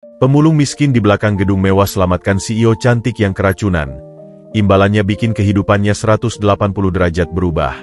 Pemulung miskin di belakang gedung mewah selamatkan CEO cantik yang keracunan. Imbalannya bikin kehidupannya 180 derajat berubah.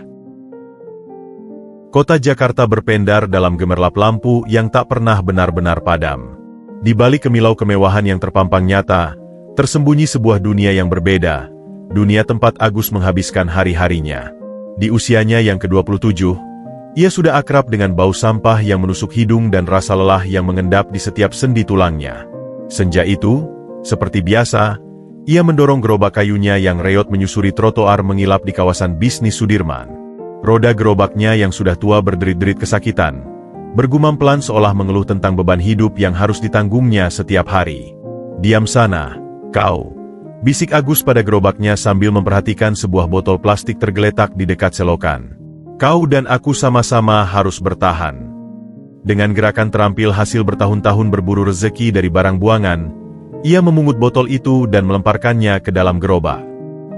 Kota Jakarta berpendar dalam gemerlap lampu yang tak pernah benar-benar padam. Di balik kemilau kemewahan yang terpampang nyata, tersembunyi sebuah dunia yang berbeda. Dunia tempat Agus menghabiskan hari-harinya. Di usianya yang ke-27, ia sudah akrab dengan bau sampah yang menusuk hidung dan rasa lelah yang mengendap di setiap sendi tulangnya. Senja itu, seperti biasa, ia mendorong gerobak kayunya yang reot menyusuri trotoar mengilap di kawasan bisnis Sudirman. Roda gerobaknya yang sudah tua berderit-derit kesakitan, bergumam pelan seolah mengeluh tentang beban hidup yang harus ditanggungnya setiap hari. "Diam sana, kau," bisik Agus pada gerobaknya sambil memperhatikan sebuah botol plastik tergeletak di dekat selokan. "Kau dan aku sama-sama harus bertahan." Dengan gerakan terampil hasil bertahun-tahun berburu rezeki dari barang buangan, ia memungut botol itu dan melemparkannya ke dalam gerobak.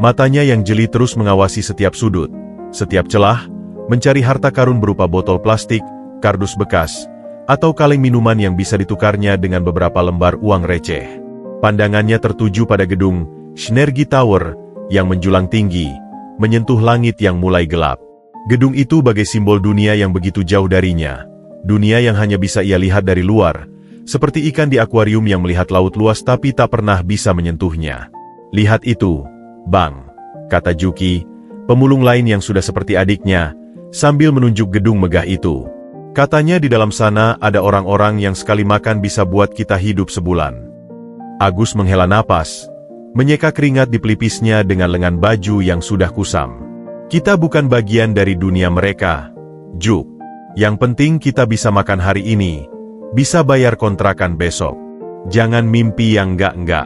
Matanya yang jeli terus mengawasi setiap sudut, setiap celah, mencari harta karun berupa botol plastik, kardus bekas, atau kaleng minuman yang bisa ditukarnya dengan beberapa lembar uang receh. Pandangannya tertuju pada gedung Synergy Tower yang menjulang tinggi, menyentuh langit yang mulai gelap. Gedung itu bagai simbol dunia yang begitu jauh darinya, dunia yang hanya bisa ia lihat dari luar, seperti ikan di akuarium yang melihat laut luas tapi tak pernah bisa menyentuhnya. "Lihat itu, Bang," kata Juki, pemulung lain yang sudah seperti adiknya, sambil menunjuk gedung megah itu. Katanya di dalam sana ada orang-orang yang sekali makan bisa buat kita hidup sebulan. Agus menghela napas, menyeka keringat di pelipisnya dengan lengan baju yang sudah kusam. "Kita bukan bagian dari dunia mereka, Juk. Yang penting kita bisa makan hari ini, bisa bayar kontrakan besok. Jangan mimpi yang enggak-enggak."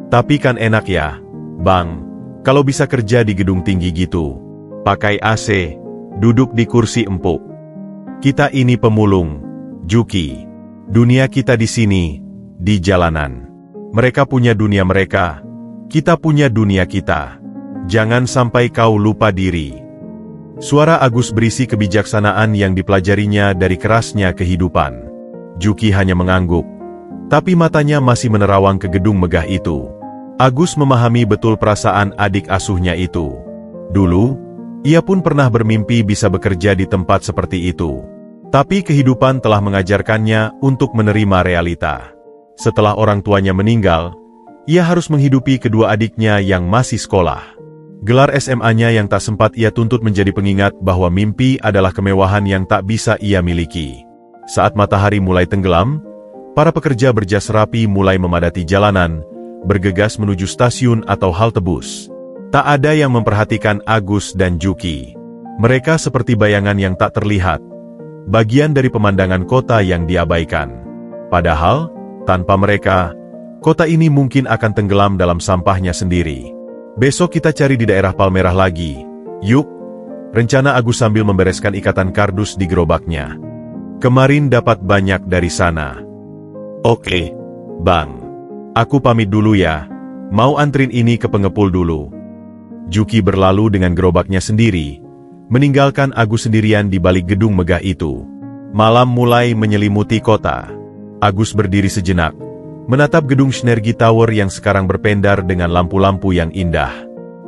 "Tapi kan enak ya, Bang, kalau bisa kerja di gedung tinggi gitu. Pakai AC, duduk di kursi empuk. Kita ini pemulung, Juki. Dunia kita di sini, di jalanan. Mereka punya dunia mereka, kita punya dunia kita. Jangan sampai kau lupa diri." Suara Agus berisi kebijaksanaan yang dipelajarinya dari kerasnya kehidupan. Juki hanya mengangguk, tapi matanya masih menerawang ke gedung megah itu. Agus memahami betul perasaan adik asuhnya itu. Dulu, ia pun pernah bermimpi bisa bekerja di tempat seperti itu. Tapi kehidupan telah mengajarkannya untuk menerima realita. Setelah orang tuanya meninggal, ia harus menghidupi kedua adiknya yang masih sekolah. Gelar SMA-nya yang tak sempat ia tuntut menjadi pengingat bahwa mimpi adalah kemewahan yang tak bisa ia miliki. Saat matahari mulai tenggelam, para pekerja berjas rapi mulai memadati jalanan, bergegas menuju stasiun atau halte bus. Tak ada yang memperhatikan Agus dan Juki. Mereka seperti bayangan yang tak terlihat, bagian dari pemandangan kota yang diabaikan. Padahal, tanpa mereka, kota ini mungkin akan tenggelam dalam sampahnya sendiri. "Besok kita cari di daerah Palmerah lagi, yuk," rencana Agus sambil membereskan ikatan kardus di gerobaknya. "Kemarin dapat banyak dari sana." "Oke, Bang. Aku pamit dulu ya, mau antrin ini ke pengepul dulu." Juki berlalu dengan gerobaknya sendiri, meninggalkan Agus sendirian di balik gedung megah itu. Malam mulai menyelimuti kota. Agus berdiri sejenak, menatap gedung Synergy Tower yang sekarang berpendar dengan lampu-lampu yang indah.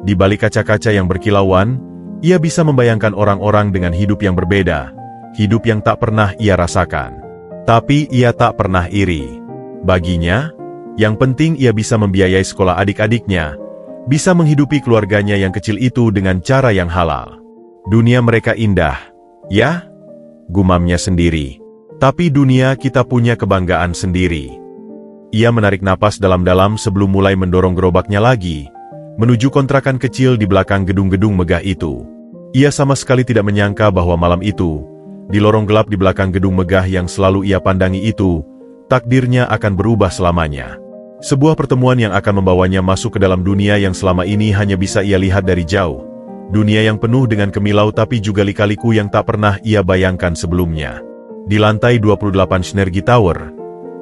Di balik kaca-kaca yang berkilauan, ia bisa membayangkan orang-orang dengan hidup yang berbeda, hidup yang tak pernah ia rasakan. Tapi ia tak pernah iri. Baginya, yang penting ia bisa membiayai sekolah adik-adiknya, bisa menghidupi keluarganya yang kecil itu dengan cara yang halal. "Dunia mereka indah, ya?" gumamnya sendiri. "Tapi dunia kita punya kebanggaan sendiri." Ia menarik napas dalam-dalam sebelum mulai mendorong gerobaknya lagi, menuju kontrakan kecil di belakang gedung-gedung megah itu. Ia sama sekali tidak menyangka bahwa malam itu, di lorong gelap di belakang gedung megah yang selalu ia pandangi itu, takdirnya akan berubah selamanya. Sebuah pertemuan yang akan membawanya masuk ke dalam dunia yang selama ini hanya bisa ia lihat dari jauh. Dunia yang penuh dengan kemilau tapi juga lika-liku yang tak pernah ia bayangkan sebelumnya. Di lantai 28 Synergy Tower,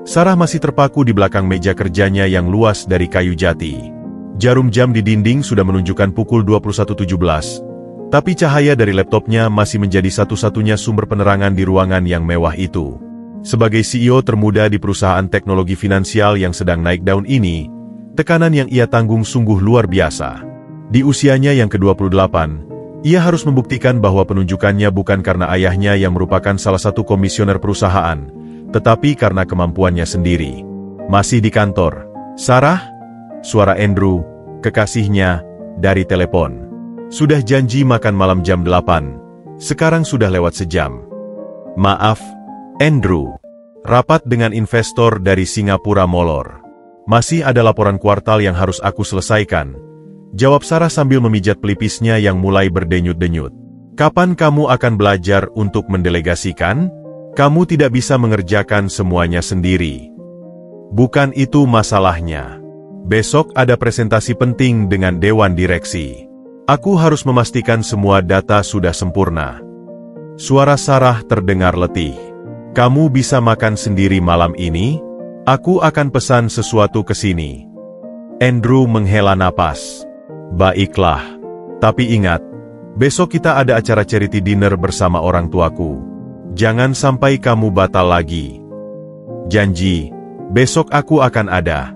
Sarah masih terpaku di belakang meja kerjanya yang luas dari kayu jati. Jarum jam di dinding sudah menunjukkan pukul 21.17, tapi cahaya dari laptopnya masih menjadi satu-satunya sumber penerangan di ruangan yang mewah itu. Sebagai CEO termuda di perusahaan teknologi finansial yang sedang naik daun ini, tekanan yang ia tanggung sungguh luar biasa. Di usianya yang ke-28, ia harus membuktikan bahwa penunjukannya bukan karena ayahnya yang merupakan salah satu komisioner perusahaan, tetapi karena kemampuannya sendiri. Masih di kantor, Sarah? Suara Andrew, kekasihnya, dari telepon. Sudah janji makan malam jam 8, sekarang sudah lewat sejam. Maaf, Andrew. Rapat dengan investor dari Singapura molor. Masih ada laporan kuartal yang harus aku selesaikan. Jawab Sarah sambil memijat pelipisnya yang mulai berdenyut-denyut. Kapan kamu akan belajar untuk mendelegasikan? Kamu tidak bisa mengerjakan semuanya sendiri. Bukan itu masalahnya. Besok ada presentasi penting dengan Dewan Direksi. Aku harus memastikan semua data sudah sempurna. Suara Sarah terdengar letih. Kamu bisa makan sendiri malam ini? Aku akan pesan sesuatu ke sini. Andrew menghela napas. Baiklah. Tapi ingat, besok kita ada acara charity dinner bersama orang tuaku. Jangan sampai kamu batal lagi. Janji, besok aku akan ada.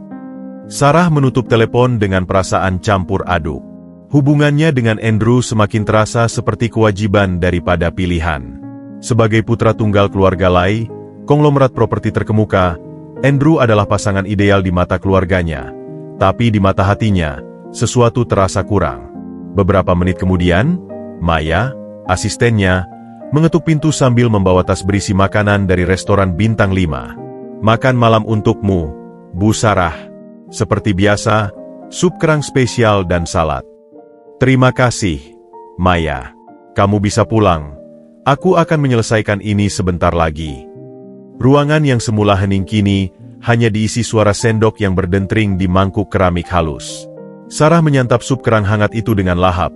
Sarah menutup telepon dengan perasaan campur aduk. Hubungannya dengan Andrew semakin terasa seperti kewajiban daripada pilihan. Sebagai putra tunggal keluarga Lai, konglomerat properti terkemuka, Andrew adalah pasangan ideal di mata keluarganya. Tapi di mata hatinya, sesuatu terasa kurang. Beberapa menit kemudian, Maya, asistennya, mengetuk pintu sambil membawa tas berisi makanan dari restoran bintang 5. Makan malam untukmu, Bu Sarah. Seperti biasa, sup kerang spesial dan salad. Terima kasih, Maya. Kamu bisa pulang. Aku akan menyelesaikan ini sebentar lagi. Ruangan yang semula hening kini hanya diisi suara sendok yang berdentring di mangkuk keramik halus. Sarah menyantap sup kerang hangat itu dengan lahap.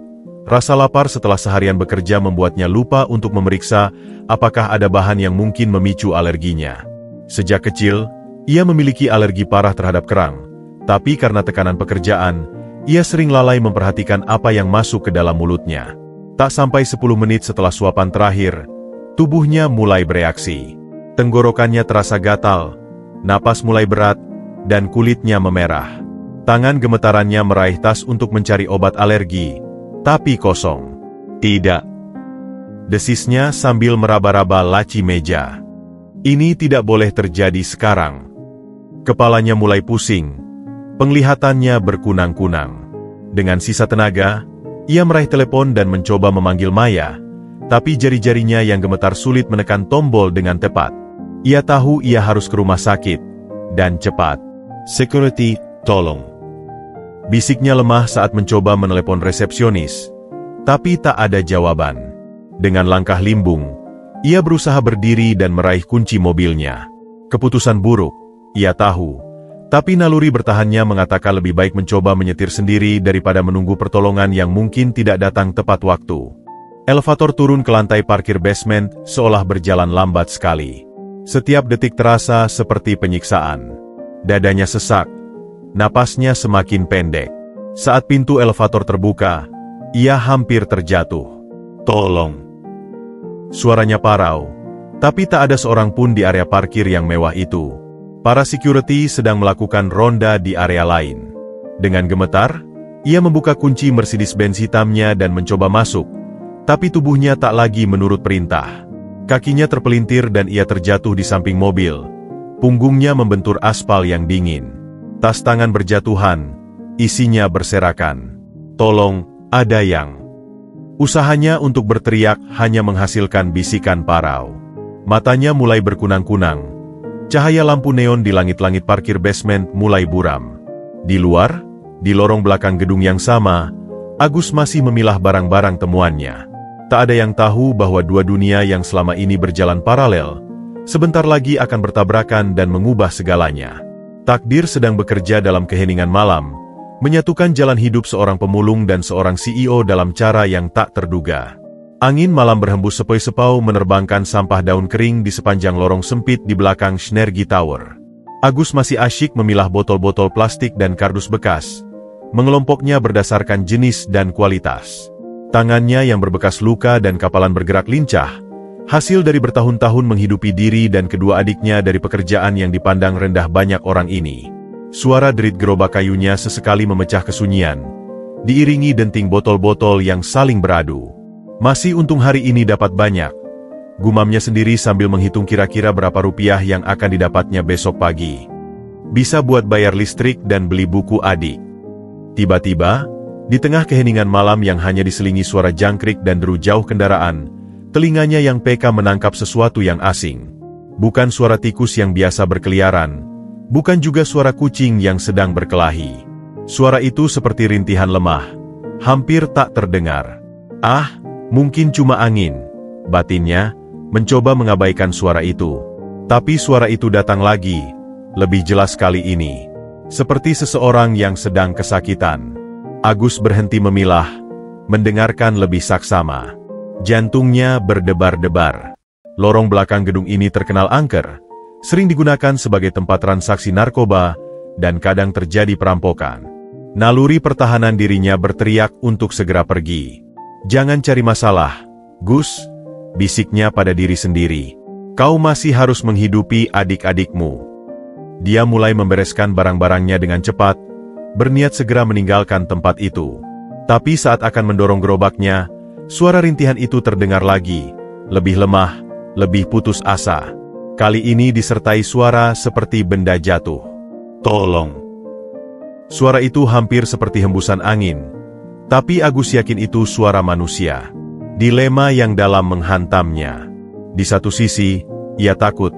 Rasa lapar setelah seharian bekerja membuatnya lupa untuk memeriksa apakah ada bahan yang mungkin memicu alerginya. Sejak kecil, ia memiliki alergi parah terhadap kerang. Tapi karena tekanan pekerjaan, ia sering lalai memperhatikan apa yang masuk ke dalam mulutnya. Tak sampai 10 menit setelah suapan terakhir, tubuhnya mulai bereaksi. Tenggorokannya terasa gatal, napas mulai berat, dan kulitnya memerah. Tangan gemetarannya meraih tas untuk mencari obat alergi, tapi kosong. Tidak. Desisnya sambil meraba-raba laci meja. Ini tidak boleh terjadi sekarang. Kepalanya mulai pusing. Penglihatannya berkunang-kunang. Dengan sisa tenaga, ia meraih telepon dan mencoba memanggil Maya, tapi jari-jarinya yang gemetar sulit menekan tombol dengan tepat. Ia tahu ia harus ke rumah sakit, dan cepat. Security, tolong. Bisiknya lemah saat mencoba menelepon resepsionis, tapi tak ada jawaban. Dengan langkah limbung, ia berusaha berdiri dan meraih kunci mobilnya. Keputusan buruk, ia tahu. Tapi naluri bertahannya mengatakan lebih baik mencoba menyetir sendiri daripada menunggu pertolongan yang mungkin tidak datang tepat waktu. Elevator turun ke lantai parkir basement seolah berjalan lambat sekali. Setiap detik terasa seperti penyiksaan. Dadanya sesak. Napasnya semakin pendek. Saat pintu elevator terbuka, ia hampir terjatuh. Tolong. Suaranya parau. Tapi tak ada seorang pun di area parkir yang mewah itu. Para security sedang melakukan ronda di area lain. Dengan gemetar, ia membuka kunci Mercedes-Benz hitamnya dan mencoba masuk. Tapi tubuhnya tak lagi menurut perintah. Kakinya terpelintir dan ia terjatuh di samping mobil. Punggungnya membentur aspal yang dingin. Tas tangan berjatuhan, isinya berserakan. Tolong, ada yang. Usahanya untuk berteriak hanya menghasilkan bisikan parau. Matanya mulai berkunang-kunang. Cahaya lampu neon di langit-langit parkir basement mulai buram. Di luar, di lorong belakang gedung yang sama, Agus masih memilah barang-barang temuannya. Tak ada yang tahu bahwa dua dunia yang selama ini berjalan paralel, sebentar lagi akan bertabrakan dan mengubah segalanya. Takdir sedang bekerja dalam keheningan malam, menyatukan jalan hidup seorang pemulung dan seorang CEO dalam cara yang tak terduga. Angin malam berhembus sepoi-sepau menerbangkan sampah daun kering di sepanjang lorong sempit di belakang Schnergi Tower. Agus masih asyik memilah botol-botol plastik dan kardus bekas, mengelompoknya berdasarkan jenis dan kualitas. Tangannya yang berbekas luka dan kapalan bergerak lincah, Hasil dari bertahun-tahun menghidupi diri dan kedua adiknya dari pekerjaan yang dipandang rendah banyak orang ini. Suara derit gerobak kayunya sesekali memecah kesunyian, diiringi denting botol-botol yang saling beradu. Masih untung hari ini dapat banyak, gumamnya sendiri sambil menghitung kira-kira berapa rupiah yang akan didapatnya besok pagi. Bisa buat bayar listrik dan beli buku adik. Tiba-tiba, di tengah keheningan malam yang hanya diselingi suara jangkrik dan deru jauh kendaraan, telinganya yang peka menangkap sesuatu yang asing. Bukan suara tikus yang biasa berkeliaran, bukan juga suara kucing yang sedang berkelahi. Suara itu seperti rintihan lemah, hampir tak terdengar. Ah, mungkin cuma angin, batinnya, mencoba mengabaikan suara itu. Tapi suara itu datang lagi, lebih jelas kali ini. Seperti seseorang yang sedang kesakitan. Agus berhenti memilah, mendengarkan lebih saksama. Jantungnya berdebar-debar. Lorong belakang gedung ini terkenal angker, sering digunakan sebagai tempat transaksi narkoba, dan kadang terjadi perampokan. Naluri pertahanan dirinya berteriak untuk segera pergi. Jangan cari masalah, Gus, bisiknya pada diri sendiri. Kau masih harus menghidupi adik-adikmu. Dia mulai membereskan barang-barangnya dengan cepat, berniat segera meninggalkan tempat itu. Tapi saat akan mendorong gerobaknya, suara rintihan itu terdengar lagi, lebih lemah, lebih putus asa. Kali ini disertai suara seperti benda jatuh. Tolong! Suara itu hampir seperti hembusan angin, tapi Agus yakin itu suara manusia. Dilema yang dalam menghantamnya. Di satu sisi, ia takut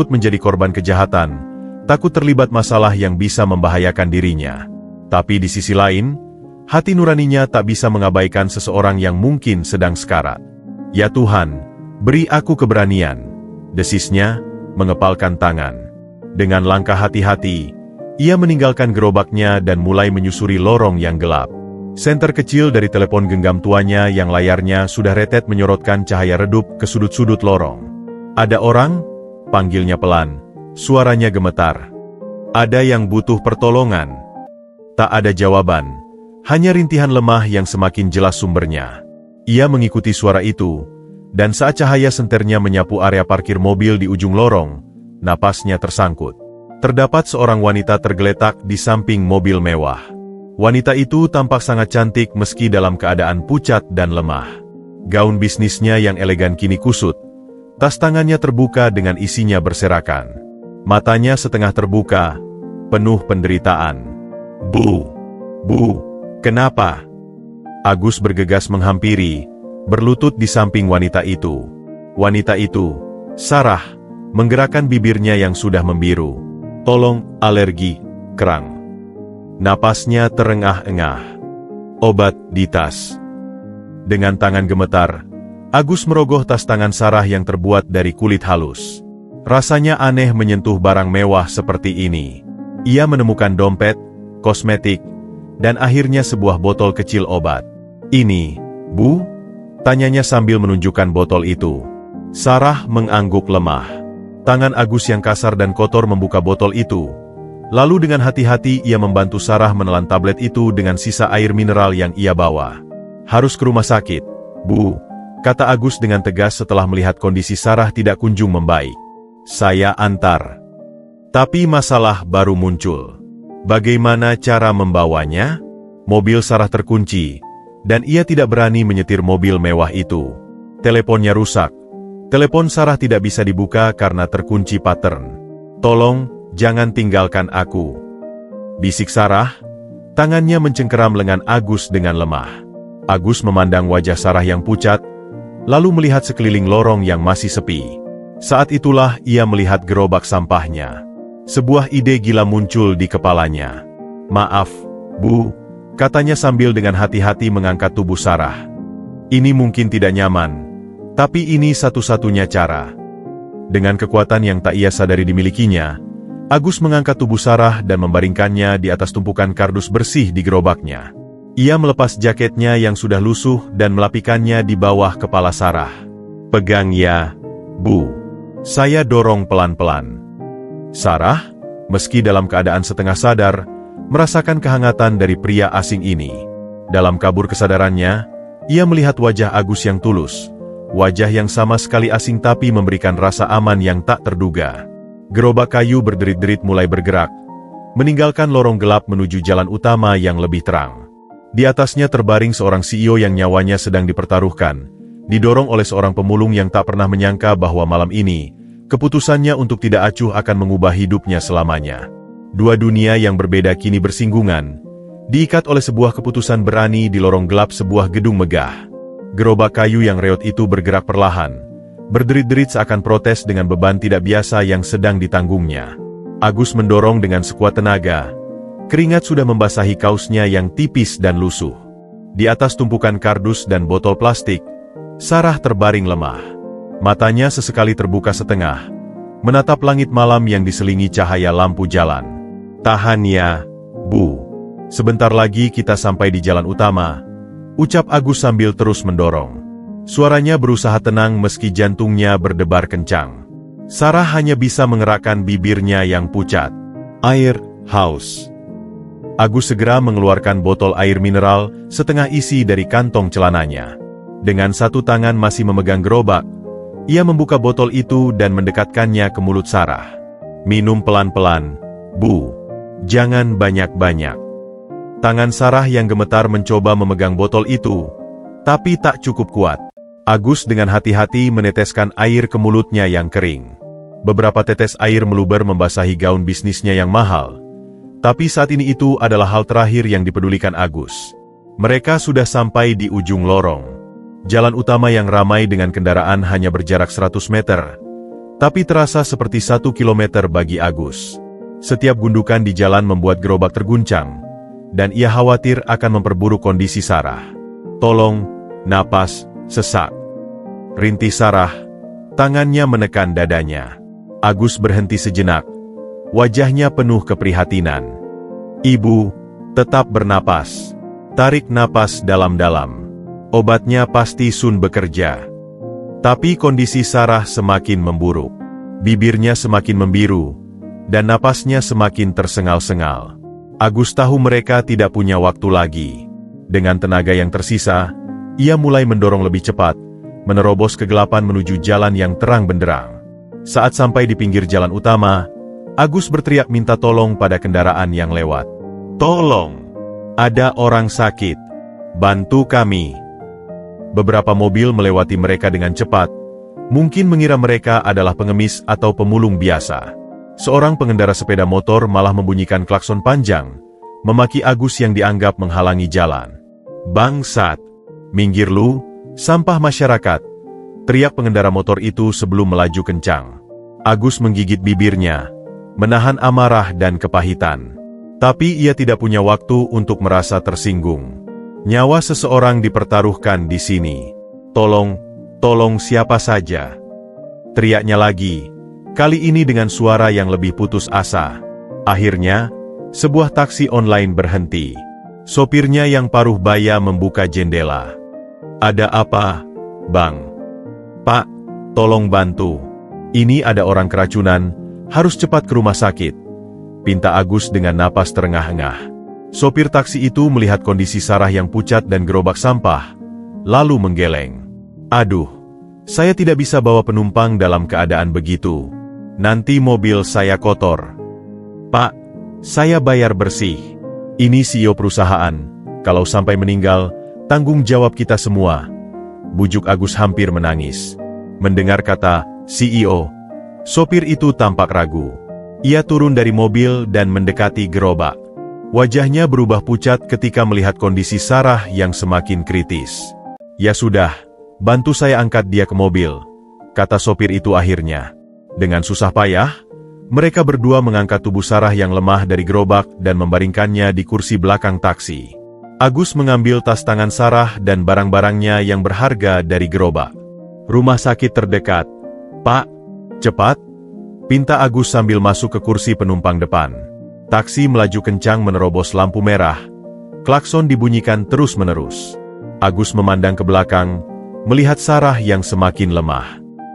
menjadi korban kejahatan, takut terlibat masalah yang bisa membahayakan dirinya. Tapi di sisi lain, hati nuraninya tak bisa mengabaikan seseorang yang mungkin sedang sekarat. Ya Tuhan, beri aku keberanian, desisnya, mengepalkan tangan. Dengan langkah hati-hati, ia meninggalkan gerobaknya dan mulai menyusuri lorong yang gelap. Senter kecil dari telepon genggam tuanya yang layarnya sudah retet menyorotkan cahaya redup ke sudut-sudut lorong. Ada orang? Panggilnya pelan. Suaranya gemetar. Ada yang butuh pertolongan. Tak ada jawaban, hanya rintihan lemah yang semakin jelas sumbernya. Ia mengikuti suara itu, dan saat cahaya senternya menyapu area parkir mobil di ujung lorong, napasnya tersangkut. Terdapat seorang wanita tergeletak di samping mobil mewah. Wanita itu tampak sangat cantik meski dalam keadaan pucat dan lemah. Gaun bisnisnya yang elegan kini kusut, tas tangannya terbuka dengan isinya berserakan. Matanya setengah terbuka, penuh penderitaan. Bu, kenapa? Agus bergegas menghampiri, berlutut di samping wanita itu. Wanita itu, Sarah, menggerakkan bibirnya yang sudah membiru. Tolong, alergi, kerang. Napasnya terengah-engah. Obat di tas. Dengan tangan gemetar, Agus merogoh tas tangan Sarah yang terbuat dari kulit halus. Rasanya aneh menyentuh barang mewah seperti ini. Ia menemukan dompet, kosmetik, dan akhirnya sebuah botol kecil obat. Ini, Bu? Tanyanya sambil menunjukkan botol itu. Sarah mengangguk lemah. Tangan Agus yang kasar dan kotor membuka botol itu. Lalu dengan hati-hati ia membantu Sarah menelan tablet itu dengan sisa air mineral yang ia bawa. Harus ke rumah sakit, Bu, kata Agus dengan tegas setelah melihat kondisi Sarah tidak kunjung membaik. Saya antar. Tapi masalah baru muncul. Bagaimana cara membawanya? Mobil Sarah terkunci, dan ia tidak berani menyetir mobil mewah itu. Teleponnya rusak. Telepon Sarah tidak bisa dibuka karena terkunci pattern. Tolong, jangan tinggalkan aku. Bisik Sarah, tangannya mencengkeram lengan Agus dengan lemah. Agus memandang wajah Sarah yang pucat, lalu melihat sekeliling lorong yang masih sepi. Saat itulah ia melihat gerobak sampahnya. Sebuah ide gila muncul di kepalanya. Maaf, Bu, katanya sambil dengan hati-hati mengangkat tubuh Sarah. Ini mungkin tidak nyaman, tapi ini satu-satunya cara. Dengan kekuatan yang tak ia sadari dimilikinya, Agus mengangkat tubuh Sarah dan membaringkannya di atas tumpukan kardus bersih di gerobaknya. Ia melepas jaketnya yang sudah lusuh dan melapikannya di bawah kepala Sarah. Pegang ya, Bu. Saya dorong pelan-pelan. Sarah, meski dalam keadaan setengah sadar, merasakan kehangatan dari pria asing ini. Dalam kabur kesadarannya, ia melihat wajah Agus yang tulus, wajah yang sama sekali asing tapi memberikan rasa aman yang tak terduga. Gerobak kayu berderit-derit mulai bergerak, meninggalkan lorong gelap menuju jalan utama yang lebih terang. Di atasnya terbaring seorang CEO yang nyawanya sedang dipertaruhkan, didorong oleh seorang pemulung yang tak pernah menyangka bahwa malam ini, keputusannya untuk tidak acuh akan mengubah hidupnya selamanya. Dua dunia yang berbeda kini bersinggungan, diikat oleh sebuah keputusan berani di lorong gelap sebuah gedung megah. Gerobak kayu yang reot itu bergerak perlahan, berderit-derit seakan protes dengan beban tidak biasa yang sedang ditanggungnya. Agus mendorong dengan sekuat tenaga. Keringat sudah membasahi kaosnya yang tipis dan lusuh. Di atas tumpukan kardus dan botol plastik, Sarah terbaring lemah. Matanya sesekali terbuka setengah, menatap langit malam yang diselingi cahaya lampu jalan. "Tahan ya, Bu. Sebentar lagi kita sampai di jalan utama," ucap Agus sambil terus mendorong. Suaranya berusaha tenang meski jantungnya berdebar kencang. Sarah hanya bisa mengerakkan bibirnya yang pucat. "Air, haus." Agus segera mengeluarkan botol air mineral setengah isi dari kantong celananya. Dengan satu tangan masih memegang gerobak, ia membuka botol itu dan mendekatkannya ke mulut Sarah. "Minum pelan-pelan, Bu. Jangan banyak-banyak." Tangan Sarah yang gemetar mencoba memegang botol itu, tapi tak cukup kuat. Agus dengan hati-hati meneteskan air ke mulutnya yang kering. Beberapa tetes air meluber membasahi gaun bisnisnya yang mahal. Tapi saat ini itu adalah hal terakhir yang dipedulikan Agus. Mereka sudah sampai di ujung lorong. Jalan utama yang ramai dengan kendaraan hanya berjarak 100 meter, tapi terasa seperti 1 kilometer bagi Agus. Setiap gundukan di jalan membuat gerobak terguncang, dan ia khawatir akan memperburuk kondisi Sarah. "Tolong," napas, sesak. Rintih Sarah, tangannya menekan dadanya. Agus berhenti sejenak. Wajahnya penuh keprihatinan. "Ibu, tetap bernapas. Tarik napas dalam-dalam. Obatnya pasti sun bekerja." Tapi kondisi Sarah semakin memburuk. Bibirnya semakin membiru, dan napasnya semakin tersengal-sengal. Agus tahu mereka tidak punya waktu lagi. Dengan tenaga yang tersisa, ia mulai mendorong lebih cepat, menerobos kegelapan menuju jalan yang terang benderang. Saat sampai di pinggir jalan utama, Agus berteriak minta tolong pada kendaraan yang lewat. "Tolong! Ada orang sakit. Bantu kami." Beberapa mobil melewati mereka dengan cepat, mungkin mengira mereka adalah pengemis atau pemulung biasa. Seorang pengendara sepeda motor malah membunyikan klakson panjang, memaki Agus yang dianggap menghalangi jalan. "Bangsat! Minggir lu, sampah masyarakat!" teriak pengendara motor itu sebelum melaju kencang. Agus menggigit bibirnya, menahan amarah dan kepahitan. Tapi ia tidak punya waktu untuk merasa tersinggung. Nyawa seseorang dipertaruhkan di sini. Tolong siapa saja." Teriaknya lagi, kali ini dengan suara yang lebih putus asa. Akhirnya, sebuah taksi online berhenti. Sopirnya yang paruh baya membuka jendela. "Ada apa, Bang?" "Pak, tolong bantu. Ini ada orang keracunan, harus cepat ke rumah sakit," pinta Agus dengan napas terengah-engah. Sopir taksi itu melihat kondisi Sarah yang pucat dan gerobak sampah, lalu menggeleng. "Aduh, saya tidak bisa bawa penumpang dalam keadaan begitu. Nanti mobil saya kotor." "Pak, saya bayar bersih. Ini CEO perusahaan. Kalau sampai meninggal, tanggung jawab kita semua," bujuk Agus hampir menangis. Mendengar kata CEO, sopir itu tampak ragu. Ia turun dari mobil dan mendekati gerobak. Wajahnya berubah pucat ketika melihat kondisi Sarah yang semakin kritis. "Ya sudah, bantu saya angkat dia ke mobil," kata sopir itu akhirnya. Dengan susah payah, mereka berdua mengangkat tubuh Sarah yang lemah dari gerobak dan membaringkannya di kursi belakang taksi. Agus mengambil tas tangan Sarah dan barang-barangnya yang berharga dari gerobak. "Rumah sakit terdekat. Pak, cepat," pinta Agus sambil masuk ke kursi penumpang depan. Taksi melaju kencang menerobos lampu merah. Klakson dibunyikan terus-menerus. Agus memandang ke belakang, melihat Sarah yang semakin lemah.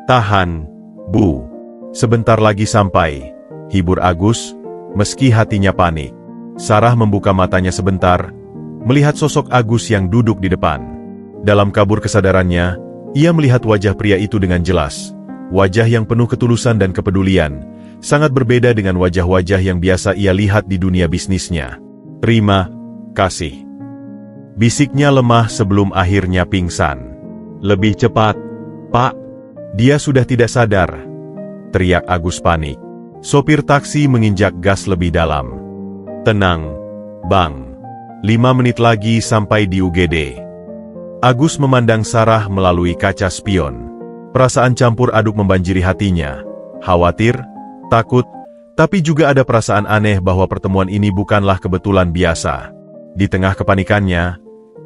"Tahan, Bu. Sebentar lagi sampai," hibur Agus, meski hatinya panik. Sarah membuka matanya sebentar, melihat sosok Agus yang duduk di depan. Dalam kabur kesadarannya, Ia melihat wajah pria itu dengan jelas. Wajah yang penuh ketulusan dan kepedulian, sangat berbeda dengan wajah-wajah yang biasa ia lihat di dunia bisnisnya. "Terima kasih," bisiknya lemah sebelum akhirnya pingsan. "Lebih cepat, Pak. Dia sudah tidak sadar," teriak Agus panik. Sopir taksi menginjak gas lebih dalam. "Tenang, Bang. 5 menit lagi sampai di UGD." Agus memandang Sarah melalui kaca spion. Perasaan campur aduk membanjiri hatinya. Khawatir, takut, tapi juga ada perasaan aneh bahwa pertemuan ini bukanlah kebetulan biasa. Di tengah kepanikannya,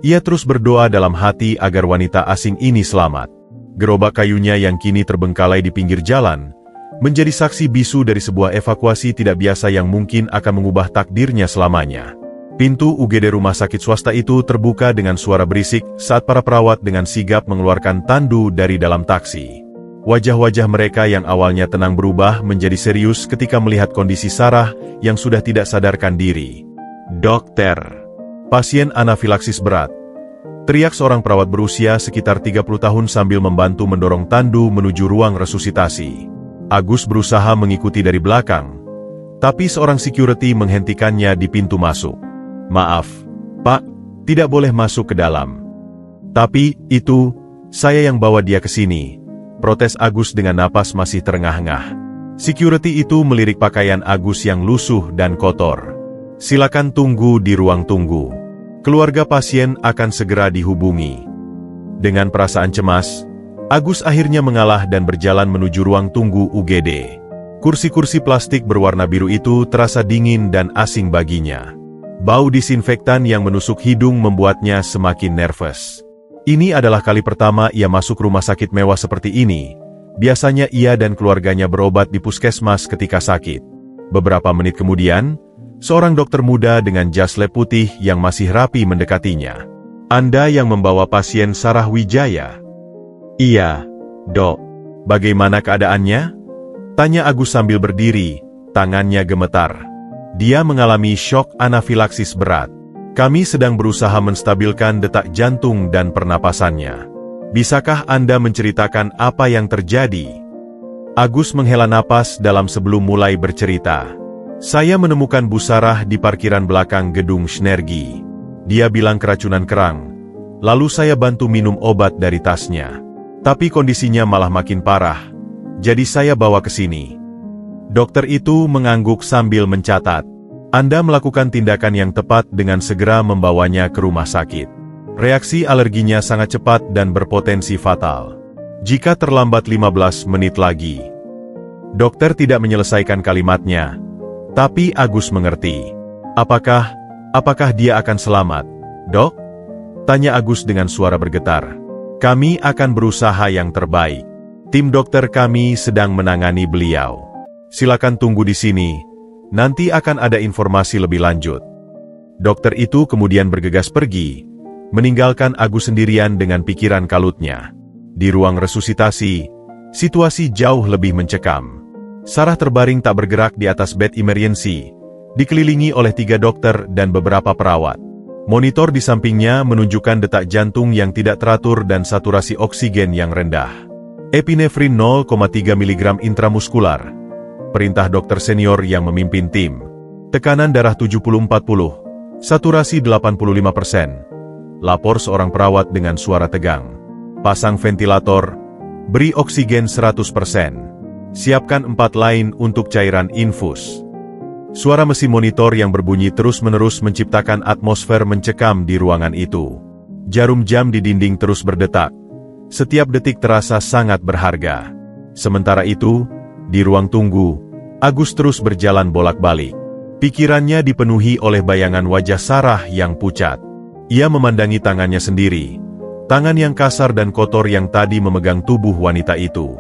ia terus berdoa dalam hati agar wanita asing ini selamat. Gerobak kayunya yang kini terbengkalai di pinggir jalan, menjadi saksi bisu dari sebuah evakuasi tidak biasa yang mungkin akan mengubah takdirnya selamanya. Pintu UGD rumah sakit swasta itu terbuka dengan suara berisik saat para perawat dengan sigap mengeluarkan tandu dari dalam taksi. Wajah-wajah mereka yang awalnya tenang berubah menjadi serius ketika melihat kondisi Sarah yang sudah tidak sadarkan diri. "Dokter, pasien anafilaksis berat," teriak seorang perawat berusia sekitar 30 tahun sambil membantu mendorong tandu menuju ruang resusitasi. Agus berusaha mengikuti dari belakang, tapi seorang security menghentikannya di pintu masuk. "Maaf, Pak, tidak boleh masuk ke dalam." "Tapi, itu, saya yang bawa dia ke sini," protes Agus dengan napas masih terengah-engah. Security itu melirik pakaian Agus yang lusuh dan kotor. "Silakan tunggu di ruang tunggu. Keluarga pasien akan segera dihubungi." Dengan perasaan cemas, Agus akhirnya mengalah dan berjalan menuju ruang tunggu UGD. Kursi-kursi plastik berwarna biru itu terasa dingin dan asing baginya. Bau disinfektan yang menusuk hidung membuatnya semakin nervous. Ini adalah kali pertama ia masuk rumah sakit mewah seperti ini. Biasanya ia dan keluarganya berobat di puskesmas ketika sakit. Beberapa menit kemudian, seorang dokter muda dengan jas lab putih yang masih rapi mendekatinya. "Anda yang membawa pasien Sarah Wijaya?" "Iya, Dok. Bagaimana keadaannya?" tanya Agus sambil berdiri, tangannya gemetar. "Dia mengalami syok anafilaksis berat. Kami sedang berusaha menstabilkan detak jantung dan pernapasannya. Bisakah Anda menceritakan apa yang terjadi?" Agus menghela napas dalam sebelum mulai bercerita. "Saya menemukan Bu Sarah di parkiran belakang gedung Shnergi. Dia bilang keracunan kerang. Lalu saya bantu minum obat dari tasnya. Tapi kondisinya malah makin parah. Jadi saya bawa ke sini." Dokter itu mengangguk sambil mencatat. "Anda melakukan tindakan yang tepat dengan segera membawanya ke rumah sakit. Reaksi alerginya sangat cepat dan berpotensi fatal. Jika terlambat 15 menit lagi." Dokter tidak menyelesaikan kalimatnya, tapi Agus mengerti. Apakah dia akan selamat, Dok?" tanya Agus dengan suara bergetar. "Kami akan berusaha yang terbaik. Tim dokter kami sedang menangani beliau. Silakan tunggu di sini, nanti akan ada informasi lebih lanjut." Dokter itu kemudian bergegas pergi, meninggalkan Agus sendirian dengan pikiran kalutnya. Di ruang resusitasi, situasi jauh lebih mencekam. Sarah terbaring tak bergerak di atas bed emergency, dikelilingi oleh 3 dokter dan beberapa perawat. Monitor di sampingnya menunjukkan detak jantung yang tidak teratur dan saturasi oksigen yang rendah. Epinefrin 0,3 mg intramuskular. Perintah dokter senior yang memimpin tim. Tekanan darah 70/40, saturasi 85%. Lapor seorang perawat dengan suara tegang. "Pasang ventilator, beri oksigen 100%. Siapkan 4 lain untuk cairan infus." Suara mesin monitor yang berbunyi terus-menerus menciptakan atmosfer mencekam di ruangan itu. Jarum jam di dinding terus berdetak. Setiap detik terasa sangat berharga. Sementara itu, di ruang tunggu, Agus terus berjalan bolak-balik. Pikirannya dipenuhi oleh bayangan wajah Sarah yang pucat. Ia memandangi tangannya sendiri, tangan yang kasar dan kotor yang tadi memegang tubuh wanita itu.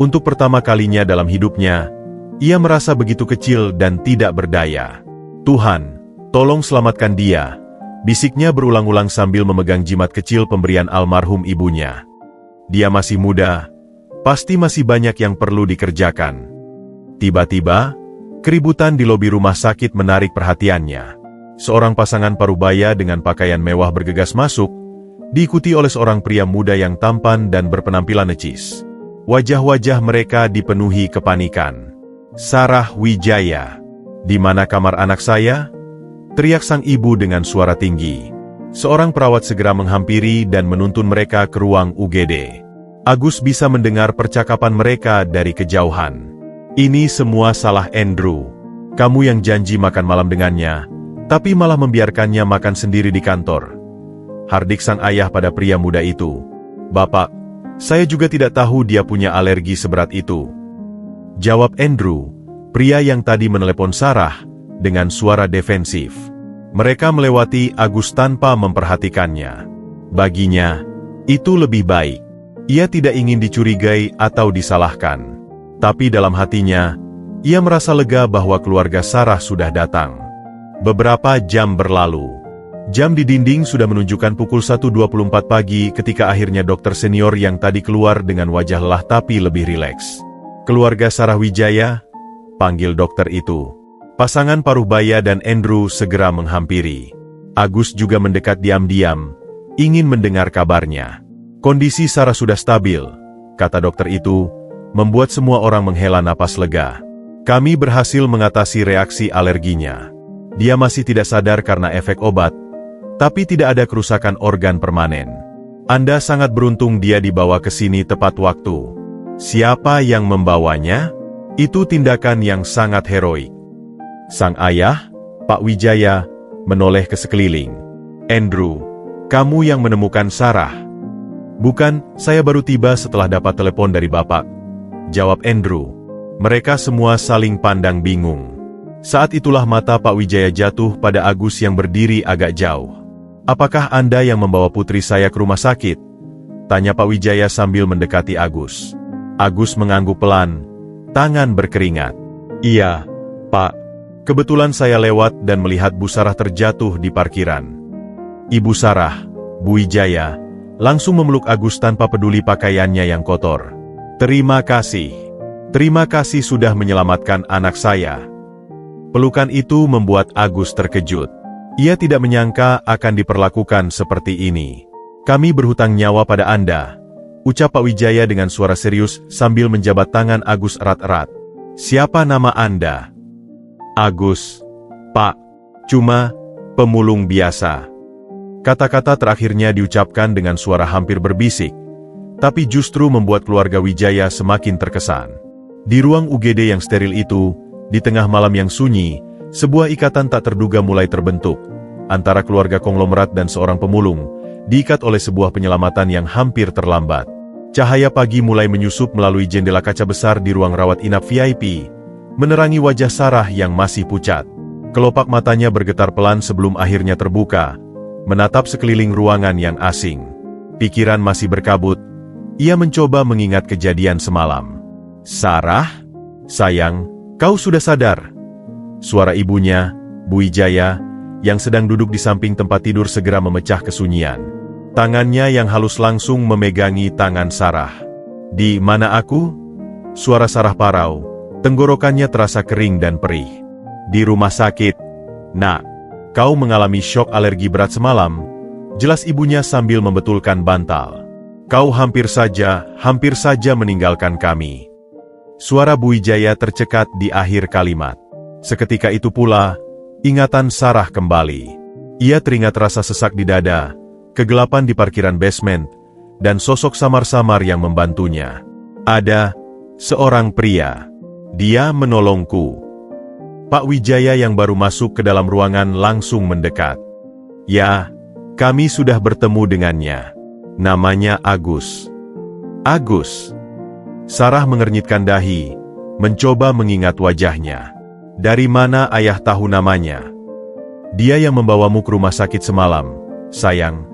Untuk pertama kalinya dalam hidupnya, ia merasa begitu kecil dan tidak berdaya. "Tuhan, tolong selamatkan dia," bisiknya berulang-ulang sambil memegang jimat kecil pemberian almarhum ibunya. Dia masih muda, pasti masih banyak yang perlu dikerjakan. Tiba-tiba, keributan di lobi rumah sakit menarik perhatiannya. Seorang pasangan parubaya dengan pakaian mewah bergegas masuk, diikuti oleh seorang pria muda yang tampan dan berpenampilan necis. Wajah-wajah mereka dipenuhi kepanikan. "Sarah Wijaya, di mana kamar anak saya?" teriak sang ibu dengan suara tinggi. Seorang perawat segera menghampiri dan menuntun mereka ke ruang UGD. Agus bisa mendengar percakapan mereka dari kejauhan. "Ini semua salah Andrew. Kamu yang janji makan malam dengannya, tapi malah membiarkannya makan sendiri di kantor," hardik sang ayah pada pria muda itu. "Bapak, saya juga tidak tahu dia punya alergi seberat itu," jawab Andrew, pria yang tadi menelepon Sarah, dengan suara defensif. Mereka melewati Agus tanpa memperhatikannya. Baginya, itu lebih baik. Ia tidak ingin dicurigai atau disalahkan. Tapi dalam hatinya, ia merasa lega bahwa keluarga Sarah sudah datang. Beberapa jam berlalu. Jam di dinding sudah menunjukkan pukul 1.24 pagi ketika akhirnya dokter senior yang tadi keluar dengan wajah lelah tapi lebih rileks. "Keluarga Sarah Wijaya?" panggil dokter itu. Pasangan paruh baya dan Andrew segera menghampiri. Agus juga mendekat diam-diam, ingin mendengar kabarnya. "Kondisi Sarah sudah stabil," kata dokter itu, membuat semua orang menghela napas lega. "Kami berhasil mengatasi reaksi alerginya. Dia masih tidak sadar karena efek obat, tapi tidak ada kerusakan organ permanen. Anda sangat beruntung dia dibawa ke sini tepat waktu." "Siapa yang membawanya?" "Itu tindakan yang sangat heroik." Sang ayah, Pak Wijaya, menoleh ke sekeliling. "Andrew, kamu yang menemukan Sarah?" "Bukan, saya baru tiba setelah dapat telepon dari Bapak," jawab Andrew. Mereka semua saling pandang bingung. Saat itulah mata Pak Wijaya jatuh pada Agus yang berdiri agak jauh. "Apakah Anda yang membawa putri saya ke rumah sakit?" tanya Pak Wijaya sambil mendekati Agus. Agus mengangguk pelan, tangan berkeringat. "Iya, Pak. Kebetulan saya lewat dan melihat Bu Sarah terjatuh di parkiran." Ibu Sarah, Bu Wijaya, langsung memeluk Agus tanpa peduli pakaiannya yang kotor. "Terima kasih. Terima kasih sudah menyelamatkan anak saya." Pelukan itu membuat Agus terkejut. Ia tidak menyangka akan diperlakukan seperti ini. "Kami berhutang nyawa pada Anda," ucap Pak Wijaya dengan suara serius sambil menjabat tangan Agus erat-erat. "Siapa nama Anda?" "Agus, Pak. Cuma pemulung biasa." Kata-kata terakhirnya diucapkan dengan suara hampir berbisik, tapi justru membuat keluarga Wijaya semakin terkesan. Di ruang UGD yang steril itu, di tengah malam yang sunyi, sebuah ikatan tak terduga mulai terbentuk antara keluarga konglomerat dan seorang pemulung, diikat oleh sebuah penyelamatan yang hampir terlambat. Cahaya pagi mulai menyusup melalui jendela kaca besar di ruang rawat inap VIP, menerangi wajah Sarah yang masih pucat. Kelopak matanya bergetar pelan sebelum akhirnya terbuka, menatap sekeliling ruangan yang asing. Pikiran masih berkabut, ia mencoba mengingat kejadian semalam. "Sarah, sayang, kau sudah sadar?" Suara ibunya, Bu Wijaya, yang sedang duduk di samping tempat tidur segera memecah kesunyian. Tangannya yang halus langsung memegangi tangan Sarah. "Di mana aku?" Suara Sarah parau, tenggorokannya terasa kering dan perih. "Di rumah sakit, Nak. Kau mengalami syok alergi berat semalam," jelas ibunya sambil membetulkan bantal. "Kau hampir saja meninggalkan kami." Suara Bu Wijaya tercekat di akhir kalimat. Seketika itu pula, ingatan Sarah kembali. Ia teringat rasa sesak di dada, kegelapan di parkiran basement, dan sosok samar-samar yang membantunya. "Ada seorang pria. Dia menolongku." Pak Wijaya yang baru masuk ke dalam ruangan langsung mendekat. "Ya, kami sudah bertemu dengannya. Namanya Agus." "Agus?" Sarah mengernyitkan dahi, mencoba mengingat wajahnya. "Dari mana ayah tahu namanya?" "Dia yang membawamu ke rumah sakit semalam, sayang,"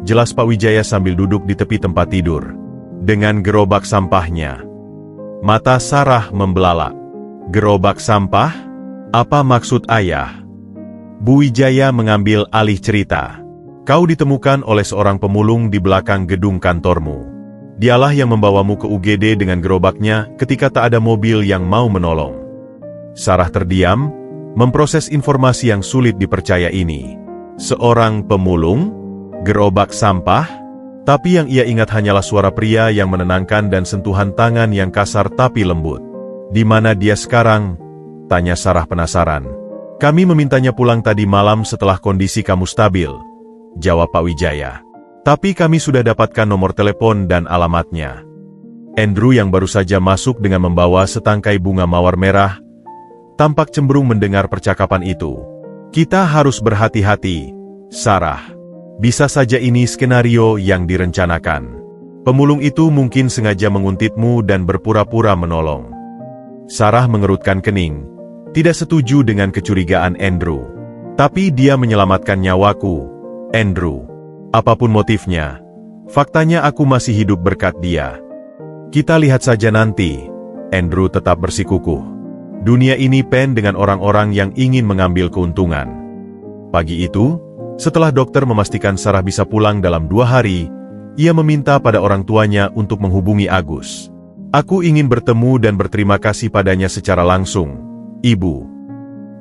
jelas Pak Wijaya sambil duduk di tepi tempat tidur, dengan gerobak sampahnya. Mata Sarah membelalak. "Gerobak sampah? Apa maksud ayah?" Bu Wijaya mengambil alih cerita. "Kau ditemukan oleh seorang pemulung di belakang gedung kantormu. Dialah yang membawamu ke UGD dengan gerobaknya ketika tak ada mobil yang mau menolong." Sarah terdiam, memproses informasi yang sulit dipercaya ini. "Seorang pemulung? Gerobak sampah?" Tapi yang ia ingat hanyalah suara pria yang menenangkan dan sentuhan tangan yang kasar tapi lembut. "Di mana dia sekarang?" tanya Sarah penasaran. "Kami memintanya pulang tadi malam setelah kondisi kamu stabil," jawab Pak Wijaya. "Tapi kami sudah dapatkan nomor telepon dan alamatnya." Andrew yang baru saja masuk dengan membawa setangkai bunga mawar merah, tampak cenderung mendengar percakapan itu. "Kita harus berhati-hati, Sarah. Bisa saja ini skenario yang direncanakan. Pemulung itu mungkin sengaja menguntitmu dan berpura-pura menolong." Sarah mengerutkan kening, tidak setuju dengan kecurigaan Andrew. "Tapi dia menyelamatkan nyawaku, Andrew. Apapun motifnya, faktanya aku masih hidup berkat dia." "Kita lihat saja nanti," Andrew tetap bersikukuh. "Dunia ini penuh dengan orang-orang yang ingin mengambil keuntungan." Pagi itu, setelah dokter memastikan Sarah bisa pulang dalam 2 hari, ia meminta pada orang tuanya untuk menghubungi Agus. "Aku ingin bertemu dan berterima kasih padanya secara langsung, Ibu."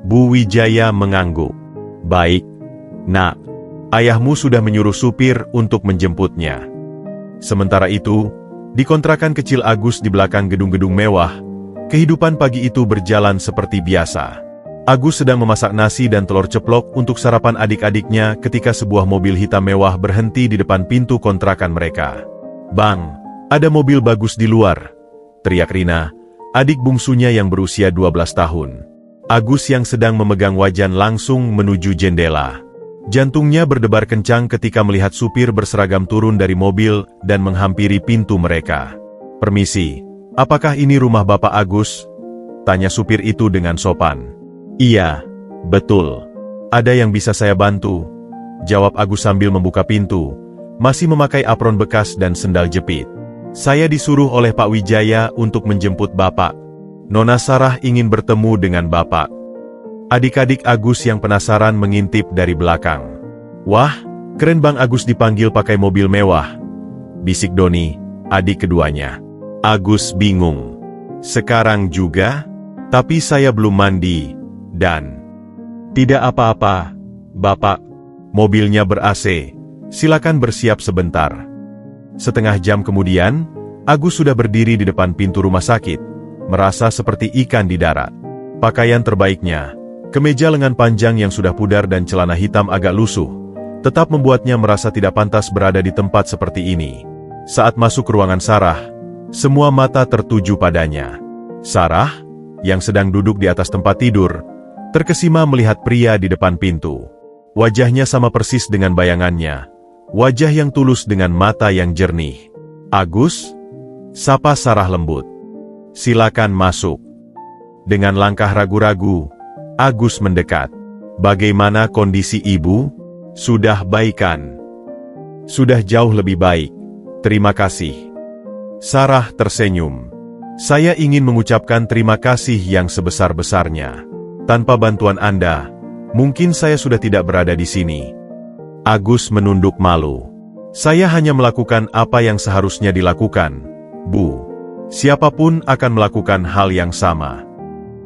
Bu Wijaya mengangguk. "Baik, Nak. Ayahmu sudah menyuruh supir untuk menjemputnya." Sementara itu, di kontrakan kecil Agus di belakang gedung-gedung mewah, kehidupan pagi itu berjalan seperti biasa. Agus sedang memasak nasi dan telur ceplok untuk sarapan adik-adiknya ketika sebuah mobil hitam mewah berhenti di depan pintu kontrakan mereka. "Bang, ada mobil bagus di luar," teriak Rina, adik bungsunya yang berusia 12 tahun. Agus yang sedang memegang wajan langsung menuju jendela. Jantungnya berdebar kencang ketika melihat supir berseragam turun dari mobil dan menghampiri pintu mereka. "Permisi, apakah ini rumah Bapak Agus?" tanya supir itu dengan sopan. "Iya, betul. Ada yang bisa saya bantu?" jawab Agus sambil membuka pintu, masih memakai apron bekas dan sendal jepit. "Saya disuruh oleh Pak Wijaya untuk menjemput Bapak. Nona Sarah ingin bertemu dengan Bapak." Adik-adik Agus yang penasaran mengintip dari belakang. "Wah, keren Bang Agus dipanggil pakai mobil mewah," bisik Doni, adik keduanya. Agus bingung. "Sekarang juga? Tapi saya belum mandi. Dan tidak apa-apa, Bapak. Mobilnya ber-AC. Silakan bersiap sebentar." Setengah jam kemudian, Agus sudah berdiri di depan pintu rumah sakit, merasa seperti ikan di darat. Pakaian terbaiknya, kemeja lengan panjang yang sudah pudar dan celana hitam agak lusuh, tetap membuatnya merasa tidak pantas berada di tempat seperti ini. Saat masuk ke ruangan Sarah, semua mata tertuju padanya. Sarah, yang sedang duduk di atas tempat tidur, terkesima melihat pria di depan pintu. Wajahnya sama persis dengan bayangannya, wajah yang tulus dengan mata yang jernih. "Agus?" sapa Sarah lembut. "Silakan masuk." Dengan langkah ragu-ragu, Agus mendekat. "Bagaimana kondisi ibu? Sudah baikan?" "Sudah jauh lebih baik, terima kasih." Sarah tersenyum. "Saya ingin mengucapkan terima kasih yang sebesar-besarnya. Tanpa bantuan Anda, mungkin saya sudah tidak berada di sini." Agus menunduk malu. "Saya hanya melakukan apa yang seharusnya dilakukan, Bu. Siapapun akan melakukan hal yang sama."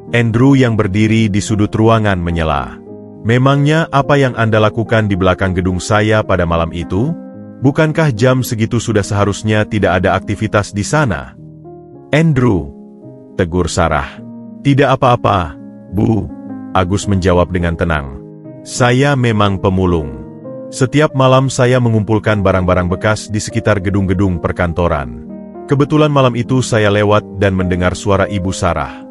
Andrew yang berdiri di sudut ruangan menyela. "Memangnya apa yang Anda lakukan di belakang gedung saya pada malam itu? Bukankah jam segitu sudah seharusnya tidak ada aktivitas di sana?" "Andrew," tegur Sarah. "Tidak apa-apa, Bu," Agus menjawab dengan tenang. "Saya memang pemulung. Setiap malam saya mengumpulkan barang-barang bekas di sekitar gedung-gedung perkantoran. Kebetulan malam itu saya lewat dan mendengar suara Ibu Sarah."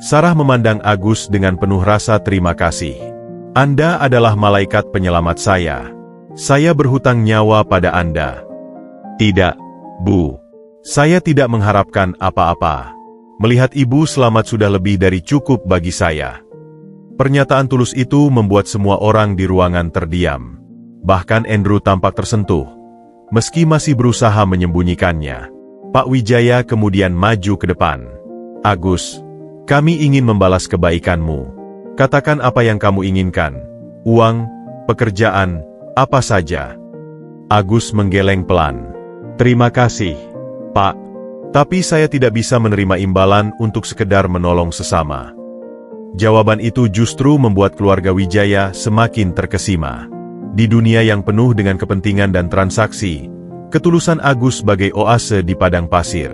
Sarah memandang Agus dengan penuh rasa terima kasih. "Anda adalah malaikat penyelamat saya. Saya berhutang nyawa pada Anda." "Tidak, Bu. Saya tidak mengharapkan apa-apa. Melihat Ibu selamat sudah lebih dari cukup bagi saya." Pernyataan tulus itu membuat semua orang di ruangan terdiam. Bahkan Andrew tampak tersentuh, meski masih berusaha menyembunyikannya. Pak Wijaya kemudian maju ke depan. "Agus, kami ingin membalas kebaikanmu. Katakan apa yang kamu inginkan. Uang, pekerjaan, apa saja." Agus menggeleng pelan. "Terima kasih, Pak. Tapi saya tidak bisa menerima imbalan untuk sekedar menolong sesama." Jawaban itu justru membuat keluarga Wijaya semakin terkesima. Di dunia yang penuh dengan kepentingan dan transaksi, Ketulusan Agus sebagai oase di padang pasir.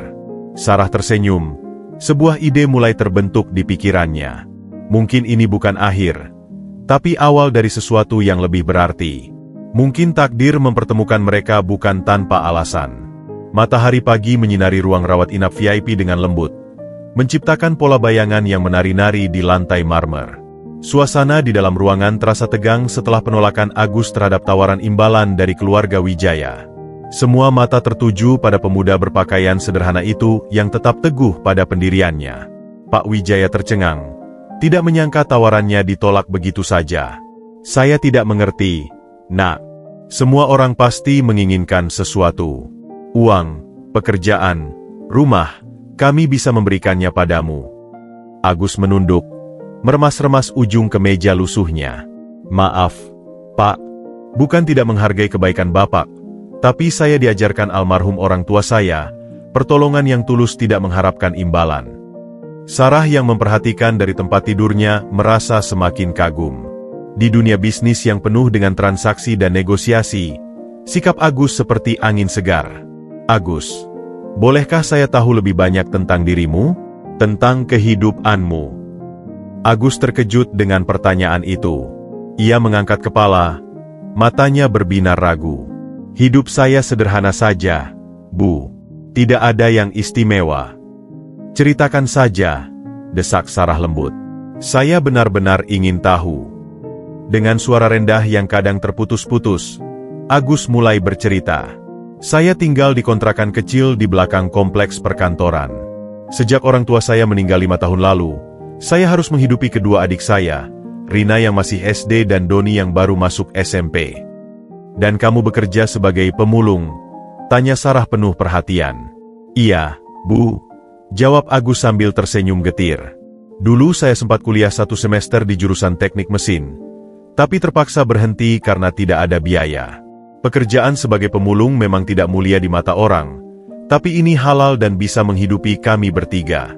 Sarah tersenyum. Sebuah ide mulai terbentuk di pikirannya. Mungkin ini bukan akhir, tapi awal dari sesuatu yang lebih berarti. Mungkin takdir mempertemukan mereka bukan tanpa alasan. Matahari pagi menyinari ruang rawat inap VIP dengan lembut, menciptakan pola bayangan yang menari-nari di lantai marmer. Suasana di dalam ruangan terasa tegang setelah penolakan Agus terhadap tawaran imbalan dari keluarga Wijaya. Semua mata tertuju pada pemuda berpakaian sederhana itu yang tetap teguh pada pendiriannya. Pak Wijaya tercengang, tidak menyangka tawarannya ditolak begitu saja. Saya tidak mengerti, Nak. Semua orang pasti menginginkan sesuatu. Uang, pekerjaan, rumah, kami bisa memberikannya padamu. Agus menunduk, meremas-remas ujung kemeja lusuhnya. Maaf, Pak, bukan tidak menghargai kebaikan Bapak. Tapi saya diajarkan almarhum orang tua saya, pertolongan yang tulus tidak mengharapkan imbalan. Sarah yang memperhatikan dari tempat tidurnya merasa semakin kagum. Di dunia bisnis yang penuh dengan transaksi dan negosiasi, sikap Agus seperti angin segar. Agus, bolehkah saya tahu lebih banyak tentang dirimu? Tentang kehidupanmu? Agus terkejut dengan pertanyaan itu. Ia mengangkat kepala, matanya berbinar ragu. Hidup saya sederhana saja, Bu. Tidak ada yang istimewa. Ceritakan saja, desak Sarah lembut. Saya benar-benar ingin tahu. Dengan suara rendah yang kadang terputus-putus, Agus mulai bercerita. Saya tinggal di kontrakan kecil di belakang kompleks perkantoran. Sejak orang tua saya meninggal 5 tahun lalu, saya harus menghidupi kedua adik saya, Rina yang masih SD dan Doni yang baru masuk SMP. Dan kamu bekerja sebagai pemulung? Tanya Sarah penuh perhatian. Iya, Bu. Jawab Agus sambil tersenyum getir. Dulu saya sempat kuliah 1 semester di jurusan teknik mesin, tapi terpaksa berhenti karena tidak ada biaya. Pekerjaan sebagai pemulung memang tidak mulia di mata orang, tapi ini halal dan bisa menghidupi kami bertiga.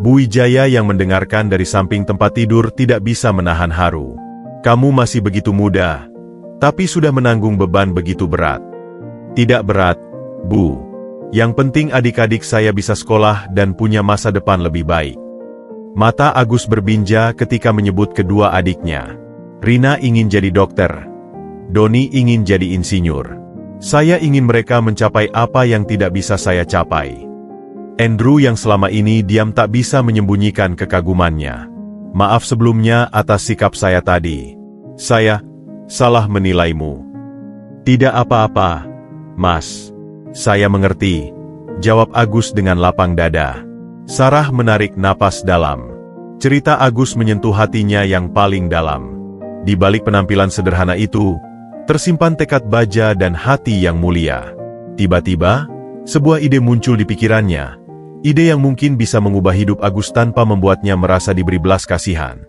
Bu Wijaya yang mendengarkan dari samping tempat tidur tidak bisa menahan haru. Kamu masih begitu muda, tapi sudah menanggung beban begitu berat. Tidak berat, Bu. Yang penting adik-adik saya bisa sekolah dan punya masa depan lebih baik. Mata Agus berbinja ketika menyebut kedua adiknya. Rina ingin jadi dokter. Doni ingin jadi insinyur. Saya ingin mereka mencapai apa yang tidak bisa saya capai. Andrew yang selama ini diam tak bisa menyembunyikan kekagumannya. Maaf sebelumnya atas sikap saya tadi. Saya salah menilaimu. Tidak apa-apa, Mas. Saya mengerti, jawab Agus dengan lapang dada. Sarah menarik napas dalam. Cerita Agus menyentuh hatinya yang paling dalam. Di balik penampilan sederhana itu, tersimpan tekad baja dan hati yang mulia. Tiba-tiba, sebuah ide muncul di pikirannya. Ide yang mungkin bisa mengubah hidup Agus tanpa membuatnya merasa diberi belas kasihan.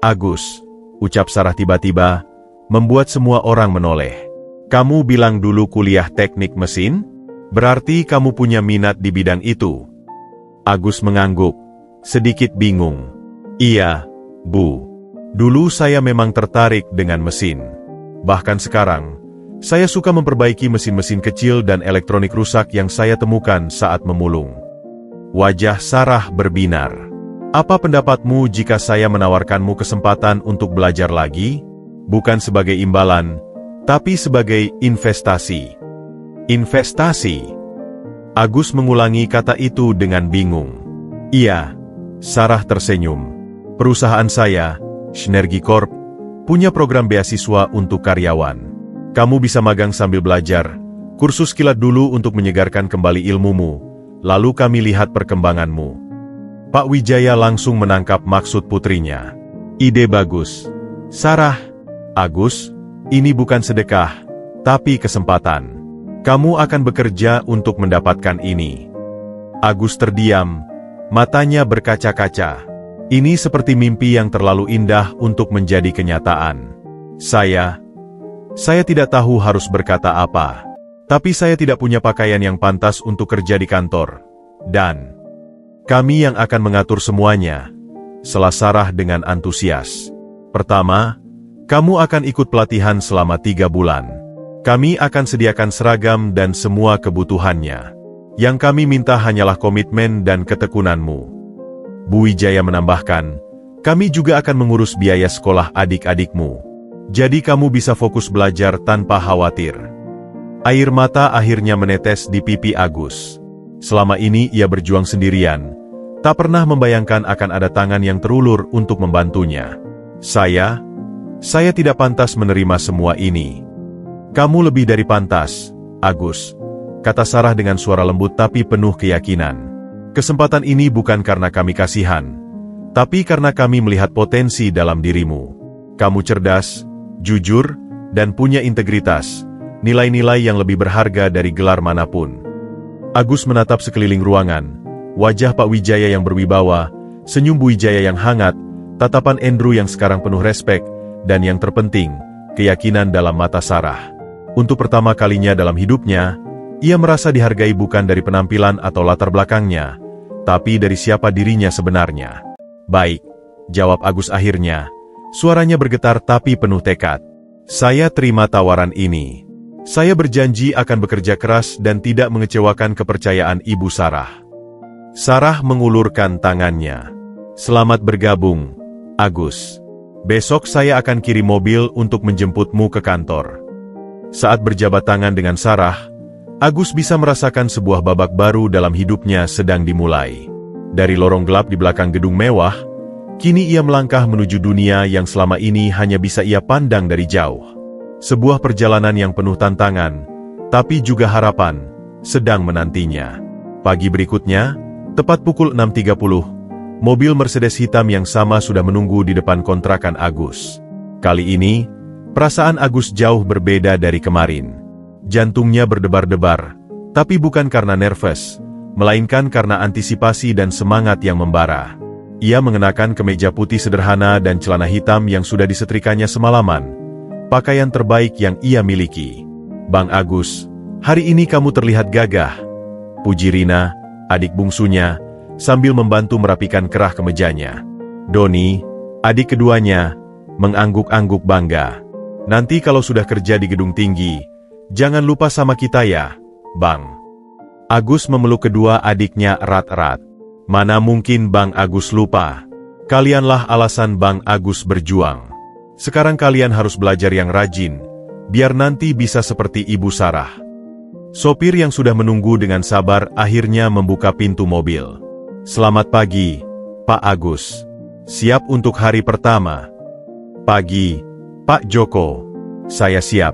Agus, ucap Sarah tiba-tiba, membuat semua orang menoleh. Kamu bilang dulu kuliah teknik mesin? Berarti kamu punya minat di bidang itu? Agus mengangguk, sedikit bingung. Iya, Bu. Dulu saya memang tertarik dengan mesin. Bahkan sekarang, saya suka memperbaiki mesin-mesin kecil dan elektronik rusak yang saya temukan saat memulung. Wajah Sarah berbinar. Apa pendapatmu jika saya menawarkanmu kesempatan untuk belajar lagi? Bukan sebagai imbalan, tapi sebagai investasi. Investasi. Agus mengulangi kata itu dengan bingung. Iya, Sarah tersenyum. Perusahaan saya, Synergy Corp, punya program beasiswa untuk karyawan. Kamu bisa magang sambil belajar, kursus kilat dulu untuk menyegarkan kembali ilmumu, lalu kami lihat perkembanganmu. Pak Wijaya langsung menangkap maksud putrinya. Ide bagus. Sarah, Agus, ini bukan sedekah, tapi kesempatan. Kamu akan bekerja untuk mendapatkan ini. Agus terdiam, matanya berkaca-kaca. Ini seperti mimpi yang terlalu indah untuk menjadi kenyataan. Saya tidak tahu harus berkata apa. Tapi saya tidak punya pakaian yang pantas untuk kerja di kantor. Dan kami yang akan mengatur semuanya, sela Sarah dengan antusias. Pertama, kamu akan ikut pelatihan selama 3 bulan. Kami akan sediakan seragam dan semua kebutuhannya. Yang kami minta hanyalah komitmen dan ketekunanmu. Bu Wijaya menambahkan, kami juga akan mengurus biaya sekolah adik-adikmu. Jadi kamu bisa fokus belajar tanpa khawatir. Air mata akhirnya menetes di pipi Agus. Selama ini ia berjuang sendirian, tak pernah membayangkan akan ada tangan yang terulur untuk membantunya. Saya tidak pantas menerima semua ini. Kamu lebih dari pantas, Agus, kata Sarah dengan suara lembut tapi penuh keyakinan. Kesempatan ini bukan karena kami kasihan, tapi karena kami melihat potensi dalam dirimu. Kamu cerdas, jujur, dan punya integritas, nilai-nilai yang lebih berharga dari gelar manapun. Agus menatap sekeliling ruangan, wajah Pak Wijaya yang berwibawa, senyum Bu Wijaya yang hangat, tatapan Andrew yang sekarang penuh respek, dan yang terpenting, keyakinan dalam mata Sarah. Untuk pertama kalinya dalam hidupnya, ia merasa dihargai bukan dari penampilan atau latar belakangnya, tapi dari siapa dirinya sebenarnya. Baik, jawab Agus akhirnya. Suaranya bergetar tapi penuh tekad. Saya terima tawaran ini. Saya berjanji akan bekerja keras dan tidak mengecewakan kepercayaan Ibu Sarah. Sarah mengulurkan tangannya. Selamat bergabung, Agus. Besok saya akan kirim mobil untuk menjemputmu ke kantor. Saat berjabat tangan dengan Sarah, Agus bisa merasakan sebuah babak baru dalam hidupnya sedang dimulai. Dari lorong gelap di belakang gedung mewah, kini ia melangkah menuju dunia yang selama ini hanya bisa ia pandang dari jauh. Sebuah perjalanan yang penuh tantangan, tapi juga harapan, sedang menantinya. Pagi berikutnya, tepat pukul 6.30, mobil Mercedes hitam yang sama sudah menunggu di depan kontrakan Agus. Kali ini, perasaan Agus jauh berbeda dari kemarin. Jantungnya berdebar-debar, tapi bukan karena nervous, melainkan karena antisipasi dan semangat yang membara. Ia mengenakan kemeja putih sederhana dan celana hitam yang sudah disetrikanya semalaman, pakaian terbaik yang ia miliki. Bang Agus, hari ini kamu terlihat gagah, puji Rina, adik bungsunya, sambil membantu merapikan kerah kemejanya. Doni, adik keduanya, mengangguk-angguk bangga. Nanti kalau sudah kerja di gedung tinggi, jangan lupa sama kita ya, Bang. Agus memeluk kedua adiknya erat-erat. Mana mungkin Bang Agus lupa. Kalianlah alasan Bang Agus berjuang. Sekarang kalian harus belajar yang rajin, biar nanti bisa seperti Ibu Sarah. Sopir yang sudah menunggu dengan sabar akhirnya membuka pintu mobil. Selamat pagi, Pak Agus. Siap untuk hari pertama? Pagi, Pak Joko. Saya siap,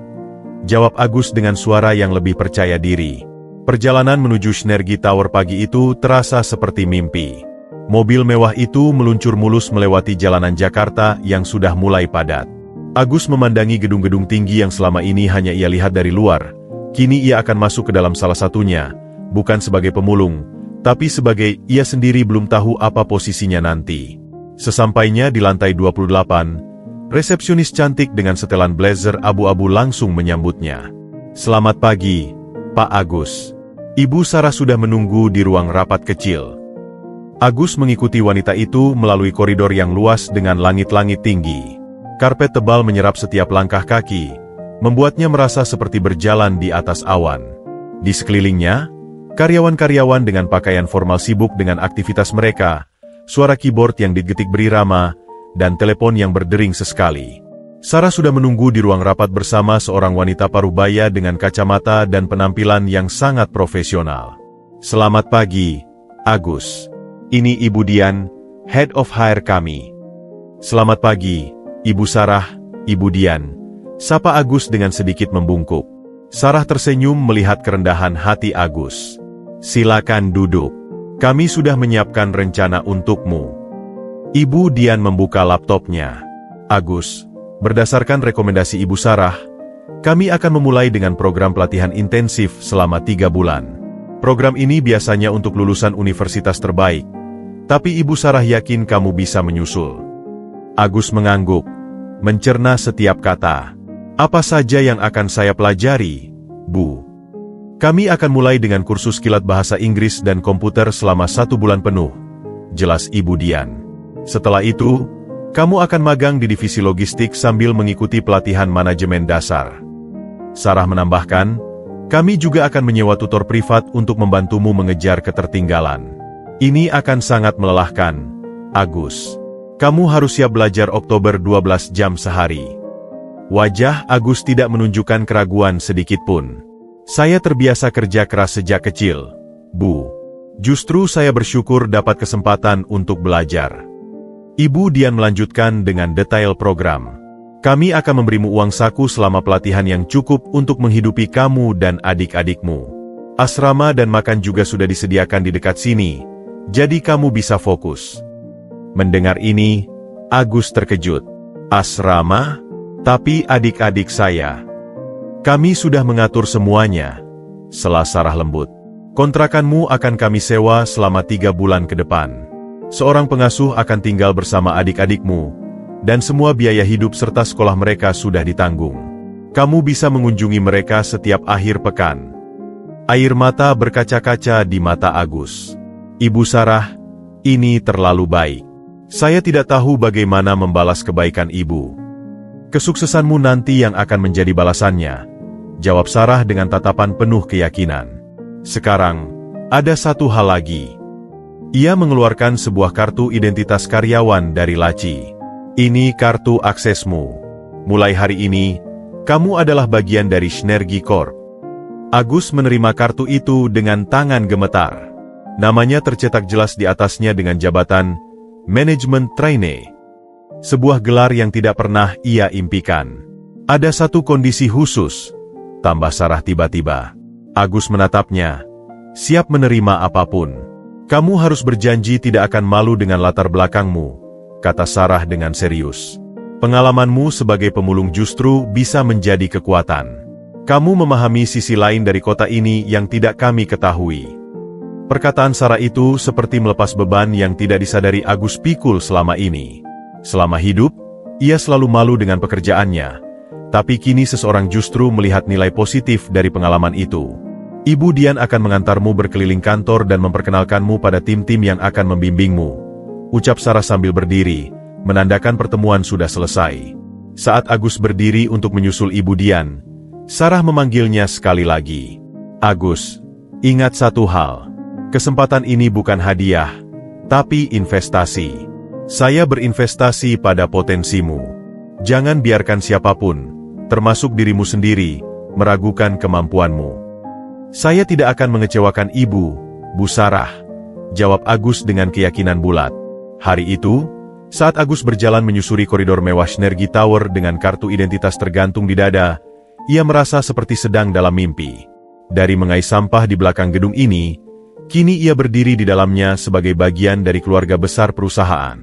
jawab Agus dengan suara yang lebih percaya diri. Perjalanan menuju Sinergi Tower pagi itu terasa seperti mimpi. Mobil mewah itu meluncur mulus melewati jalanan Jakarta yang sudah mulai padat. Agus memandangi gedung-gedung tinggi yang selama ini hanya ia lihat dari luar. Kini ia akan masuk ke dalam salah satunya, bukan sebagai pemulung, tapi sebagai ia sendiri belum tahu apa posisinya nanti. Sesampainya di lantai 28, resepsionis cantik dengan setelan blazer abu-abu langsung menyambutnya. Selamat pagi, Pak Agus. Ibu Sarah sudah menunggu di ruang rapat kecil. Agus mengikuti wanita itu melalui koridor yang luas dengan langit-langit tinggi. Karpet tebal menyerap setiap langkah kaki, membuatnya merasa seperti berjalan di atas awan. Di sekelilingnya, karyawan-karyawan dengan pakaian formal sibuk dengan aktivitas mereka, suara keyboard yang digetik berirama, dan telepon yang berdering sesekali. Sarah sudah menunggu di ruang rapat bersama seorang wanita parubaya dengan kacamata dan penampilan yang sangat profesional. Selamat pagi, Agus. Ini Ibu Dian, Head of HR kami. Selamat pagi, Ibu Sarah, Ibu Dian. Sapa Agus dengan sedikit membungkuk. Sarah tersenyum melihat kerendahan hati Agus. Silakan duduk. Kami sudah menyiapkan rencana untukmu. Ibu Dian membuka laptopnya. Agus, berdasarkan rekomendasi Ibu Sarah, kami akan memulai dengan program pelatihan intensif selama 3 bulan. Program ini biasanya untuk lulusan universitas terbaik, tapi Ibu Sarah yakin kamu bisa menyusul. Agus mengangguk, mencerna setiap kata. Apa saja yang akan saya pelajari, Bu? Kami akan mulai dengan kursus kilat bahasa Inggris dan komputer selama 1 bulan penuh, jelas Ibu Dian. Setelah itu, kamu akan magang di divisi logistik sambil mengikuti pelatihan manajemen dasar. Sarah menambahkan, kami juga akan menyewa tutor privat untuk membantumu mengejar ketertinggalan. Ini akan sangat melelahkan, Agus. Kamu harus siap belajar Oktober 12 jam sehari. Wajah Agus tidak menunjukkan keraguan sedikitpun. Saya terbiasa kerja keras sejak kecil, Bu. Justru saya bersyukur dapat kesempatan untuk belajar. Ibu Dian melanjutkan dengan detail program. Kami akan memberimu uang saku selama pelatihan yang cukup untuk menghidupi kamu dan adik-adikmu. Asrama dan makan juga sudah disediakan di dekat sini, jadi kamu bisa fokus. Mendengar ini, Agus terkejut. Asrama? Tapi adik-adik saya. Kami sudah mengatur semuanya, sela Sarah lembut. Kontrakanmu akan kami sewa selama 3 bulan ke depan. Seorang pengasuh akan tinggal bersama adik-adikmu, dan semua biaya hidup serta sekolah mereka sudah ditanggung. Kamu bisa mengunjungi mereka setiap akhir pekan. Air mata berkaca-kaca di mata Agus. Ibu Sarah, ini terlalu baik. Saya tidak tahu bagaimana membalas kebaikan ibu. Kesuksesanmu nanti yang akan menjadi balasannya, jawab Sarah dengan tatapan penuh keyakinan. Sekarang, ada satu hal lagi. Ia mengeluarkan sebuah kartu identitas karyawan dari laci. Ini kartu aksesmu. Mulai hari ini, kamu adalah bagian dari Synergy Corp. Agus menerima kartu itu dengan tangan gemetar. Namanya tercetak jelas di atasnya dengan jabatan Management Trainee. Sebuah gelar yang tidak pernah ia impikan. Ada satu kondisi khusus, tambah Sarah tiba-tiba. Agus menatapnya. Siap menerima apapun. Kamu harus berjanji tidak akan malu dengan latar belakangmu, kata Sarah dengan serius. Pengalamanmu sebagai pemulung justru bisa menjadi kekuatan. Kamu memahami sisi lain dari kota ini yang tidak kami ketahui. Perkataan Sarah itu seperti melepas beban yang tidak disadari Agus pikul selama ini. Selama hidup, ia selalu malu dengan pekerjaannya, tapi kini seseorang justru melihat nilai positif dari pengalaman itu. Ibu Dian akan mengantarmu berkeliling kantor dan memperkenalkanmu pada tim-tim yang akan membimbingmu, ucap Sarah sambil berdiri, menandakan pertemuan sudah selesai. Saat Agus berdiri untuk menyusul Ibu Dian, Sarah memanggilnya sekali lagi. Agus, ingat satu hal, kesempatan ini bukan hadiah, tapi investasi. Saya berinvestasi pada potensimu. Jangan biarkan siapapun, termasuk dirimu sendiri, meragukan kemampuanmu. Saya tidak akan mengecewakan ibu, Bu Sarah, jawab Agus dengan keyakinan bulat. Hari itu, saat Agus berjalan menyusuri koridor mewah Synergy Tower dengan kartu identitas tergantung di dada, ia merasa seperti sedang dalam mimpi. Dari mengais sampah di belakang gedung ini, kini ia berdiri di dalamnya sebagai bagian dari keluarga besar perusahaan.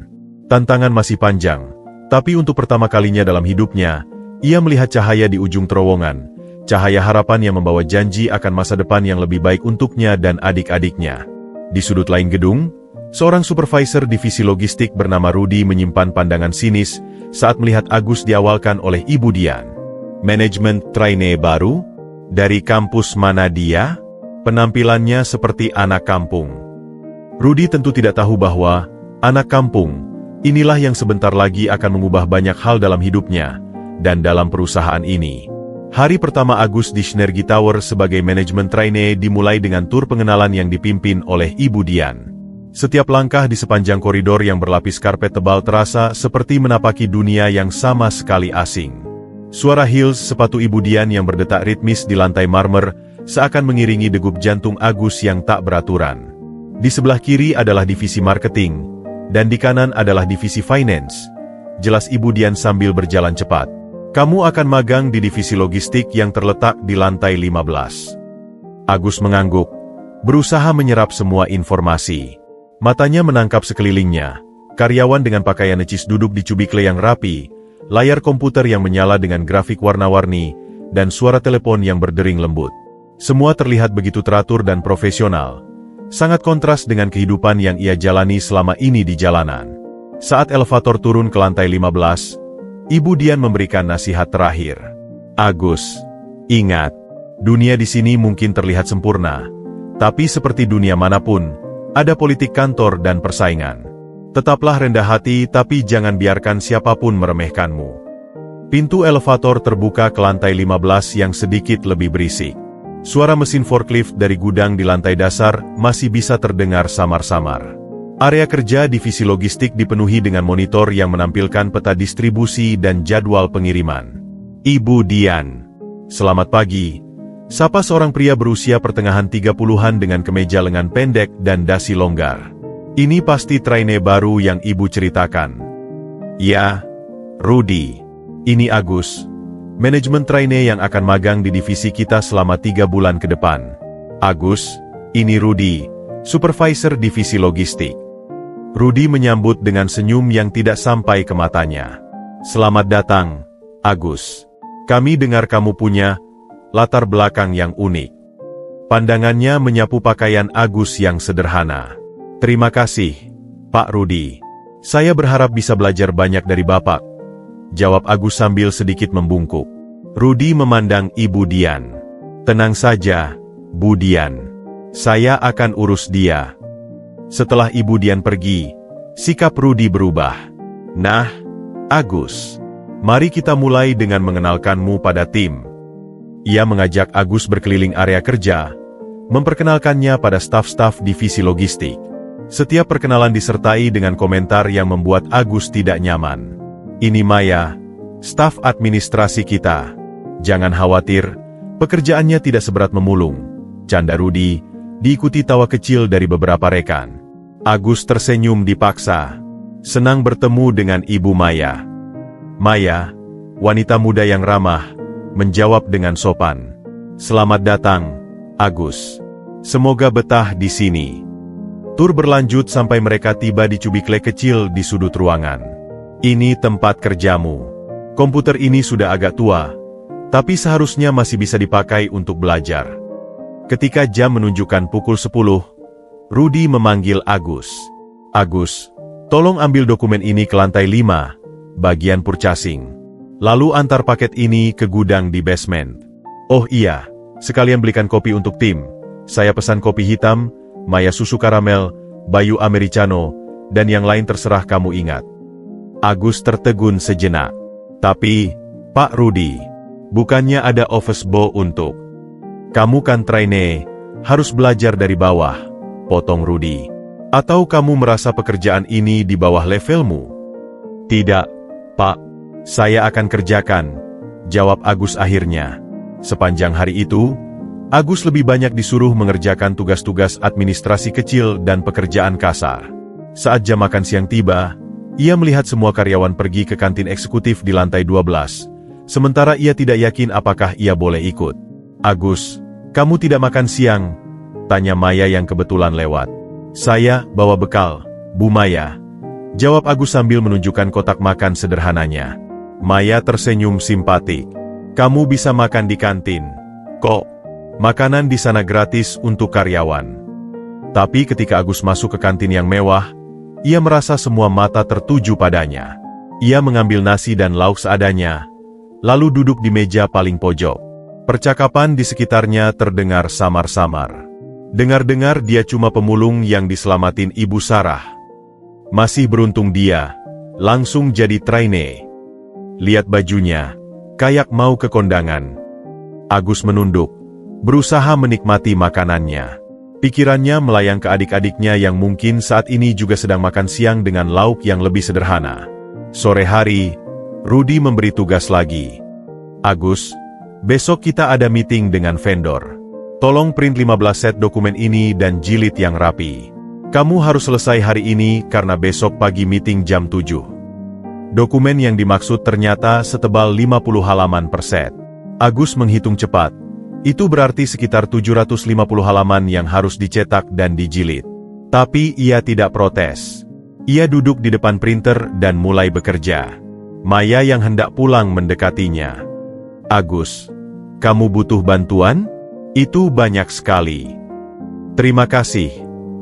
Tantangan masih panjang, tapi untuk pertama kalinya dalam hidupnya, ia melihat cahaya di ujung terowongan, cahaya harapan yang membawa janji akan masa depan yang lebih baik untuknya dan adik-adiknya. Di sudut lain gedung, seorang supervisor divisi logistik bernama Rudy menyimpan pandangan sinis saat melihat Agus diawalkan oleh Ibu Dian. Manajemen trainee baru? Dari kampus mana dia? Penampilannya seperti anak kampung. Rudy tentu tidak tahu bahwa anak kampung inilah yang sebentar lagi akan mengubah banyak hal dalam hidupnya dan dalam perusahaan ini. Hari pertama Agus di Synergy Tower sebagai manajemen trainee dimulai dengan tur pengenalan yang dipimpin oleh Ibu Dian. Setiap langkah di sepanjang koridor yang berlapis karpet tebal terasa seperti menapaki dunia yang sama sekali asing. Suara heels sepatu Ibu Dian yang berdetak ritmis di lantai marmer seakan mengiringi degup jantung Agus yang tak beraturan. Di sebelah kiri adalah divisi marketing, dan di kanan adalah divisi finance, jelas Ibu Dian sambil berjalan cepat. Kamu akan magang di divisi logistik yang terletak di lantai 15. Agus mengangguk, berusaha menyerap semua informasi. Matanya menangkap sekelilingnya, karyawan dengan pakaian necis duduk di cubikle yang rapi, layar komputer yang menyala dengan grafik warna-warni, dan suara telepon yang berdering lembut. Semua terlihat begitu teratur dan profesional. Sangat kontras dengan kehidupan yang ia jalani selama ini di jalanan. Saat elevator turun ke lantai 15, Ibu Dian memberikan nasihat terakhir. Agus, ingat, dunia di sini mungkin terlihat sempurna, tapi seperti dunia manapun, ada politik kantor dan persaingan. Tetaplah rendah hati tapi jangan biarkan siapapun meremehkanmu. Pintu elevator terbuka ke lantai 15 yang sedikit lebih berisik. Suara mesin forklift dari gudang di lantai dasar masih bisa terdengar samar-samar. Area kerja divisi logistik dipenuhi dengan monitor yang menampilkan peta distribusi dan jadwal pengiriman. Ibu Dian. Selamat pagi. Sapa seorang pria berusia pertengahan 30-an dengan kemeja lengan pendek dan dasi longgar. Ini pasti trainee baru yang ibu ceritakan. Ya, Rudy. Ini Agus, manajemen trainee yang akan magang di divisi kita selama 3 bulan ke depan. Agus, ini Rudy, supervisor divisi logistik. Rudy menyambut dengan senyum yang tidak sampai ke matanya. Selamat datang, Agus. Kami dengar kamu punya latar belakang yang unik. Pandangannya menyapu pakaian Agus yang sederhana. Terima kasih, Pak Rudy. Saya berharap bisa belajar banyak dari Bapak. Jawab Agus sambil sedikit membungkuk. Rudy memandang Ibu Dian. Tenang saja, Bu Dian. Saya akan urus dia. Setelah Ibu Dian pergi, sikap Rudy berubah. Nah, Agus, mari kita mulai dengan mengenalkanmu pada tim. Ia mengajak Agus berkeliling area kerja, memperkenalkannya pada staf-staf divisi logistik. Setiap perkenalan disertai dengan komentar yang membuat Agus tidak nyaman. Ini Maya, staf administrasi kita. Jangan khawatir, pekerjaannya tidak seberat memulung. Canda Rudy, diikuti tawa kecil dari beberapa rekan. Agus tersenyum dipaksa. Senang bertemu dengan Ibu Maya. Maya, wanita muda yang ramah, menjawab dengan sopan. Selamat datang, Agus. Semoga betah di sini. Tur berlanjut sampai mereka tiba di cubikle kecil di sudut ruangan. Ini tempat kerjamu. Komputer ini sudah agak tua, tapi seharusnya masih bisa dipakai untuk belajar. Ketika jam menunjukkan pukul 10, Rudy memanggil Agus. Agus, tolong ambil dokumen ini ke lantai 5, bagian purchasing. Lalu antar paket ini ke gudang di basement. Oh iya, sekalian belikan kopi untuk tim. Saya pesan kopi hitam, Maya susu karamel, Bayu americano, dan yang lain terserah kamu ingat. Agus tertegun sejenak. Tapi, Pak Rudy, bukannya ada office boy untuk? Kamu kan trainee, harus belajar dari bawah, potong Rudy. Atau kamu merasa pekerjaan ini di bawah levelmu? Tidak, Pak. Saya akan kerjakan, jawab Agus akhirnya. Sepanjang hari itu, Agus lebih banyak disuruh mengerjakan tugas-tugas administrasi kecil dan pekerjaan kasar. Saat jam makan siang tiba, ia melihat semua karyawan pergi ke kantin eksekutif di lantai 12, sementara ia tidak yakin apakah ia boleh ikut. Agus, kamu tidak makan siang? Tanya Maya yang kebetulan lewat. Saya bawa bekal, Bu Maya. Jawab Agus sambil menunjukkan kotak makan sederhananya. Maya tersenyum simpatik. Kamu bisa makan di kantin. Kok? Makanan di sana gratis untuk karyawan. Tapi ketika Agus masuk ke kantin yang mewah, ia merasa semua mata tertuju padanya. Ia mengambil nasi dan lauk seadanya, lalu duduk di meja paling pojok. Percakapan di sekitarnya terdengar samar-samar. Dengar-dengar dia cuma pemulung yang diselamatin Ibu Sarah. Masih beruntung dia, langsung jadi trainee. Lihat bajunya, kayak mau ke kondangan. Agus menunduk, berusaha menikmati makanannya. Pikirannya melayang ke adik-adiknya yang mungkin saat ini juga sedang makan siang dengan lauk yang lebih sederhana. Sore hari, Rudy memberi tugas lagi. Agus, besok kita ada meeting dengan vendor. Tolong print 15 set dokumen ini dan jilid yang rapi. Kamu harus selesai hari ini karena besok pagi meeting jam 7. Dokumen yang dimaksud ternyata setebal 50 halaman per set. Agus menghitung cepat. Itu berarti sekitar 750 halaman yang harus dicetak dan dijilid. Tapi ia tidak protes. Ia duduk di depan printer dan mulai bekerja. Maya yang hendak pulang mendekatinya. Agus, kamu butuh bantuan? Itu banyak sekali. Terima kasih,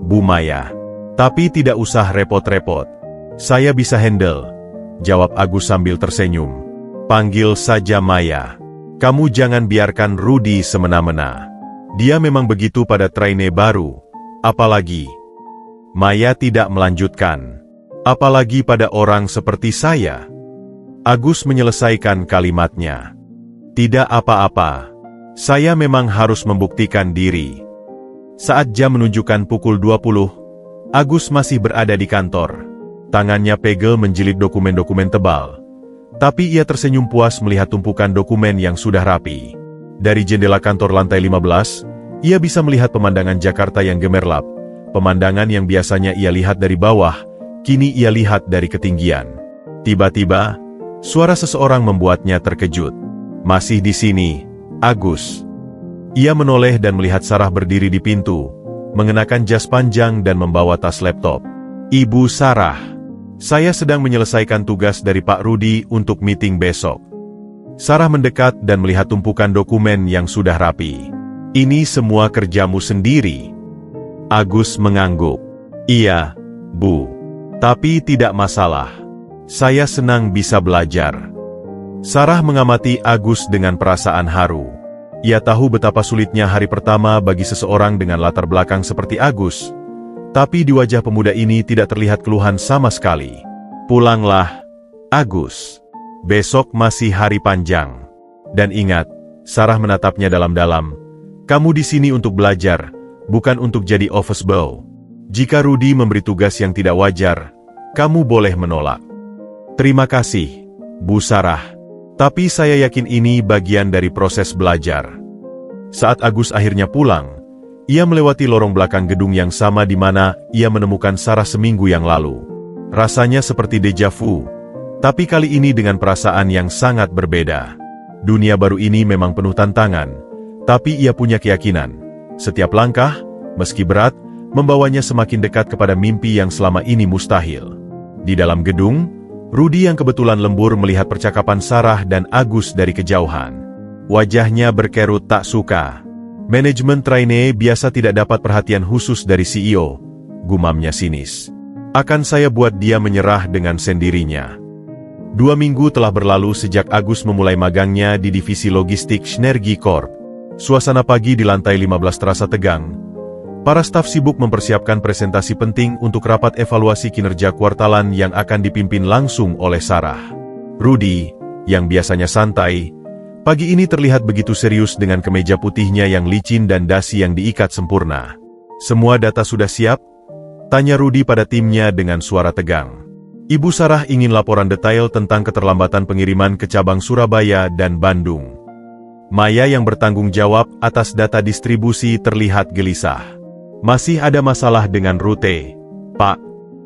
Bu Maya. Tapi tidak usah repot-repot. Saya bisa handle, jawab Agus sambil tersenyum. Panggil saja Maya. Kamu jangan biarkan Rudy semena-mena. Dia memang begitu pada trainee baru. Apalagi. Maya tidak melanjutkan. Apalagi pada orang seperti saya. Agus menyelesaikan kalimatnya. Tidak apa-apa. Saya memang harus membuktikan diri. Saat jam menunjukkan pukul 20, Agus masih berada di kantor. Tangannya pegel menjilid dokumen-dokumen tebal. Tapi ia tersenyum puas melihat tumpukan dokumen yang sudah rapi. Dari jendela kantor lantai 15, ia bisa melihat pemandangan Jakarta yang gemerlap. Pemandangan yang biasanya ia lihat dari bawah, kini ia lihat dari ketinggian. Tiba-tiba, suara seseorang membuatnya terkejut. Masih di sini, Agus. Ia menoleh dan melihat Sarah berdiri di pintu, mengenakan jas panjang dan membawa tas laptop. Ibu Sarah, saya sedang menyelesaikan tugas dari Pak Rudi untuk meeting besok. Sarah mendekat dan melihat tumpukan dokumen yang sudah rapi. Ini semua kerjamu sendiri? Agus mengangguk. Iya, Bu. Tapi tidak masalah. Saya senang bisa belajar. Sarah mengamati Agus dengan perasaan haru. Ia tahu betapa sulitnya hari pertama bagi seseorang dengan latar belakang seperti Agus. Tapi di wajah pemuda ini tidak terlihat keluhan sama sekali. Pulanglah, Agus. Besok masih hari panjang. Dan ingat, Sarah menatapnya dalam-dalam. Kamu di sini untuk belajar, bukan untuk jadi office boy. Jika Rudi memberi tugas yang tidak wajar, kamu boleh menolak. Terima kasih, Bu Sarah. Tapi saya yakin ini bagian dari proses belajar. Saat Agus akhirnya pulang, ia melewati lorong belakang gedung yang sama di mana ia menemukan Sarah seminggu yang lalu. Rasanya seperti deja vu, tapi kali ini dengan perasaan yang sangat berbeda. Dunia baru ini memang penuh tantangan, tapi ia punya keyakinan. Setiap langkah, meski berat, membawanya semakin dekat kepada mimpi yang selama ini mustahil. Di dalam gedung, Rudi yang kebetulan lembur melihat percakapan Sarah dan Agus dari kejauhan. Wajahnya berkerut tak suka. Manajemen trainee biasa tidak dapat perhatian khusus dari CEO, gumamnya sinis. Akan saya buat dia menyerah dengan sendirinya. 2 minggu telah berlalu sejak Agus memulai magangnya di divisi logistik Synergy Corp. Suasana pagi di lantai 15 terasa tegang. Para staf sibuk mempersiapkan presentasi penting untuk rapat evaluasi kinerja kuartalan yang akan dipimpin langsung oleh Sarah. Rudi, yang biasanya santai, pagi ini terlihat begitu serius dengan kemeja putihnya yang licin dan dasi yang diikat sempurna. Semua data sudah siap? Tanya Rudi pada timnya dengan suara tegang. Ibu Sarah ingin laporan detail tentang keterlambatan pengiriman ke cabang Surabaya dan Bandung. Maya yang bertanggung jawab atas data distribusi terlihat gelisah. Masih ada masalah dengan rute, Pak.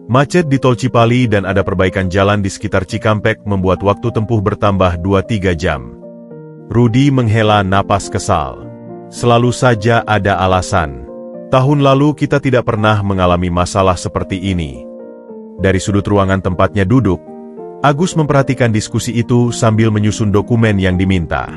Macet di Tol Cipali dan ada perbaikan jalan di sekitar Cikampek membuat waktu tempuh bertambah 2-3 jam. Rudi menghela napas kesal. Selalu saja ada alasan. Tahun lalu kita tidak pernah mengalami masalah seperti ini. Dari sudut ruangan tempatnya duduk, Agus memperhatikan diskusi itu sambil menyusun dokumen yang diminta.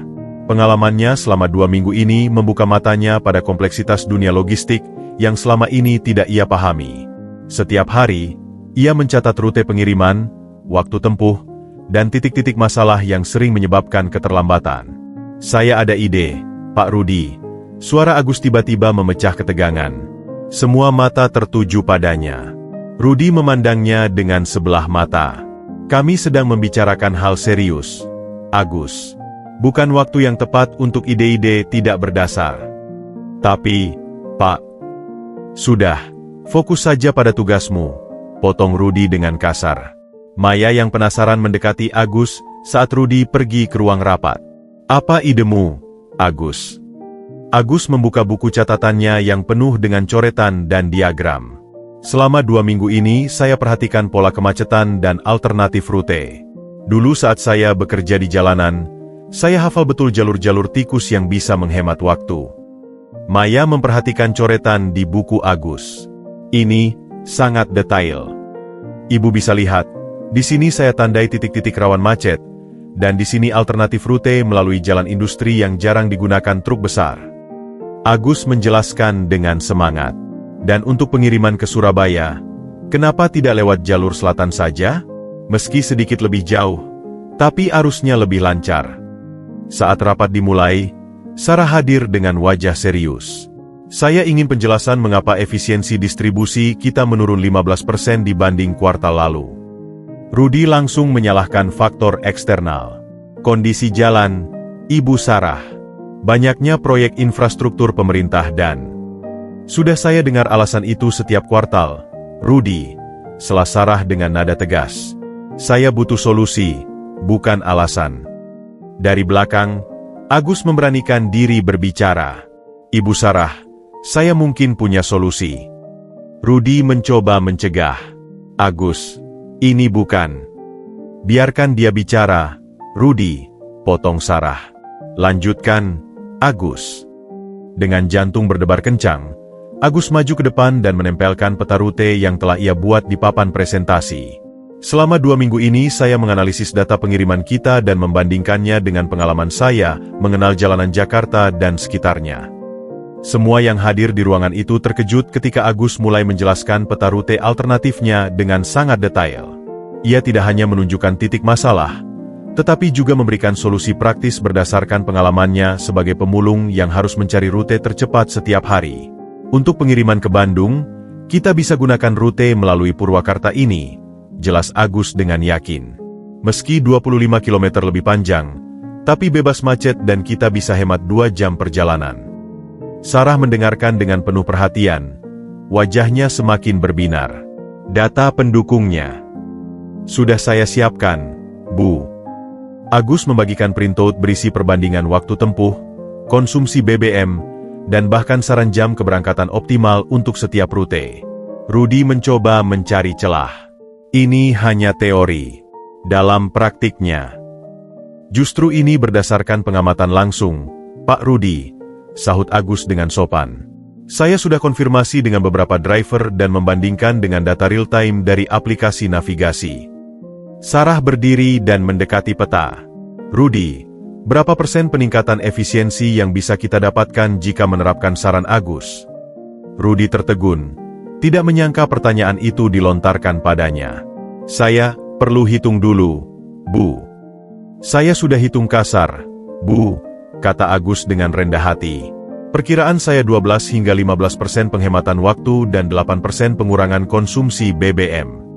Pengalamannya selama 2 minggu ini membuka matanya pada kompleksitas dunia logistik yang selama ini tidak ia pahami. Setiap hari, ia mencatat rute pengiriman, waktu tempuh, dan titik-titik masalah yang sering menyebabkan keterlambatan. Saya ada ide, Pak Rudi. Suara Agus tiba-tiba memecah ketegangan. Semua mata tertuju padanya. Rudi memandangnya dengan sebelah mata. Kami sedang membicarakan hal serius, Agus. Bukan waktu yang tepat untuk ide-ide tidak berdasar. Tapi, Pak, sudah, fokus saja pada tugasmu, potong Rudi dengan kasar. Maya yang penasaran mendekati Agus saat Rudi pergi ke ruang rapat. Apa idemu, Agus? Agus membuka buku catatannya yang penuh dengan coretan dan diagram. Selama 2 minggu ini saya perhatikan pola kemacetan dan alternatif rute. Dulu saat saya bekerja di jalanan, saya hafal betul jalur-jalur tikus yang bisa menghemat waktu. Maya memperhatikan coretan di buku Agus. Ini sangat detail. Ibu bisa lihat, di sini saya tandai titik-titik rawan macet, dan di sini alternatif rute melalui jalan industri yang jarang digunakan truk besar. Agus menjelaskan dengan semangat. Dan untuk pengiriman ke Surabaya, kenapa tidak lewat jalur selatan saja? Meski sedikit lebih jauh, tapi arusnya lebih lancar. Saat rapat dimulai, Sarah hadir dengan wajah serius. Saya ingin penjelasan mengapa efisiensi distribusi kita menurun 15% dibanding kuartal lalu. Rudi langsung menyalahkan faktor eksternal. Kondisi jalan, Ibu Sarah. Banyaknya proyek infrastruktur pemerintah dan... Sudah saya dengar alasan itu setiap kuartal, Rudi, sela Sarah dengan nada tegas. Saya butuh solusi, bukan alasan. Dari belakang, Agus memberanikan diri berbicara. Ibu Sarah, saya mungkin punya solusi. Rudi mencoba mencegah. Agus, ini bukan. Biarkan dia bicara, Rudi, potong Sarah. Lanjutkan, Agus. Dengan jantung berdebar kencang, Agus maju ke depan dan menempelkan peta rute yang telah ia buat di papan presentasi. Selama 2 minggu ini saya menganalisis data pengiriman kita dan membandingkannya dengan pengalaman saya mengenal jalanan Jakarta dan sekitarnya. Semua yang hadir di ruangan itu terkejut ketika Agus mulai menjelaskan peta rute alternatifnya dengan sangat detail. Ia tidak hanya menunjukkan titik masalah, tetapi juga memberikan solusi praktis berdasarkan pengalamannya sebagai pemulung yang harus mencari rute tercepat setiap hari. Untuk pengiriman ke Bandung, kita bisa gunakan rute melalui Purwakarta ini, jelas Agus dengan yakin. Meski 25 km lebih panjang, tapi bebas macet dan kita bisa hemat 2 jam perjalanan. Sarah mendengarkan dengan penuh perhatian. Wajahnya semakin berbinar. Data pendukungnya sudah saya siapkan, Bu. Agus membagikan printout berisi perbandingan waktu tempuh, konsumsi BBM, dan bahkan saran jam keberangkatan optimal untuk setiap rute. Rudi mencoba mencari celah. Ini hanya teori. Dalam praktiknya, justru ini berdasarkan pengamatan langsung, Pak Rudi, sahut Agus dengan sopan. Saya sudah konfirmasi dengan beberapa driver dan membandingkan dengan data real-time dari aplikasi navigasi. Sarah berdiri dan mendekati peta. Rudi, berapa persen peningkatan efisiensi yang bisa kita dapatkan jika menerapkan saran Agus? Rudi tertegun, tidak menyangka pertanyaan itu dilontarkan padanya. Saya perlu hitung dulu, Bu. Saya sudah hitung kasar, Bu, kata Agus dengan rendah hati. Perkiraan saya 12 hingga 15% penghematan waktu dan 8% pengurangan konsumsi BBM.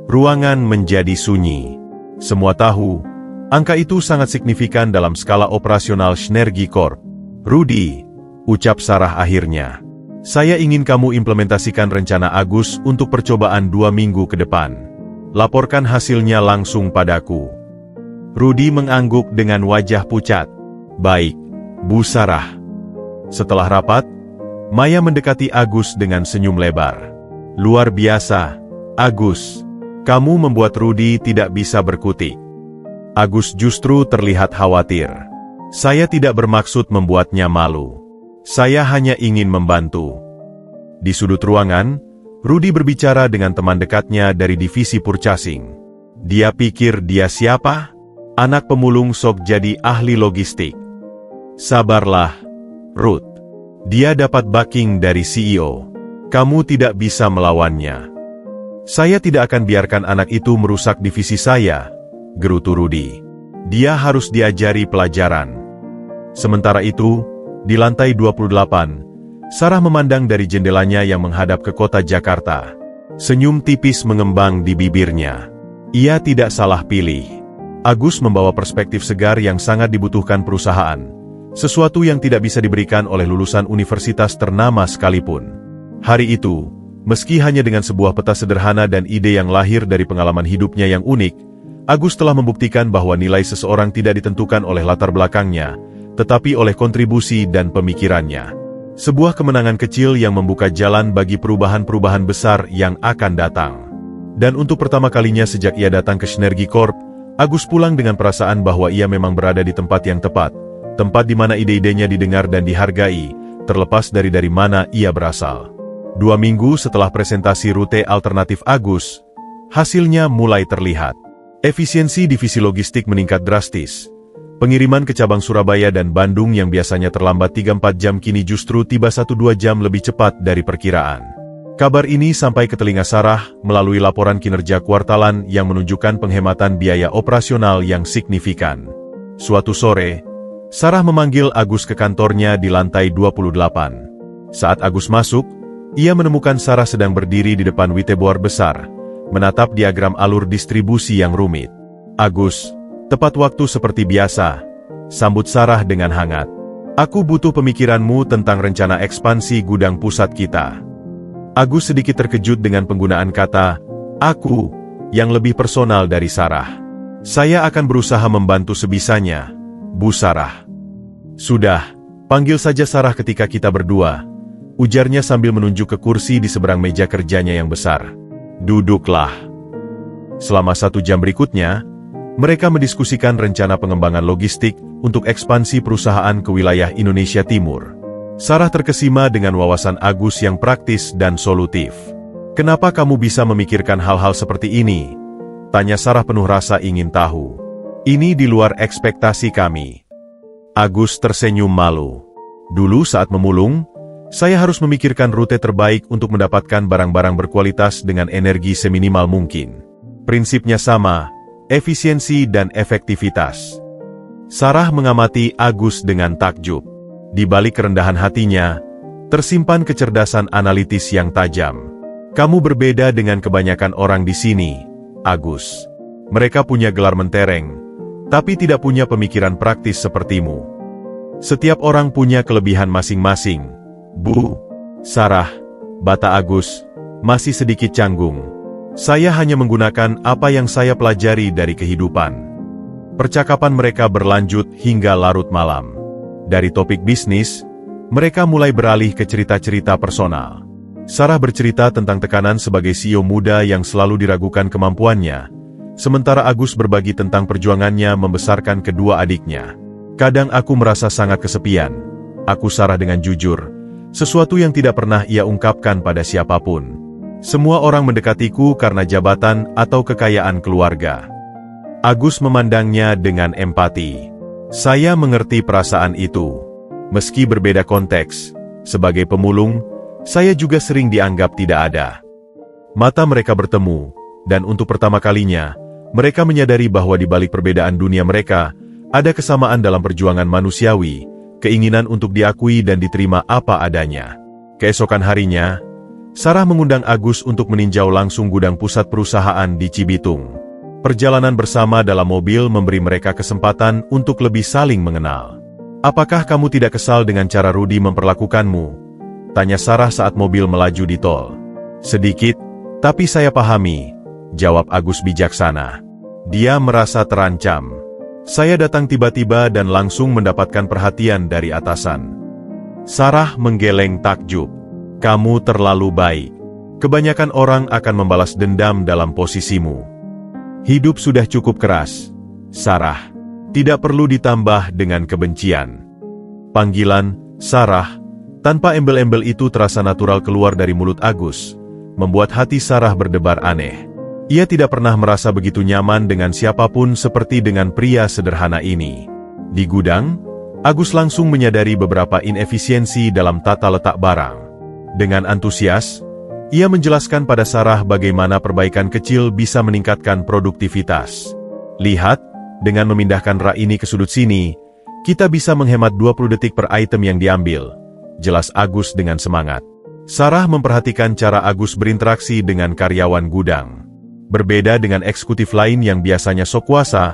Ruangan menjadi sunyi. Semua tahu, angka itu sangat signifikan dalam skala operasional Synergy Corp. Rudi, ucap Sarah akhirnya. Saya ingin kamu implementasikan rencana Agus untuk percobaan 2 minggu ke depan. Laporkan hasilnya langsung padaku. Rudi mengangguk dengan wajah pucat. Baik, Bu Sarah. Setelah rapat, Maya mendekati Agus dengan senyum lebar. Luar biasa, Agus. Kamu membuat Rudi tidak bisa berkutik. Agus justru terlihat khawatir. Saya tidak bermaksud membuatnya malu. Saya hanya ingin membantu. Di sudut ruangan, Rudi berbicara dengan teman dekatnya dari divisi purchasing. Dia pikir dia siapa? Anak pemulung sok jadi ahli logistik. Sabarlah, Ruth. Dia dapat backing dari CEO. Kamu tidak bisa melawannya. Saya tidak akan biarkan anak itu merusak divisi saya, gerutu Rudi. Dia harus diajari pelajaran. Sementara itu, di lantai 28, Sarah memandang dari jendelanya yang menghadap ke kota Jakarta. Senyum tipis mengembang di bibirnya. Ia tidak salah pilih. Agus membawa perspektif segar yang sangat dibutuhkan perusahaan. Sesuatu yang tidak bisa diberikan oleh lulusan universitas ternama sekalipun. Hari itu, meski hanya dengan sebuah peta sederhana dan ide yang lahir dari pengalaman hidupnya yang unik, Agus telah membuktikan bahwa nilai seseorang tidak ditentukan oleh latar belakangnya, tetapi oleh kontribusi dan pemikirannya. Sebuah kemenangan kecil yang membuka jalan bagi perubahan-perubahan besar yang akan datang. Dan untuk pertama kalinya sejak ia datang ke Synergy Corp, Agus pulang dengan perasaan bahwa ia memang berada di tempat yang tepat, tempat di mana ide-idenya didengar dan dihargai, terlepas dari mana ia berasal. 2 minggu setelah presentasi rute alternatif Agus, hasilnya mulai terlihat. Efisiensi divisi logistik meningkat drastis. Pengiriman ke cabang Surabaya dan Bandung yang biasanya terlambat 3-4 jam kini justru tiba 1-2 jam lebih cepat dari perkiraan. Kabar ini sampai ke telinga Sarah melalui laporan kinerja kuartalan yang menunjukkan penghematan biaya operasional yang signifikan. Suatu sore, Sarah memanggil Agus ke kantornya di lantai 28. Saat Agus masuk, ia menemukan Sarah sedang berdiri di depan whiteboard besar, menatap diagram alur distribusi yang rumit. Agus, tepat waktu seperti biasa, sambut Sarah dengan hangat. Aku butuh pemikiranmu tentang rencana ekspansi gudang pusat kita. Agus sedikit terkejut dengan penggunaan kata, aku, yang lebih personal dari Sarah. Saya akan berusaha membantu sebisanya, Bu Sarah. Sudah, panggil saja Sarah ketika kita berdua, ujarnya sambil menunjuk ke kursi di seberang meja kerjanya yang besar. Duduklah. Selama 1 jam berikutnya, mereka mendiskusikan rencana pengembangan logistik untuk ekspansi perusahaan ke wilayah Indonesia Timur. Sarah terkesima dengan wawasan Agus yang praktis dan solutif. Kenapa kamu bisa memikirkan hal-hal seperti ini? Tanya Sarah penuh rasa ingin tahu. Ini di luar ekspektasi kami. Agus tersenyum malu. Dulu saat memulung, saya harus memikirkan rute terbaik untuk mendapatkan barang-barang berkualitas dengan energi seminimal mungkin. Prinsipnya sama, efisiensi dan efektivitas. Sarah mengamati Agus dengan takjub. Di balik kerendahan hatinya, tersimpan kecerdasan analitis yang tajam. Kamu berbeda dengan kebanyakan orang di sini, Agus. Mereka punya gelar mentereng, tapi tidak punya pemikiran praktis sepertimu. Setiap orang punya kelebihan masing-masing, Bu. Sarah, bata Agus, masih sedikit canggung. Saya hanya menggunakan apa yang saya pelajari dari kehidupan. Percakapan mereka berlanjut hingga larut malam. Dari topik bisnis, mereka mulai beralih ke cerita-cerita personal. Sarah bercerita tentang tekanan sebagai CEO muda yang selalu diragukan kemampuannya, sementara Agus berbagi tentang perjuangannya membesarkan kedua adiknya. Kadang aku merasa sangat kesepian, aku Sarah dengan jujur, sesuatu yang tidak pernah ia ungkapkan pada siapapun. Semua orang mendekatiku karena jabatan atau kekayaan keluarga. Agus memandangnya dengan empati. Saya mengerti perasaan itu. Meski berbeda konteks, sebagai pemulung, saya juga sering dianggap tidak ada. Mata mereka bertemu, dan untuk pertama kalinya, mereka menyadari bahwa di balik perbedaan dunia mereka, ada kesamaan dalam perjuangan manusiawi, keinginan untuk diakui dan diterima apa adanya. Keesokan harinya, Sarah mengundang Agus untuk meninjau langsung gudang pusat perusahaan di Cibitung. Perjalanan bersama dalam mobil memberi mereka kesempatan untuk lebih saling mengenal. Apakah kamu tidak kesal dengan cara Rudy memperlakukanmu? Tanya Sarah saat mobil melaju di tol. Sedikit, tapi saya pahami, jawab Agus bijaksana. Dia merasa terancam. Saya datang tiba-tiba dan langsung mendapatkan perhatian dari atasan. Sarah menggeleng takjub. Kamu terlalu baik. Kebanyakan orang akan membalas dendam dalam posisimu. Hidup sudah cukup keras, Sarah. Tidak perlu ditambah dengan kebencian. Panggilan, Sarah, tanpa embel-embel itu terasa natural keluar dari mulut Agus, membuat hati Sarah berdebar aneh. Ia tidak pernah merasa begitu nyaman dengan siapapun seperti dengan pria sederhana ini. Di gudang, Agus langsung menyadari beberapa inefisiensi dalam tata letak barang. Dengan antusias, ia menjelaskan pada Sarah bagaimana perbaikan kecil bisa meningkatkan produktivitas. Lihat, dengan memindahkan rak ini ke sudut sini, kita bisa menghemat 20 detik per item yang diambil, jelas Agus dengan semangat. Sarah memperhatikan cara Agus berinteraksi dengan karyawan gudang. Berbeda dengan eksekutif lain yang biasanya sok kuasa,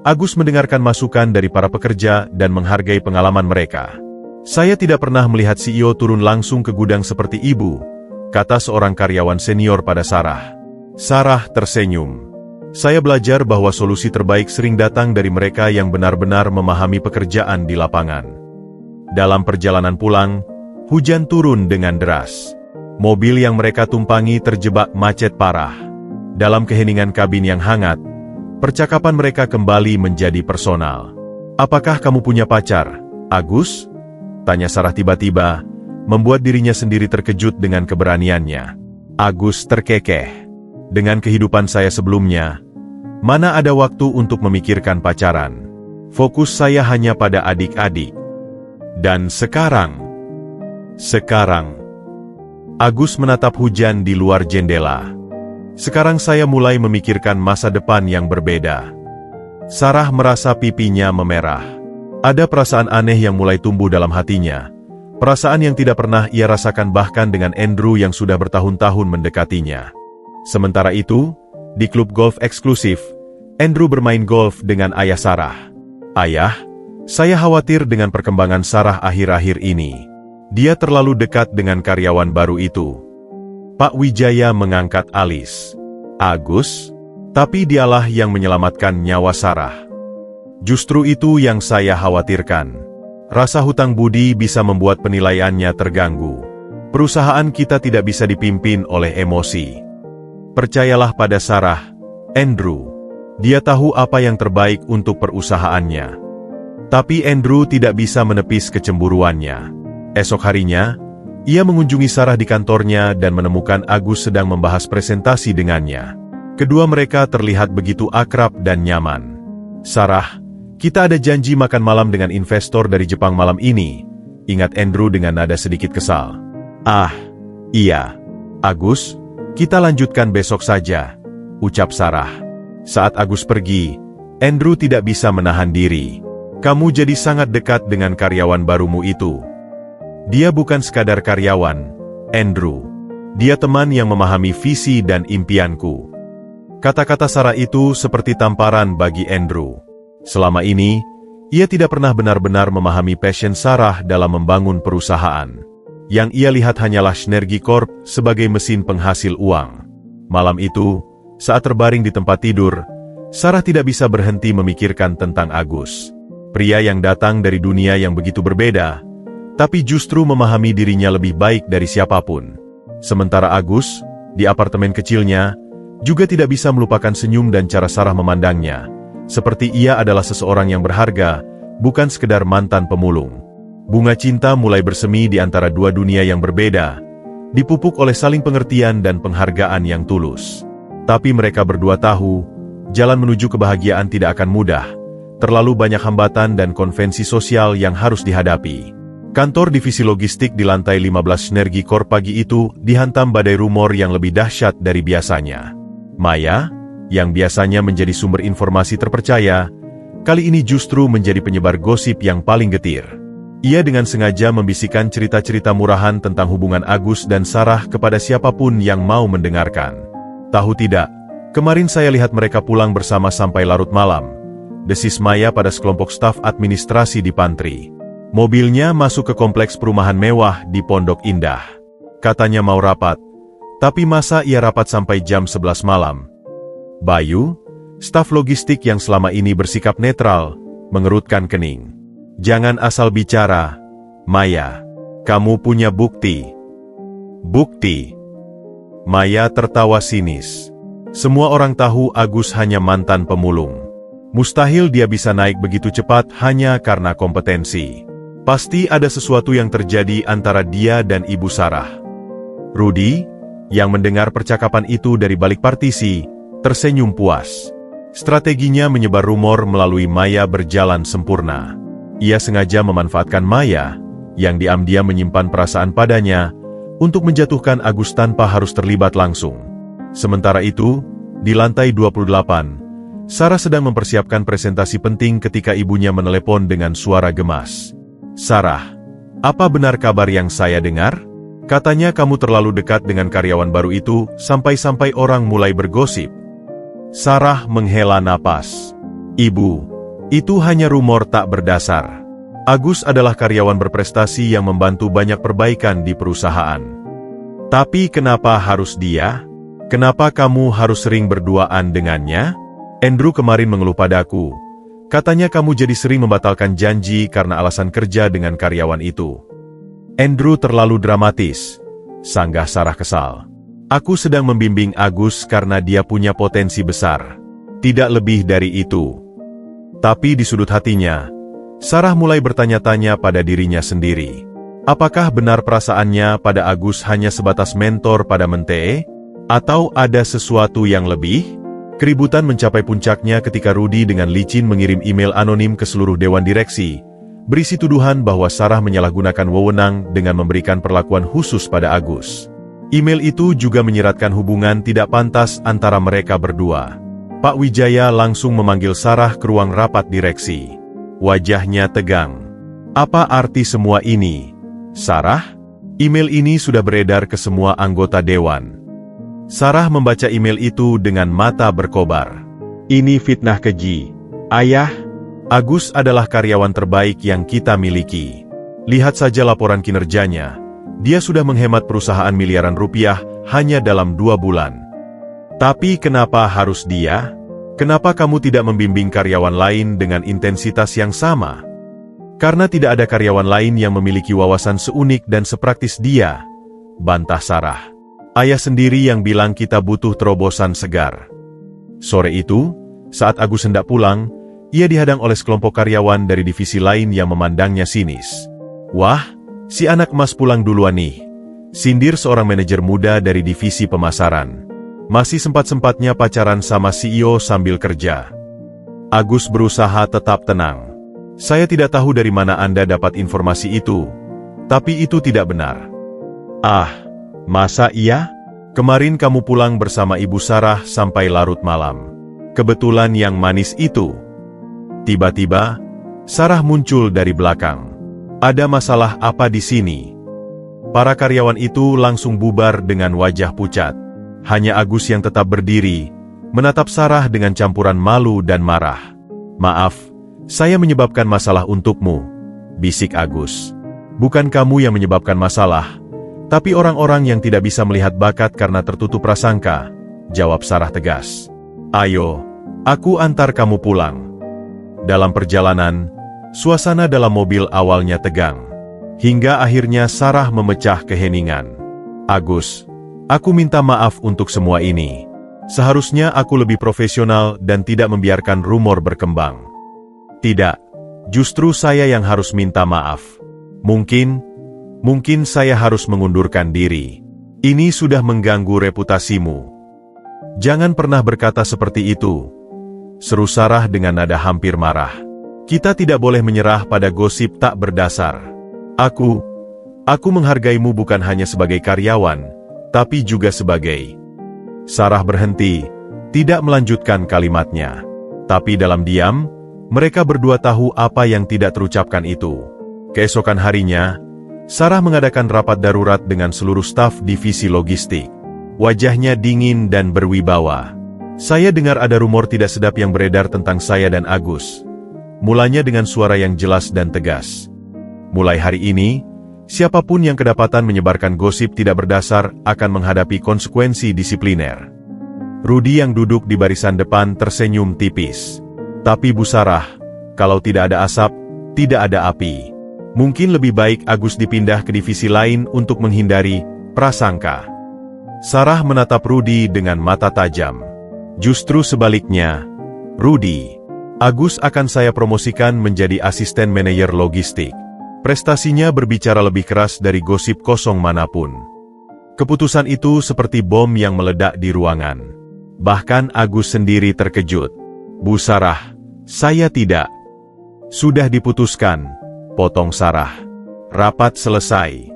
Agus mendengarkan masukan dari para pekerja dan menghargai pengalaman mereka. Saya tidak pernah melihat CEO turun langsung ke gudang seperti ibu, kata seorang karyawan senior pada Sarah. Sarah tersenyum. Saya belajar bahwa solusi terbaik sering datang dari mereka yang benar-benar memahami pekerjaan di lapangan. Dalam perjalanan pulang, hujan turun dengan deras. Mobil yang mereka tumpangi terjebak macet parah. Dalam keheningan kabin yang hangat, percakapan mereka kembali menjadi personal. Apakah kamu punya pacar, Agus? Tanya Sarah tiba-tiba, membuat dirinya sendiri terkejut dengan keberaniannya. Agus terkekeh. Dengan kehidupan saya sebelumnya, mana ada waktu untuk memikirkan pacaran? Fokus saya hanya pada adik-adik. Dan sekarang, Agus menatap hujan di luar jendela. Sekarang saya mulai memikirkan masa depan yang berbeda. Sarah merasa pipinya memerah. Ada perasaan aneh yang mulai tumbuh dalam hatinya. Perasaan yang tidak pernah ia rasakan bahkan dengan Andrew yang sudah bertahun-tahun mendekatinya. Sementara itu, di klub golf eksklusif, Andrew bermain golf dengan ayah Sarah. "Ayah, saya khawatir dengan perkembangan Sarah akhir-akhir ini. Dia terlalu dekat dengan karyawan baru itu." Pak Wijaya mengangkat alis. "Agus? Tapi dialah yang menyelamatkan nyawa Sarah." "Justru itu yang saya khawatirkan. Rasa hutang budi bisa membuat penilaiannya terganggu. Perusahaan kita tidak bisa dipimpin oleh emosi. Percayalah pada Sarah, Andrew. Dia tahu apa yang terbaik untuk perusahaannya." Tapi Andrew tidak bisa menepis kecemburuannya. Esok harinya, ia mengunjungi Sarah di kantornya dan menemukan Agus sedang membahas presentasi dengannya. Kedua mereka terlihat begitu akrab dan nyaman. "Sarah, kita ada janji makan malam dengan investor dari Jepang malam ini," ingat Andrew dengan nada sedikit kesal. "Ah, iya. Agus, kita lanjutkan besok saja," ucap Sarah. Saat Agus pergi, Andrew tidak bisa menahan diri. "Kamu jadi sangat dekat dengan karyawan barumu itu." "Dia bukan sekadar karyawan, Andrew. Dia teman yang memahami visi dan impianku." Kata-kata Sarah itu seperti tamparan bagi Andrew. Selama ini, ia tidak pernah benar-benar memahami passion Sarah dalam membangun perusahaan. Yang ia lihat hanyalah Synergy Corp sebagai mesin penghasil uang. Malam itu, saat terbaring di tempat tidur, Sarah tidak bisa berhenti memikirkan tentang Agus. Pria yang datang dari dunia yang begitu berbeda, tapi justru memahami dirinya lebih baik dari siapapun. Sementara Agus, di apartemen kecilnya, juga tidak bisa melupakan senyum dan cara Sarah memandangnya, seperti ia adalah seseorang yang berharga, bukan sekedar mantan pemulung. Bunga cinta mulai bersemi di antara dua dunia yang berbeda, dipupuk oleh saling pengertian dan penghargaan yang tulus. Tapi mereka berdua tahu, jalan menuju kebahagiaan tidak akan mudah, terlalu banyak hambatan dan konvensi sosial yang harus dihadapi. Kantor divisi logistik di lantai 15 Synergy Corp pagi itu dihantam badai rumor yang lebih dahsyat dari biasanya. Maya, yang biasanya menjadi sumber informasi terpercaya, kali ini justru menjadi penyebar gosip yang paling getir. Ia dengan sengaja membisikkan cerita-cerita murahan tentang hubungan Agus dan Sarah kepada siapapun yang mau mendengarkan. "Tahu tidak, kemarin saya lihat mereka pulang bersama sampai larut malam," desis Maya pada sekelompok staf administrasi di pantry. "Mobilnya masuk ke kompleks perumahan mewah di Pondok Indah. Katanya mau rapat, tapi masa ia rapat sampai jam 11 malam?" Bayu, staf logistik yang selama ini bersikap netral, mengerutkan kening. "Jangan asal bicara, Maya. Kamu punya bukti." "Bukti?" Maya tertawa sinis. Semua orang tahu Agus hanya mantan pemulung. Mustahil dia bisa naik begitu cepat hanya karena kompetensi. Pasti ada sesuatu yang terjadi antara dia dan Ibu Sarah. Rudy, yang mendengar percakapan itu dari balik partisi, tersenyum puas. Strateginya menyebar rumor melalui Maya berjalan sempurna. Ia sengaja memanfaatkan Maya, yang diam-diam menyimpan perasaan padanya, untuk menjatuhkan Agus tanpa harus terlibat langsung. Sementara itu, di lantai 28, Sarah sedang mempersiapkan presentasi penting ketika ibunya menelepon dengan suara gemas. "Sarah, apa benar kabar yang saya dengar? Katanya kamu terlalu dekat dengan karyawan baru itu sampai-sampai orang mulai bergosip." Sarah menghela napas. "Ibu, itu hanya rumor tak berdasar. Agus adalah karyawan berprestasi yang membantu banyak perbaikan di perusahaan. Tapi kenapa harus dia? Kenapa kamu harus sering berduaan dengannya? Andrew kemarin mengeluh padaku. Katanya kamu jadi sering membatalkan janji karena alasan kerja dengan karyawan itu." "Andrew terlalu dramatis," sanggah Sarah kesal. "Aku sedang membimbing Agus karena dia punya potensi besar. Tidak lebih dari itu." Tapi di sudut hatinya, Sarah mulai bertanya-tanya pada dirinya sendiri. Apakah benar perasaannya pada Agus hanya sebatas mentor pada Mente? Atau ada sesuatu yang lebih? Keributan mencapai puncaknya ketika Rudy dengan licin mengirim email anonim ke seluruh dewan direksi, berisi tuduhan bahwa Sarah menyalahgunakan wewenang dengan memberikan perlakuan khusus pada Agus. Email itu juga menyiratkan hubungan tidak pantas antara mereka berdua. Pak Wijaya langsung memanggil Sarah ke ruang rapat direksi. Wajahnya tegang. "Apa arti semua ini, Sarah?" "Email ini sudah beredar ke semua anggota dewan. Sarah membaca email itu dengan mata berkobar. Ini fitnah keji. Ayah, Agus adalah karyawan terbaik yang kita miliki. Lihat saja laporan kinerjanya. Dia sudah menghemat perusahaan miliaran rupiah hanya dalam 2 bulan. Tapi kenapa harus dia? Kenapa kamu tidak membimbing karyawan lain dengan intensitas yang sama? Karena tidak ada karyawan lain yang memiliki wawasan seunik dan sepraktis dia, bantah Sarah. Ayah sendiri yang bilang kita butuh terobosan segar. Sore itu, saat Agus hendak pulang, ia dihadang oleh sekelompok karyawan dari divisi lain yang memandangnya sinis. Wah, si anak emas pulang duluan nih, sindir seorang manajer muda dari divisi pemasaran. Masih sempat-sempatnya pacaran sama CEO sambil kerja. Agus berusaha tetap tenang. Saya tidak tahu dari mana Anda dapat informasi itu, tapi itu tidak benar. Ah, masa iya? Kemarin kamu pulang bersama Ibu Sarah sampai larut malam. Kebetulan yang manis itu. Tiba-tiba, Sarah muncul dari belakang. Ada masalah apa di sini? Para karyawan itu langsung bubar dengan wajah pucat. Hanya Agus yang tetap berdiri, menatap Sarah dengan campuran malu dan marah. Maaf, saya menyebabkan masalah untukmu, bisik Agus. Bukan kamu yang menyebabkan masalah, tapi orang-orang yang tidak bisa melihat bakat karena tertutup prasangka, jawab Sarah tegas. Ayo, aku antar kamu pulang. Dalam perjalanan, suasana dalam mobil awalnya tegang. Hingga akhirnya Sarah memecah keheningan. Agus, aku minta maaf untuk semua ini. Seharusnya aku lebih profesional dan tidak membiarkan rumor berkembang. Tidak, justru saya yang harus minta maaf. Mungkin saya harus mengundurkan diri. Ini sudah mengganggu reputasimu. Jangan pernah berkata seperti itu, seru Sarah dengan nada hampir marah. Kita tidak boleh menyerah pada gosip tak berdasar. Aku menghargaimu bukan hanya sebagai karyawan, tapi juga sebagai... Sarah berhenti, tidak melanjutkan kalimatnya. Tapi dalam diam, mereka berdua tahu apa yang tidak terucapkan itu. Keesokan harinya, Sarah mengadakan rapat darurat dengan seluruh staf divisi logistik. Wajahnya dingin dan berwibawa. Saya dengar ada rumor tidak sedap yang beredar tentang saya dan Agus. Mulanya dengan suara yang jelas dan tegas. Mulai hari ini, siapapun yang kedapatan menyebarkan gosip tidak berdasar akan menghadapi konsekuensi disipliner. Rudi yang duduk di barisan depan tersenyum tipis. Tapi Bu Sarah, kalau tidak ada asap, tidak ada api. Mungkin lebih baik Agus dipindah ke divisi lain untuk menghindari prasangka. Sarah menatap Rudi dengan mata tajam. Justru sebaliknya, Rudi, Agus akan saya promosikan menjadi asisten manajer logistik. Prestasinya berbicara lebih keras dari gosip kosong manapun. Keputusan itu seperti bom yang meledak di ruangan. Bahkan Agus sendiri terkejut. Bu Sarah, saya tidak. Sudah diputuskan, potong Sarah. Rapat selesai.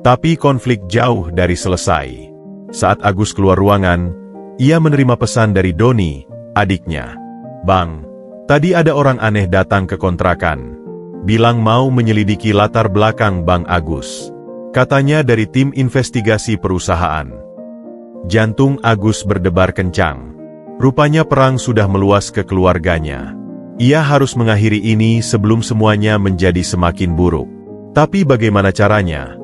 Tapi konflik jauh dari selesai. Saat Agus keluar ruangan, ia menerima pesan dari Doni, adiknya. Bang, tadi ada orang aneh datang ke kontrakan. Bilang mau menyelidiki latar belakang Bang Agus. Katanya dari tim investigasi perusahaan. Jantung Agus berdebar kencang. Rupanya perang sudah meluas ke keluarganya. Ia harus mengakhiri ini sebelum semuanya menjadi semakin buruk. Tapi bagaimana caranya?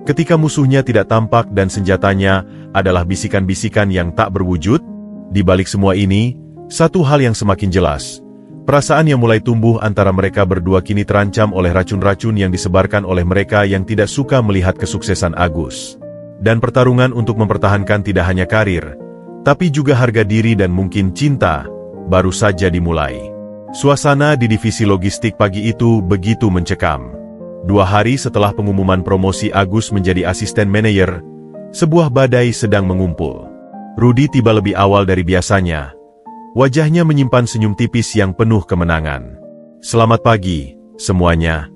Ketika musuhnya tidak tampak dan senjatanya adalah bisikan-bisikan yang tak berwujud, di balik semua ini, satu hal yang semakin jelas. Perasaan yang mulai tumbuh antara mereka berdua kini terancam oleh racun-racun yang disebarkan oleh mereka yang tidak suka melihat kesuksesan Agus. Dan pertarungan untuk mempertahankan tidak hanya karir, tapi juga harga diri dan mungkin cinta, baru saja dimulai. Suasana di divisi logistik pagi itu begitu mencekam. 2 hari setelah pengumuman promosi Agus menjadi asisten manajer, sebuah badai sedang mengumpul. Rudi tiba lebih awal dari biasanya. Wajahnya menyimpan senyum tipis yang penuh kemenangan. Selamat pagi, semuanya.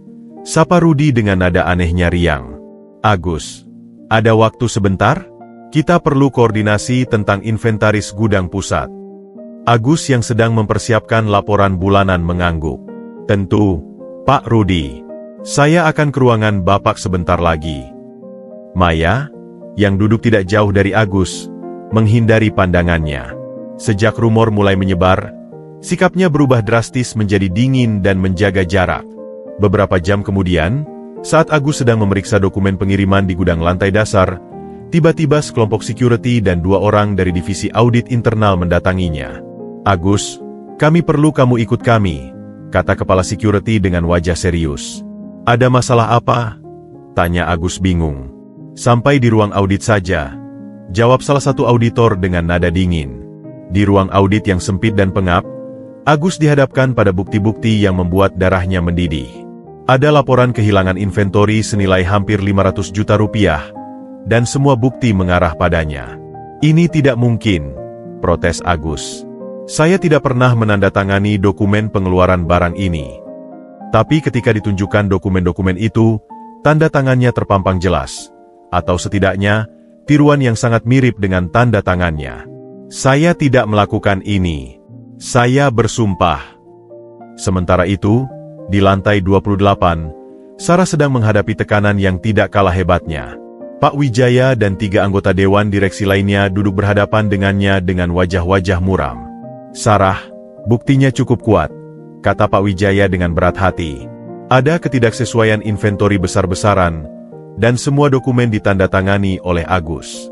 Sapa Rudi dengan nada anehnya riang. Agus, ada waktu sebentar? Kita perlu koordinasi tentang inventaris gudang pusat. Agus yang sedang mempersiapkan laporan bulanan mengangguk. Tentu, Pak Rudi. Saya akan ke ruangan Bapak sebentar lagi. Maya, yang duduk tidak jauh dari Agus, menghindari pandangannya. Sejak rumor mulai menyebar, sikapnya berubah drastis menjadi dingin dan menjaga jarak. Beberapa jam kemudian, saat Agus sedang memeriksa dokumen pengiriman di gudang lantai dasar, tiba-tiba sekelompok security dan 2 orang dari divisi audit internal mendatanginya. "Agus, kami perlu kamu ikut kami," kata kepala security dengan wajah serius. "Ada masalah apa?" tanya Agus bingung. "Sampai di ruang audit saja," jawab salah satu auditor dengan nada dingin. Di ruang audit yang sempit dan pengap, Agus dihadapkan pada bukti-bukti yang membuat darahnya mendidih. Ada laporan kehilangan inventori senilai hampir 500 juta rupiah, dan semua bukti mengarah padanya. "Ini tidak mungkin," protes Agus. "Saya tidak pernah menandatangani dokumen pengeluaran barang ini." Tapi ketika ditunjukkan dokumen-dokumen itu, tanda tangannya terpampang jelas, atau setidaknya, tiruan yang sangat mirip dengan tanda tangannya. "Saya tidak melakukan ini. Saya bersumpah." Sementara itu, di lantai 28, Sarah sedang menghadapi tekanan yang tidak kalah hebatnya. Pak Wijaya dan 3 anggota dewan direksi lainnya duduk berhadapan dengannya dengan wajah-wajah muram. "Sarah, buktinya cukup kuat," kata Pak Wijaya dengan berat hati. "Ada ketidaksesuaian inventori besar-besaran, dan semua dokumen ditandatangani oleh Agus."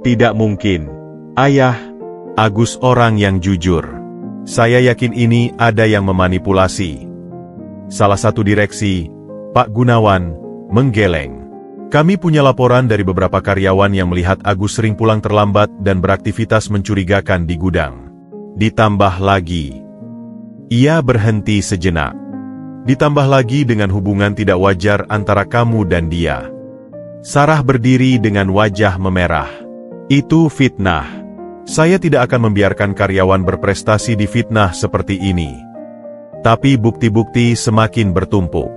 "Tidak mungkin, Ayah. Agus orang yang jujur. Saya yakin ini ada yang memanipulasi." Salah satu direksi, Pak Gunawan, menggeleng. "Kami punya laporan dari beberapa karyawan yang melihat Agus sering pulang terlambat dan beraktivitas mencurigakan di gudang. Ditambah lagi..." Ia berhenti sejenak. "Ditambah lagi dengan hubungan tidak wajar antara kamu dan dia." Sarah berdiri dengan wajah memerah. "Itu fitnah. Saya tidak akan membiarkan karyawan berprestasi di fitnah seperti ini." Tapi bukti-bukti semakin bertumpuk.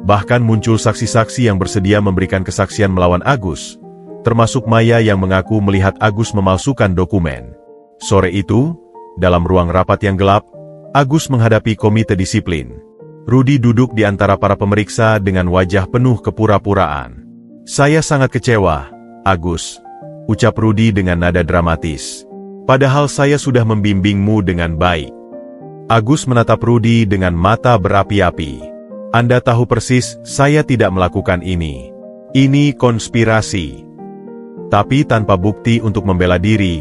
Bahkan muncul saksi-saksi yang bersedia memberikan kesaksian melawan Agus, termasuk Maya yang mengaku melihat Agus memalsukan dokumen. Sore itu, dalam ruang rapat yang gelap, Agus menghadapi komite disiplin. Rudi duduk di antara para pemeriksa dengan wajah penuh kepura-puraan. "Saya sangat kecewa, Agus," ucap Rudi dengan nada dramatis. "Padahal saya sudah membimbingmu dengan baik." Agus menatap Rudi dengan mata berapi-api. "Anda tahu persis saya tidak melakukan ini. Ini konspirasi." Tapi tanpa bukti untuk membela diri,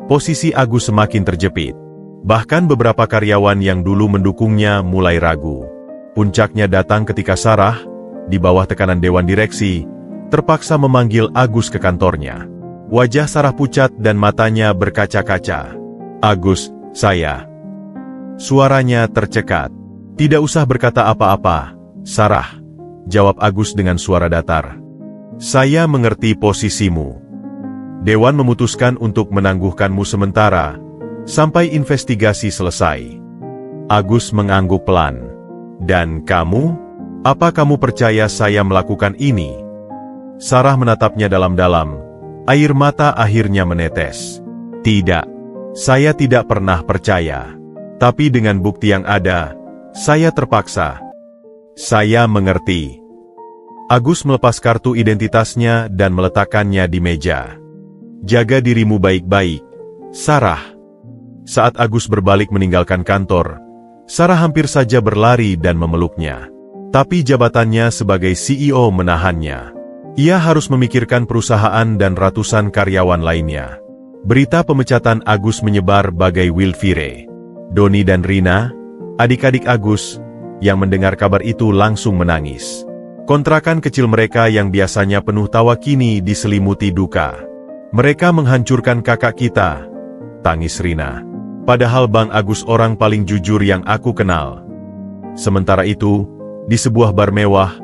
posisi Agus semakin terjepit. Bahkan beberapa karyawan yang dulu mendukungnya mulai ragu. Puncaknya datang ketika Sarah, di bawah tekanan dewan direksi, terpaksa memanggil Agus ke kantornya. Wajah Sarah pucat dan matanya berkaca-kaca. "Agus, saya..." Suaranya tercekat. "Tidak usah berkata apa-apa, Sarah," jawab Agus dengan suara datar. "Saya mengerti posisimu. Dewan memutuskan untuk menangguhkanmu sementara, sampai investigasi selesai." Agus mengangguk pelan. "Dan kamu? Apa kamu percaya saya melakukan ini?" Sarah menatapnya dalam-dalam. Air mata akhirnya menetes. "Tidak. Saya tidak pernah percaya. Tapi dengan bukti yang ada, saya terpaksa." "Saya mengerti." Agus melepas kartu identitasnya dan meletakkannya di meja. "Jaga dirimu baik-baik, Sarah." Saat Agus berbalik meninggalkan kantor, Sarah hampir saja berlari dan memeluknya. Tapi jabatannya sebagai CEO menahannya. Ia harus memikirkan perusahaan dan ratusan karyawan lainnya. Berita pemecatan Agus menyebar bagai wildfire. Doni dan Rina, adik-adik Agus, yang mendengar kabar itu langsung menangis. Kontrakan kecil mereka yang biasanya penuh tawa kini diselimuti duka. "Mereka menghancurkan kakak kita," tangis Rina. "Padahal Bang Agus orang paling jujur yang aku kenal." Sementara itu, di sebuah bar mewah,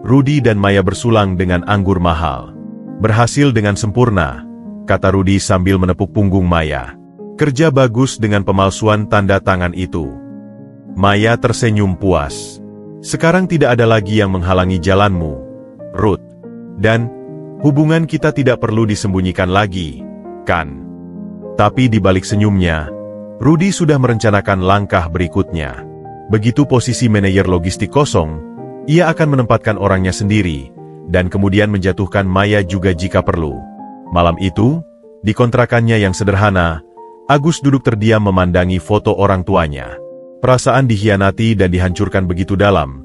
Rudi dan Maya bersulang dengan anggur mahal. "Berhasil dengan sempurna," kata Rudi sambil menepuk punggung Maya. "Kerja bagus dengan pemalsuan tanda tangan itu." Maya tersenyum puas. "Sekarang tidak ada lagi yang menghalangi jalanmu, Ruth. Dan, hubungan kita tidak perlu disembunyikan lagi, kan?" Tapi di balik senyumnya, Rudi sudah merencanakan langkah berikutnya. Begitu posisi manajer logistik kosong, ia akan menempatkan orangnya sendiri, dan kemudian menjatuhkan Maya juga jika perlu. Malam itu, Di kontrakannya yang sederhana, Agus duduk terdiam memandangi foto orang tuanya. Perasaan dikhianati dan dihancurkan begitu dalam.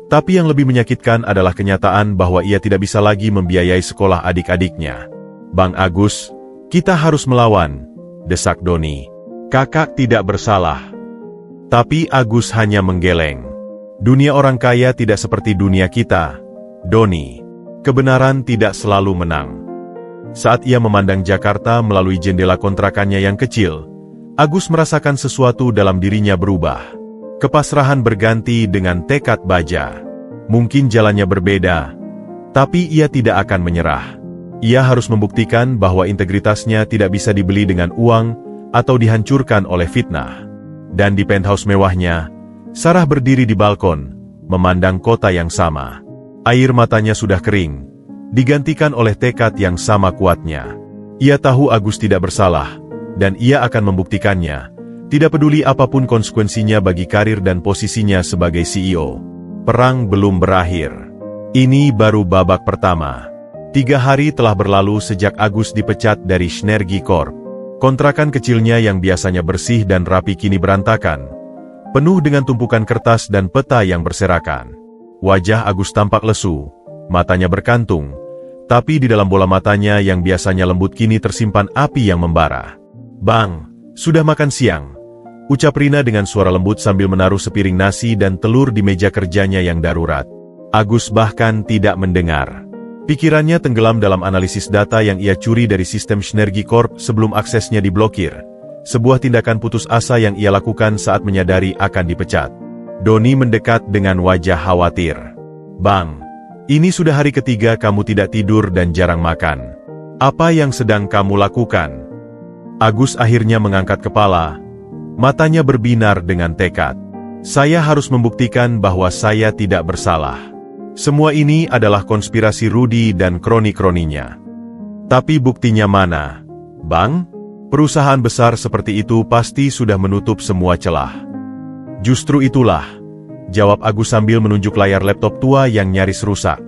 Tapi yang lebih menyakitkan adalah kenyataan bahwa ia tidak bisa lagi membiayai sekolah adik-adiknya. "Bang Agus, kita harus melawan," desak Doni. "Kakak tidak bersalah." Tapi Agus hanya menggeleng. "Dunia orang kaya tidak seperti dunia kita, Doni. Kebenaran tidak selalu menang." Saat ia memandang Jakarta melalui jendela kontrakannya yang kecil, Agus merasakan sesuatu dalam dirinya berubah. Kepasrahan berganti dengan tekad baja. Mungkin jalannya berbeda, tapi ia tidak akan menyerah. Ia harus membuktikan bahwa integritasnya tidak bisa dibeli dengan uang atau dihancurkan oleh fitnah. Dan di penthouse mewahnya, Sarah berdiri di balkon, memandang kota yang sama. Air matanya sudah kering, digantikan oleh tekad yang sama kuatnya. Ia tahu Agus tidak bersalah, dan ia akan membuktikannya, tidak peduli apapun konsekuensinya bagi karir dan posisinya sebagai CEO. Perang belum berakhir. Ini baru babak pertama. 3 hari telah berlalu sejak Agus dipecat dari Shnergy Corp. Kontrakan kecilnya yang biasanya bersih dan rapi kini berantakan, penuh dengan tumpukan kertas dan peta yang berserakan. Wajah Agus tampak lesu, matanya berkantung, tapi di dalam bola matanya yang biasanya lembut kini tersimpan api yang membara. "Bang, sudah makan siang?" ucap Rina dengan suara lembut sambil menaruh sepiring nasi dan telur di meja kerjanya yang darurat. Agus bahkan tidak mendengar. Pikirannya tenggelam dalam analisis data yang ia curi dari sistem Shnergy Corp sebelum aksesnya diblokir. Sebuah tindakan putus asa yang ia lakukan saat menyadari akan dipecat. Doni mendekat dengan wajah khawatir. "Bang, ini sudah hari ketiga kamu tidak tidur dan jarang makan. Apa yang sedang kamu lakukan?" Agus akhirnya mengangkat kepala. Matanya berbinar dengan tekad. "Saya harus membuktikan bahwa saya tidak bersalah. Semua ini adalah konspirasi Rudy dan kroni-kroninya." "Tapi buktinya mana, Bang? Perusahaan besar seperti itu pasti sudah menutup semua celah." "Justru itulah," jawab Agus sambil menunjuk layar laptop tua yang nyaris rusak.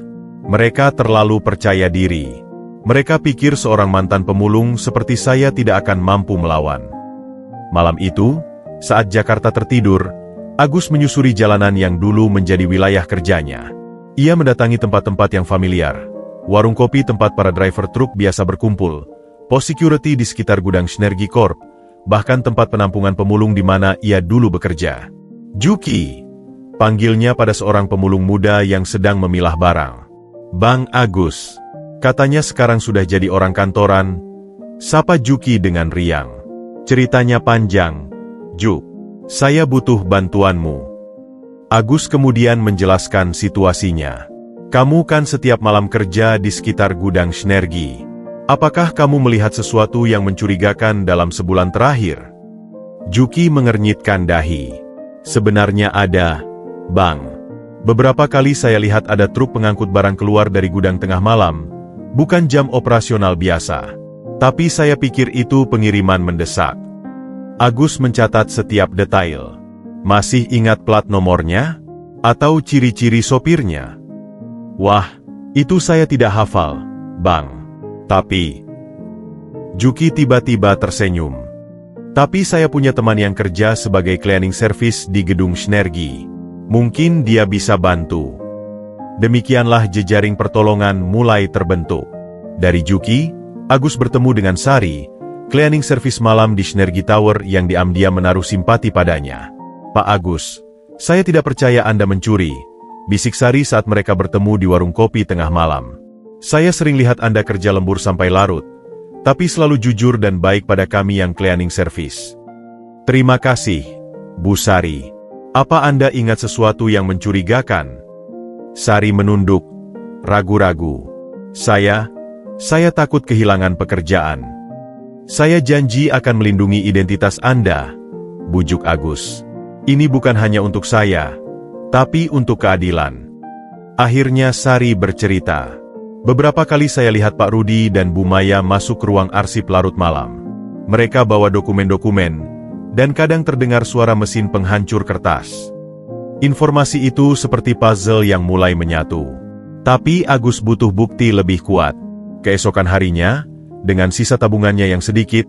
"Mereka terlalu percaya diri. Mereka pikir seorang mantan pemulung seperti saya tidak akan mampu melawan." Malam itu, saat Jakarta tertidur, Agus menyusuri jalanan yang dulu menjadi wilayah kerjanya. Ia mendatangi tempat-tempat yang familiar, warung kopi tempat para driver truk biasa berkumpul, pos security di sekitar gudang Shnergy Corp, bahkan tempat penampungan pemulung di mana ia dulu bekerja. "Juki," panggilnya pada seorang pemulung muda yang sedang memilah barang. "Bang Agus," katanya sekarang sudah jadi orang kantoran, sapa Juki dengan riang. "Ceritanya panjang, Juk. Saya butuh bantuanmu." Agus kemudian menjelaskan situasinya. "Kamu kan setiap malam kerja di sekitar gudang Shnergy. Apakah kamu melihat sesuatu yang mencurigakan dalam sebulan terakhir?" Juki mengernyitkan dahi. "Sebenarnya ada, Bang. Beberapa kali saya lihat ada truk pengangkut barang keluar dari gudang tengah malam, bukan jam operasional biasa. Tapi saya pikir itu pengiriman mendesak." Agus mencatat setiap detail. "Masih ingat plat nomornya? Atau ciri-ciri sopirnya?" "Wah, itu saya tidak hafal, Bang. Tapi..." Juki tiba-tiba tersenyum. "Tapi saya punya teman yang kerja sebagai cleaning service di gedung Shnergy. Mungkin dia bisa bantu." Demikianlah jejaring pertolongan mulai terbentuk. Dari Juki, Agus bertemu dengan Sari, cleaning service malam di Shnergy Tower yang diam-diam menaruh simpati padanya. "Pak Agus, saya tidak percaya Anda mencuri," bisik Sari saat mereka bertemu di warung kopi tengah malam. "Saya sering lihat Anda kerja lembur sampai larut, tapi selalu jujur dan baik pada kami yang cleaning service." "Terima kasih, Bu Sari. Apa Anda ingat sesuatu yang mencurigakan?" Sari menunduk, ragu-ragu. Saya takut kehilangan pekerjaan." "Saya janji akan melindungi identitas Anda," bujuk Agus. "Ini bukan hanya untuk saya, tapi untuk keadilan." Akhirnya Sari bercerita. "Beberapa kali saya lihat Pak Rudy dan Bu Maya masuk ke ruang arsip larut malam. Mereka bawa dokumen-dokumen, dan kadang terdengar suara mesin penghancur kertas. Informasi itu seperti puzzle yang mulai menyatu. Tapi Agus butuh bukti lebih kuat. Keesokan harinya, Dengan sisa tabungannya yang sedikit,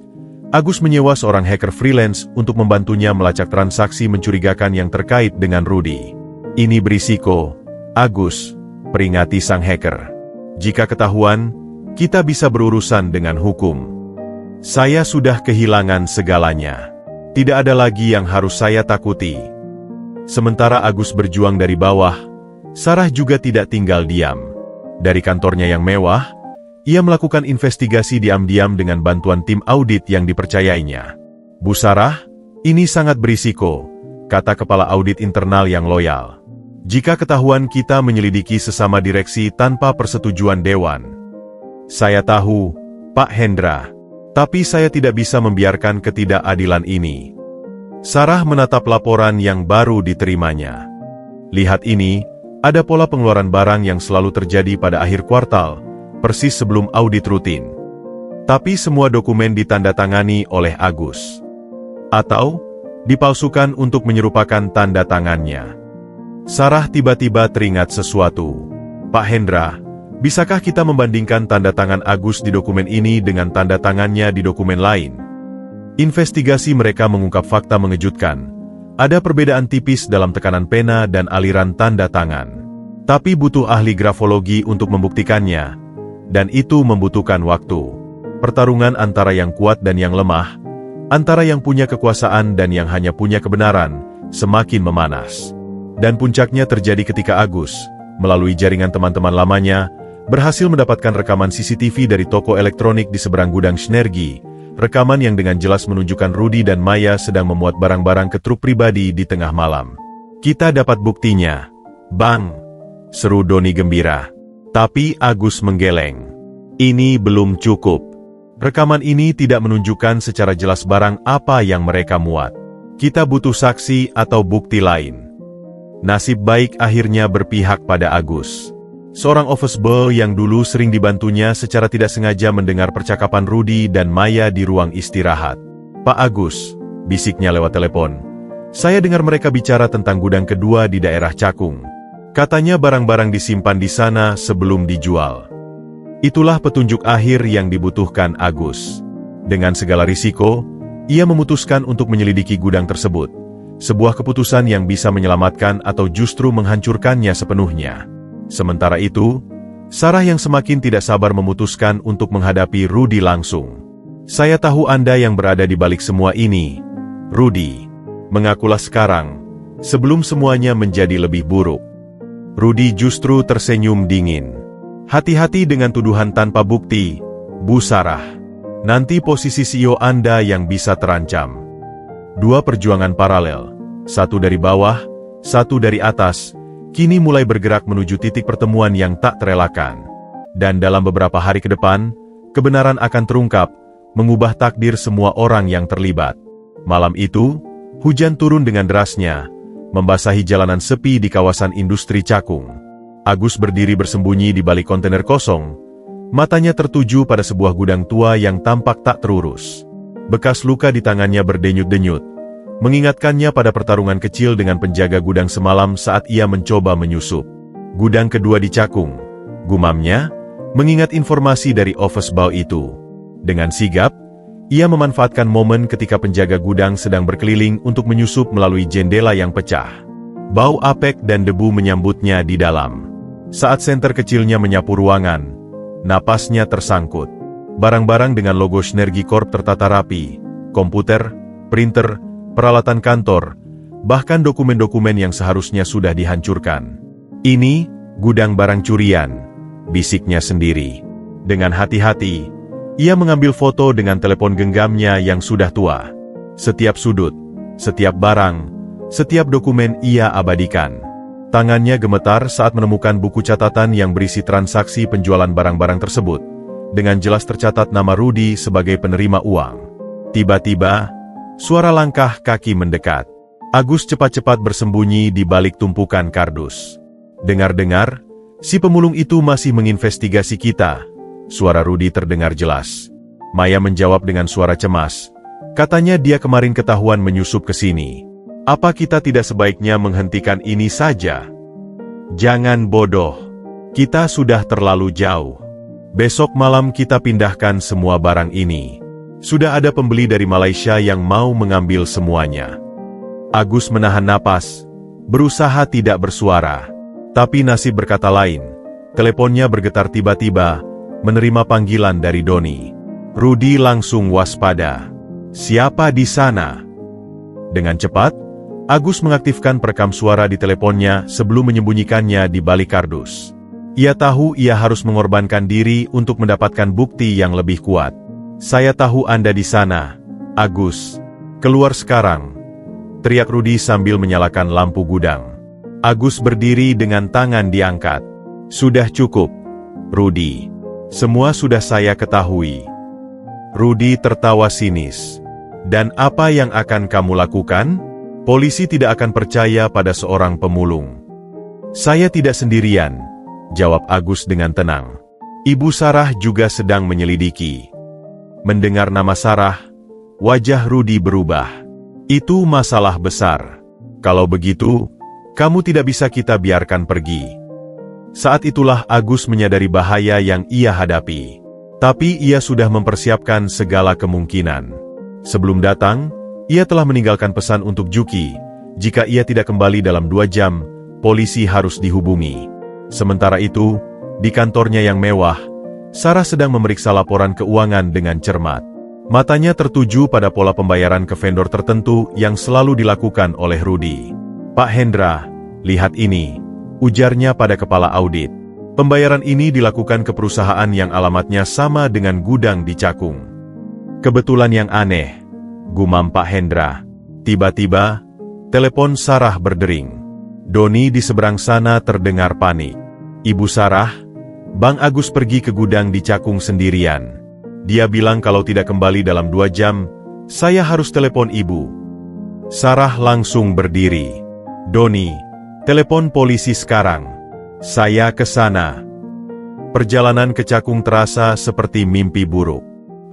Agus menyewa seorang hacker freelance untuk membantunya melacak transaksi mencurigakan yang terkait dengan Rudy. Ini berisiko, Agus, peringati sang hacker. Jika ketahuan, kita bisa berurusan dengan hukum. Saya sudah kehilangan segalanya. Tidak ada lagi yang harus saya takuti. Sementara Agus berjuang dari bawah, Sarah juga tidak tinggal diam. Dari kantornya yang mewah, ia melakukan investigasi diam-diam dengan bantuan tim audit yang dipercayainya. Bu Sarah, ini sangat berisiko, kata kepala audit internal yang loyal. Jika ketahuan kita menyelidiki sesama direksi tanpa persetujuan dewan. Saya tahu, Pak Hendra, tapi saya tidak bisa membiarkan ketidakadilan ini. Sarah menatap laporan yang baru diterimanya. Lihat ini, ada pola pengeluaran barang yang selalu terjadi pada akhir kuartal, persis sebelum audit rutin. Tapi semua dokumen ditandatangani oleh Agus. Atau, dipalsukan untuk menyerupakan tanda tangannya. Sarah tiba-tiba teringat sesuatu. Pak Hendra, bisakah kita membandingkan tanda tangan Agus di dokumen ini dengan tanda tangannya di dokumen lain? Investigasi mereka mengungkap fakta mengejutkan. Ada perbedaan tipis dalam tekanan pena dan aliran tanda tangan. Tapi butuh ahli grafologi untuk membuktikannya. Dan itu membutuhkan waktu. Pertarungan antara yang kuat dan yang lemah, antara yang punya kekuasaan dan yang hanya punya kebenaran, semakin memanas. Dan puncaknya terjadi ketika Agus, melalui jaringan teman-teman lamanya, berhasil mendapatkan rekaman CCTV dari toko elektronik di seberang gudang Sinergi, rekaman yang dengan jelas menunjukkan Rudy dan Maya sedang memuat barang-barang ke truk pribadi di tengah malam. Kita dapat buktinya. Bang! Seru Doni gembira. Tapi Agus menggeleng. Ini belum cukup. Rekaman ini tidak menunjukkan secara jelas barang apa yang mereka muat. Kita butuh saksi atau bukti lain. Nasib baik akhirnya berpihak pada Agus. Seorang office boy yang dulu sering dibantunya secara tidak sengaja mendengar percakapan Rudy dan Maya di ruang istirahat. Pak Agus, bisiknya lewat telepon. Saya dengar mereka bicara tentang gudang kedua di daerah Cakung. Katanya barang-barang disimpan di sana sebelum dijual. Itulah petunjuk akhir yang dibutuhkan Agus. Dengan segala risiko, ia memutuskan untuk menyelidiki gudang tersebut. Sebuah keputusan yang bisa menyelamatkan atau justru menghancurkannya sepenuhnya. Sementara itu, Sarah yang semakin tidak sabar memutuskan untuk menghadapi Rudy langsung. Saya tahu Anda yang berada di balik semua ini, Rudy. Mengakulah sekarang, sebelum semuanya menjadi lebih buruk. Rudy justru tersenyum dingin. Hati-hati dengan tuduhan tanpa bukti, Bu Sarah. Nanti posisi CEO Anda yang bisa terancam. Dua perjuangan paralel, satu dari bawah, satu dari atas, kini mulai bergerak menuju titik pertemuan yang tak terelakkan. Dan dalam beberapa hari ke depan, kebenaran akan terungkap, mengubah takdir semua orang yang terlibat. Malam itu, hujan turun dengan derasnya, membasahi jalanan sepi di kawasan industri Cakung. Agus berdiri bersembunyi di balik kontainer kosong, matanya tertuju pada sebuah gudang tua yang tampak tak terurus. Bekas luka di tangannya berdenyut-denyut, mengingatkannya pada pertarungan kecil dengan penjaga gudang semalam saat ia mencoba menyusup. Gudang kedua di Cakung, gumamnya, mengingat informasi dari office boy itu. Dengan sigap, ia memanfaatkan momen ketika penjaga gudang sedang berkeliling untuk menyusup melalui jendela yang pecah. Bau apek dan debu menyambutnya di dalam. Saat senter kecilnya menyapu ruangan, napasnya tersangkut. Barang-barang dengan logo Sinergi Corp tertata rapi, komputer, printer, peralatan kantor, bahkan dokumen-dokumen yang seharusnya sudah dihancurkan. Ini, gudang barang curian, bisiknya sendiri. Dengan hati-hati, ia mengambil foto dengan telepon genggamnya yang sudah tua. Setiap sudut, setiap barang, setiap dokumen ia abadikan. Tangannya gemetar saat menemukan buku catatan yang berisi transaksi penjualan barang-barang tersebut. Dengan jelas tercatat nama Rudy sebagai penerima uang. Tiba-tiba, suara langkah kaki mendekat. Agus cepat-cepat bersembunyi di balik tumpukan kardus. Dengar-dengar, si pemulung itu masih menginvestigasi kita. Suara Rudy terdengar jelas. Maya menjawab dengan suara cemas. Katanya dia kemarin ketahuan menyusup ke sini. Apa kita tidak sebaiknya menghentikan ini saja? Jangan bodoh. Kita sudah terlalu jauh. Besok malam kita pindahkan semua barang ini. Sudah ada pembeli dari Malaysia yang mau mengambil semuanya. Agus menahan napas, berusaha tidak bersuara. Tapi nasib berkata lain. Teleponnya bergetar tiba-tiba, menerima panggilan dari Doni. Rudi langsung waspada. Siapa di sana? Dengan cepat, Agus mengaktifkan perekam suara di teleponnya sebelum menyembunyikannya di balik kardus. Ia tahu ia harus mengorbankan diri untuk mendapatkan bukti yang lebih kuat. Saya tahu Anda di sana, Agus. Keluar sekarang, teriak Rudi sambil menyalakan lampu gudang. Agus berdiri dengan tangan diangkat. Sudah cukup, Rudi. Semua sudah saya ketahui. Rudi tertawa sinis. Dan apa yang akan kamu lakukan? Polisi tidak akan percaya pada seorang pemulung. Saya tidak sendirian, jawab Agus dengan tenang. Ibu Sarah juga sedang menyelidiki. Mendengar nama Sarah, wajah Rudi berubah. Itu masalah besar. Kalau begitu, kamu tidak bisa kita biarkan pergi. Saat itulah Agus menyadari bahaya yang ia hadapi. Tapi ia sudah mempersiapkan segala kemungkinan. Sebelum datang, ia telah meninggalkan pesan untuk Juki. Jika ia tidak kembali dalam 2 jam, polisi harus dihubungi. Sementara itu, di kantornya yang mewah, Sarah sedang memeriksa laporan keuangan dengan cermat. Matanya tertuju pada pola pembayaran ke vendor tertentu yang selalu dilakukan oleh Rudi. Pak Hendra, lihat ini, ujarnya pada kepala audit. Pembayaran ini dilakukan ke perusahaan yang alamatnya sama dengan gudang di Cakung. Kebetulan yang aneh, gumam Pak Hendra. Tiba-tiba, telepon Sarah berdering. Doni di seberang sana terdengar panik. Ibu Sarah, Bang Agus pergi ke gudang di Cakung sendirian. Dia bilang kalau tidak kembali dalam 2 jam, saya harus telepon ibu. Sarah langsung berdiri. Doni, telepon polisi sekarang. Saya ke sana. Perjalanan ke Cakung terasa seperti mimpi buruk.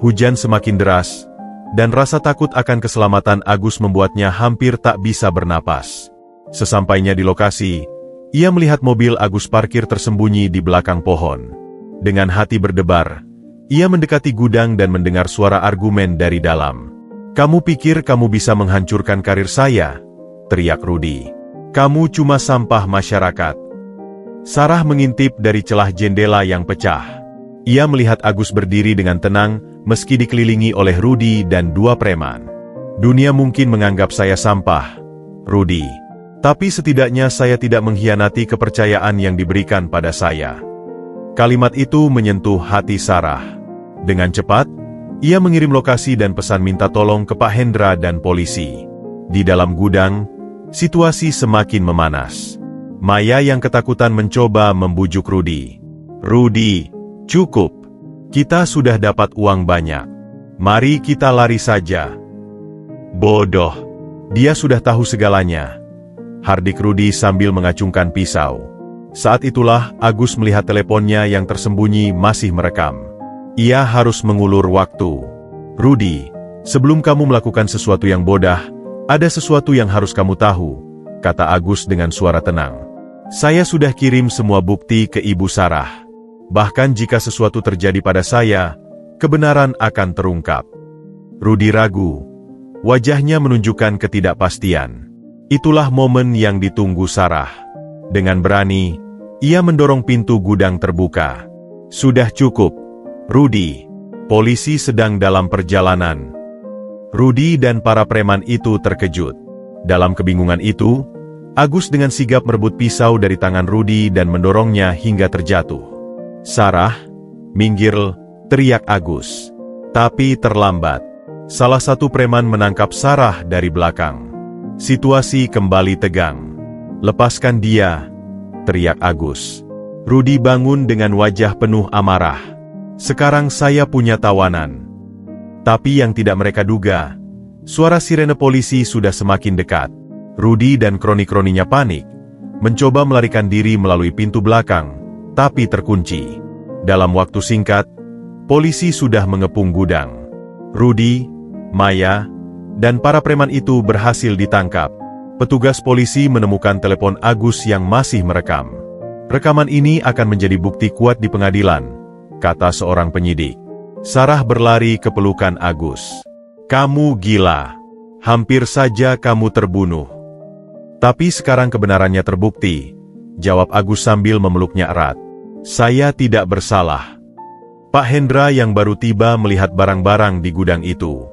Hujan semakin deras, dan rasa takut akan keselamatan Agus membuatnya hampir tak bisa bernapas. Sesampainya di lokasi, ia melihat mobil Agus parkir tersembunyi di belakang pohon. Dengan hati berdebar, ia mendekati gudang dan mendengar suara argumen dari dalam. Kamu pikir kamu bisa menghancurkan karir saya? Teriak Rudi. Kamu cuma sampah masyarakat. Sarah mengintip dari celah jendela yang pecah. Ia melihat Agus berdiri dengan tenang, meski dikelilingi oleh Rudi dan 2 preman. Dunia mungkin menganggap saya sampah, Rudi. Tapi setidaknya saya tidak mengkhianati kepercayaan yang diberikan pada saya. Kalimat itu menyentuh hati Sarah. Dengan cepat, ia mengirim lokasi dan pesan minta tolong ke Pak Hendra dan polisi. Di dalam gudang, situasi semakin memanas. Maya yang ketakutan mencoba membujuk Rudi. Rudi, cukup. Kita sudah dapat uang banyak. Mari kita lari saja. Bodoh. Dia sudah tahu segalanya. Hardik Rudi sambil mengacungkan pisau. Saat itulah Agus melihat teleponnya yang tersembunyi masih merekam. Ia harus mengulur waktu. Rudi, sebelum kamu melakukan sesuatu yang bodoh, ada sesuatu yang harus kamu tahu, kata Agus dengan suara tenang. Saya sudah kirim semua bukti ke Ibu Sarah. Bahkan jika sesuatu terjadi pada saya, kebenaran akan terungkap. Rudi ragu. Wajahnya menunjukkan ketidakpastian. Itulah momen yang ditunggu Sarah. Dengan berani, ia mendorong pintu gudang terbuka. Sudah cukup, Rudi. Polisi sedang dalam perjalanan. Rudi dan para preman itu terkejut. Dalam kebingungan itu, Agus dengan sigap merebut pisau dari tangan Rudi dan mendorongnya hingga terjatuh. Sarah, minggir, teriak Agus. Tapi terlambat. Salah satu preman menangkap Sarah dari belakang. Situasi kembali tegang. Lepaskan dia, teriak Agus. Rudi bangun dengan wajah penuh amarah. Sekarang saya punya tawanan. Tapi yang tidak mereka duga, suara sirene polisi sudah semakin dekat. Rudi dan kroni-kroninya panik, mencoba melarikan diri melalui pintu belakang, tapi terkunci. Dalam waktu singkat, polisi sudah mengepung gudang. Rudi, Maya, dan para preman itu berhasil ditangkap. Petugas polisi menemukan telepon Agus yang masih merekam. Rekaman ini akan menjadi bukti kuat di pengadilan, kata seorang penyidik. Sarah berlari ke pelukan Agus. Kamu gila. Hampir saja kamu terbunuh. Tapi sekarang kebenarannya terbukti, jawab Agus sambil memeluknya erat. Saya tidak bersalah. Pak Hendra yang baru tiba melihat barang-barang di gudang itu.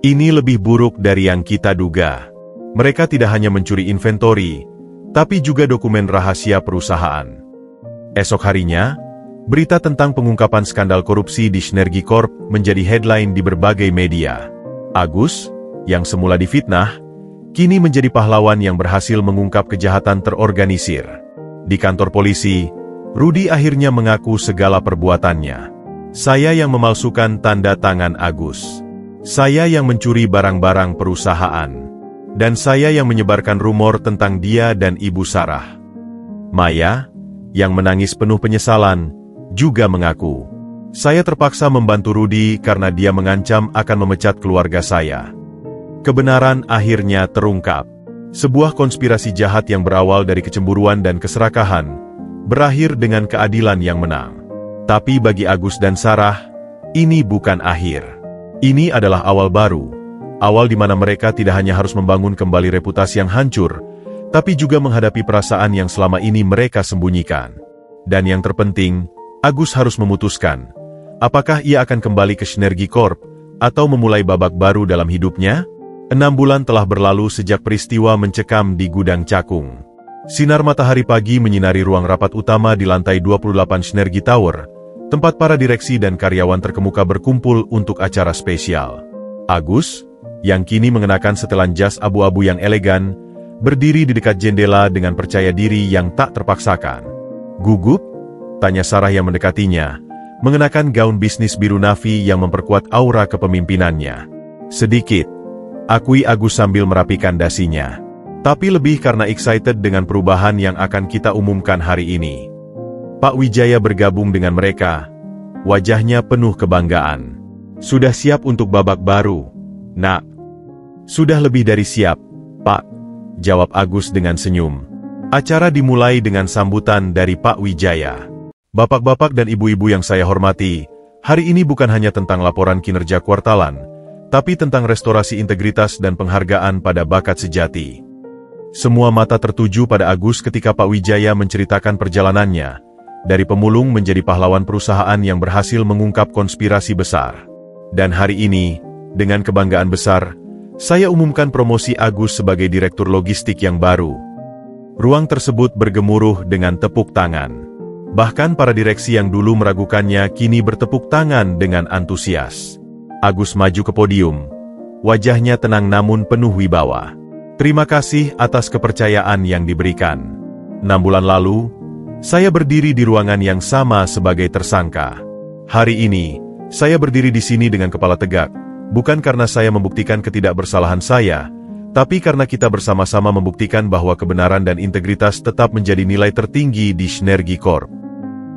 Ini lebih buruk dari yang kita duga. Mereka tidak hanya mencuri inventori, tapi juga dokumen rahasia perusahaan. Esok harinya, berita tentang pengungkapan skandal korupsi di Sinergi Corp menjadi headline di berbagai media. Agus, yang semula difitnah, kini menjadi pahlawan yang berhasil mengungkap kejahatan terorganisir. Di kantor polisi, Rudi akhirnya mengaku segala perbuatannya. Saya yang memalsukan tanda tangan Agus. Saya yang mencuri barang-barang perusahaan. Dan saya yang menyebarkan rumor tentang dia dan Ibu Sarah. Maya, yang menangis penuh penyesalan, juga mengaku. Saya terpaksa membantu Rudi karena dia mengancam akan memecat keluarga saya. Kebenaran akhirnya terungkap. Sebuah konspirasi jahat yang berawal dari kecemburuan dan keserakahan, berakhir dengan keadilan yang menang. Tapi bagi Agus dan Sarah, ini bukan akhir. Ini adalah awal baru. Awal di mana mereka tidak hanya harus membangun kembali reputasi yang hancur, tapi juga menghadapi perasaan yang selama ini mereka sembunyikan. Dan yang terpenting, Agus harus memutuskan, apakah ia akan kembali ke Sinergi Corp, atau memulai babak baru dalam hidupnya? 6 bulan telah berlalu sejak peristiwa mencekam di gudang Cakung. Sinar matahari pagi menyinari ruang rapat utama di lantai 28 Sinergi Tower, tempat para direksi dan karyawan terkemuka berkumpul untuk acara spesial. Agus, yang kini mengenakan setelan jas abu-abu yang elegan, berdiri di dekat jendela dengan percaya diri yang tak terpaksakan. Gugup? Tanya Sarah yang mendekatinya, mengenakan gaun bisnis biru navy yang memperkuat aura kepemimpinannya. Sedikit, akui Agus sambil merapikan dasinya. Tapi lebih karena excited dengan perubahan yang akan kita umumkan hari ini. Pak Wijaya bergabung dengan mereka. Wajahnya penuh kebanggaan. Sudah siap untuk babak baru, Nak? Sudah lebih dari siap, Pak, jawab Agus dengan senyum. Acara dimulai dengan sambutan dari Pak Wijaya. Bapak-bapak dan ibu-ibu yang saya hormati, hari ini bukan hanya tentang laporan kinerja kuartalan, tapi tentang restorasi integritas dan penghargaan pada bakat sejati. Semua mata tertuju pada Agus ketika Pak Wijaya menceritakan perjalanannya, dari pemulung menjadi pahlawan perusahaan yang berhasil mengungkap konspirasi besar. Dan hari ini, dengan kebanggaan besar, saya umumkan promosi Agus sebagai Direktur Logistik yang baru. Ruang tersebut bergemuruh dengan tepuk tangan. Bahkan para direksi yang dulu meragukannya kini bertepuk tangan dengan antusias. Agus maju ke podium. Wajahnya tenang namun penuh wibawa. Terima kasih atas kepercayaan yang diberikan. 6 bulan lalu, saya berdiri di ruangan yang sama sebagai tersangka. Hari ini, saya berdiri di sini dengan kepala tegak, bukan karena saya membuktikan ketidakbersalahan saya, tapi karena kita bersama-sama membuktikan bahwa kebenaran dan integritas tetap menjadi nilai tertinggi di Sinergi Corp.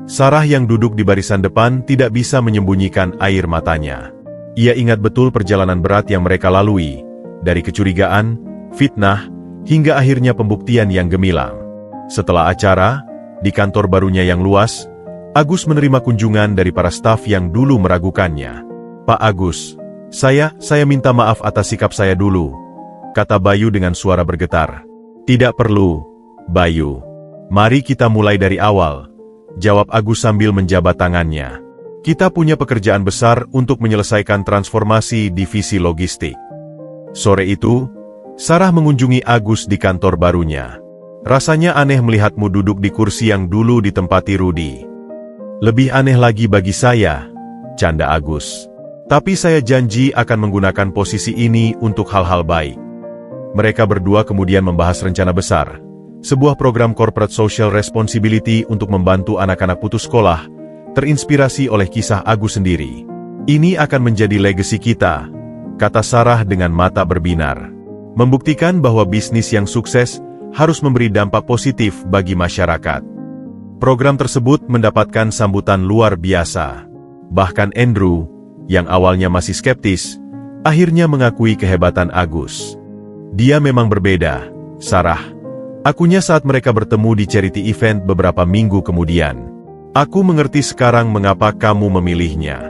Sarah yang duduk di barisan depan tidak bisa menyembunyikan air matanya. Ia ingat betul perjalanan berat yang mereka lalui, dari kecurigaan, fitnah, hingga akhirnya pembuktian yang gemilang. Setelah acara, di kantor barunya yang luas, Agus menerima kunjungan dari para staf yang dulu meragukannya. Pak Agus, saya minta maaf atas sikap saya dulu, kata Bayu dengan suara bergetar. Tidak perlu, Bayu. Mari kita mulai dari awal, jawab Agus sambil menjabat tangannya. Kita punya pekerjaan besar untuk menyelesaikan transformasi divisi logistik. Sore itu, Sarah mengunjungi Agus di kantor barunya. Rasanya aneh melihatmu duduk di kursi yang dulu ditempati Rudi. Lebih aneh lagi bagi saya, canda Agus. Tapi saya janji akan menggunakan posisi ini untuk hal-hal baik. Mereka berdua kemudian membahas rencana besar, sebuah program corporate social responsibility untuk membantu anak-anak putus sekolah, terinspirasi oleh kisah Agus sendiri. Ini akan menjadi legasi kita, kata Sarah dengan mata berbinar. Membuktikan bahwa bisnis yang sukses harus memberi dampak positif bagi masyarakat. Program tersebut mendapatkan sambutan luar biasa. Bahkan Andrew, yang awalnya masih skeptis, akhirnya mengakui kehebatan Agus. Dia memang berbeda, Sarah. Akunya saat mereka bertemu di charity event beberapa minggu kemudian. Aku mengerti sekarang mengapa kamu memilihnya.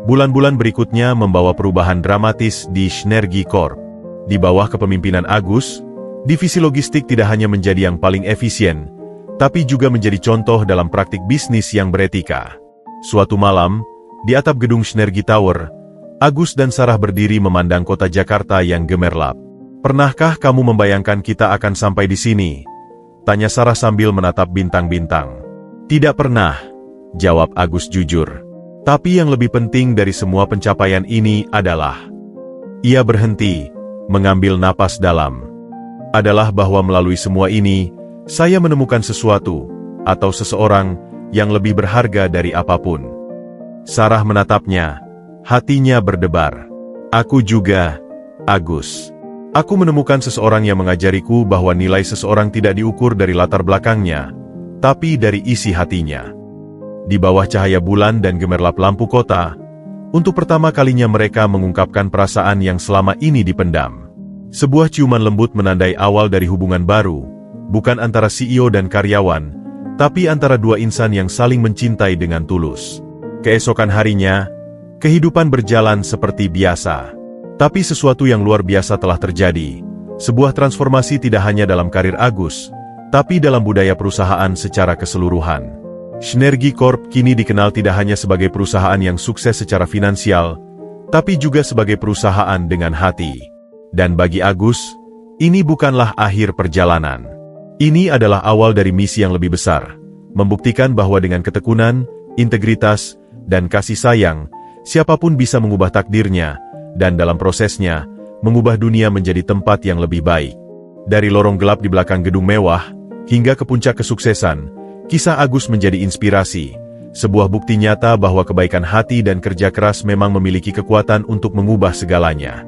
Bulan-bulan berikutnya membawa perubahan dramatis di Synergy Corp. Di bawah kepemimpinan Agus, divisi logistik tidak hanya menjadi yang paling efisien, tapi juga menjadi contoh dalam praktik bisnis yang beretika. Suatu malam, di atap gedung Synergy Tower, Agus dan Sarah berdiri memandang kota Jakarta yang gemerlap. "Pernahkah kamu membayangkan kita akan sampai di sini?" tanya Sarah sambil menatap bintang-bintang. "Tidak pernah," jawab Agus jujur. "Tapi yang lebih penting dari semua pencapaian ini adalah..." Ia berhenti, mengambil napas dalam. "Adalah bahwa melalui semua ini, saya menemukan sesuatu, atau seseorang, yang lebih berharga dari apapun." Sarah menatapnya, hatinya berdebar. "Aku juga, Agus. Aku menemukan seseorang yang mengajariku bahwa nilai seseorang tidak diukur dari latar belakangnya, tapi dari isi hatinya." Di bawah cahaya bulan dan gemerlap lampu kota, untuk pertama kalinya mereka mengungkapkan perasaan yang selama ini dipendam. Sebuah ciuman lembut menandai awal dari hubungan baru, bukan antara CEO dan karyawan, tapi antara dua insan yang saling mencintai dengan tulus. Keesokan harinya, kehidupan berjalan seperti biasa. Tapi sesuatu yang luar biasa telah terjadi. Sebuah transformasi tidak hanya dalam karir Agus, tapi dalam budaya perusahaan secara keseluruhan. Synergy Corp kini dikenal tidak hanya sebagai perusahaan yang sukses secara finansial, tapi juga sebagai perusahaan dengan hati. Dan bagi Agus, ini bukanlah akhir perjalanan. Ini adalah awal dari misi yang lebih besar, membuktikan bahwa dengan ketekunan, integritas, dan kasih sayang, siapapun bisa mengubah takdirnya, dan dalam prosesnya, mengubah dunia menjadi tempat yang lebih baik. Dari lorong gelap di belakang gedung mewah, hingga ke puncak kesuksesan, kisah Agus menjadi inspirasi, sebuah bukti nyata bahwa kebaikan hati dan kerja keras memang memiliki kekuatan untuk mengubah segalanya.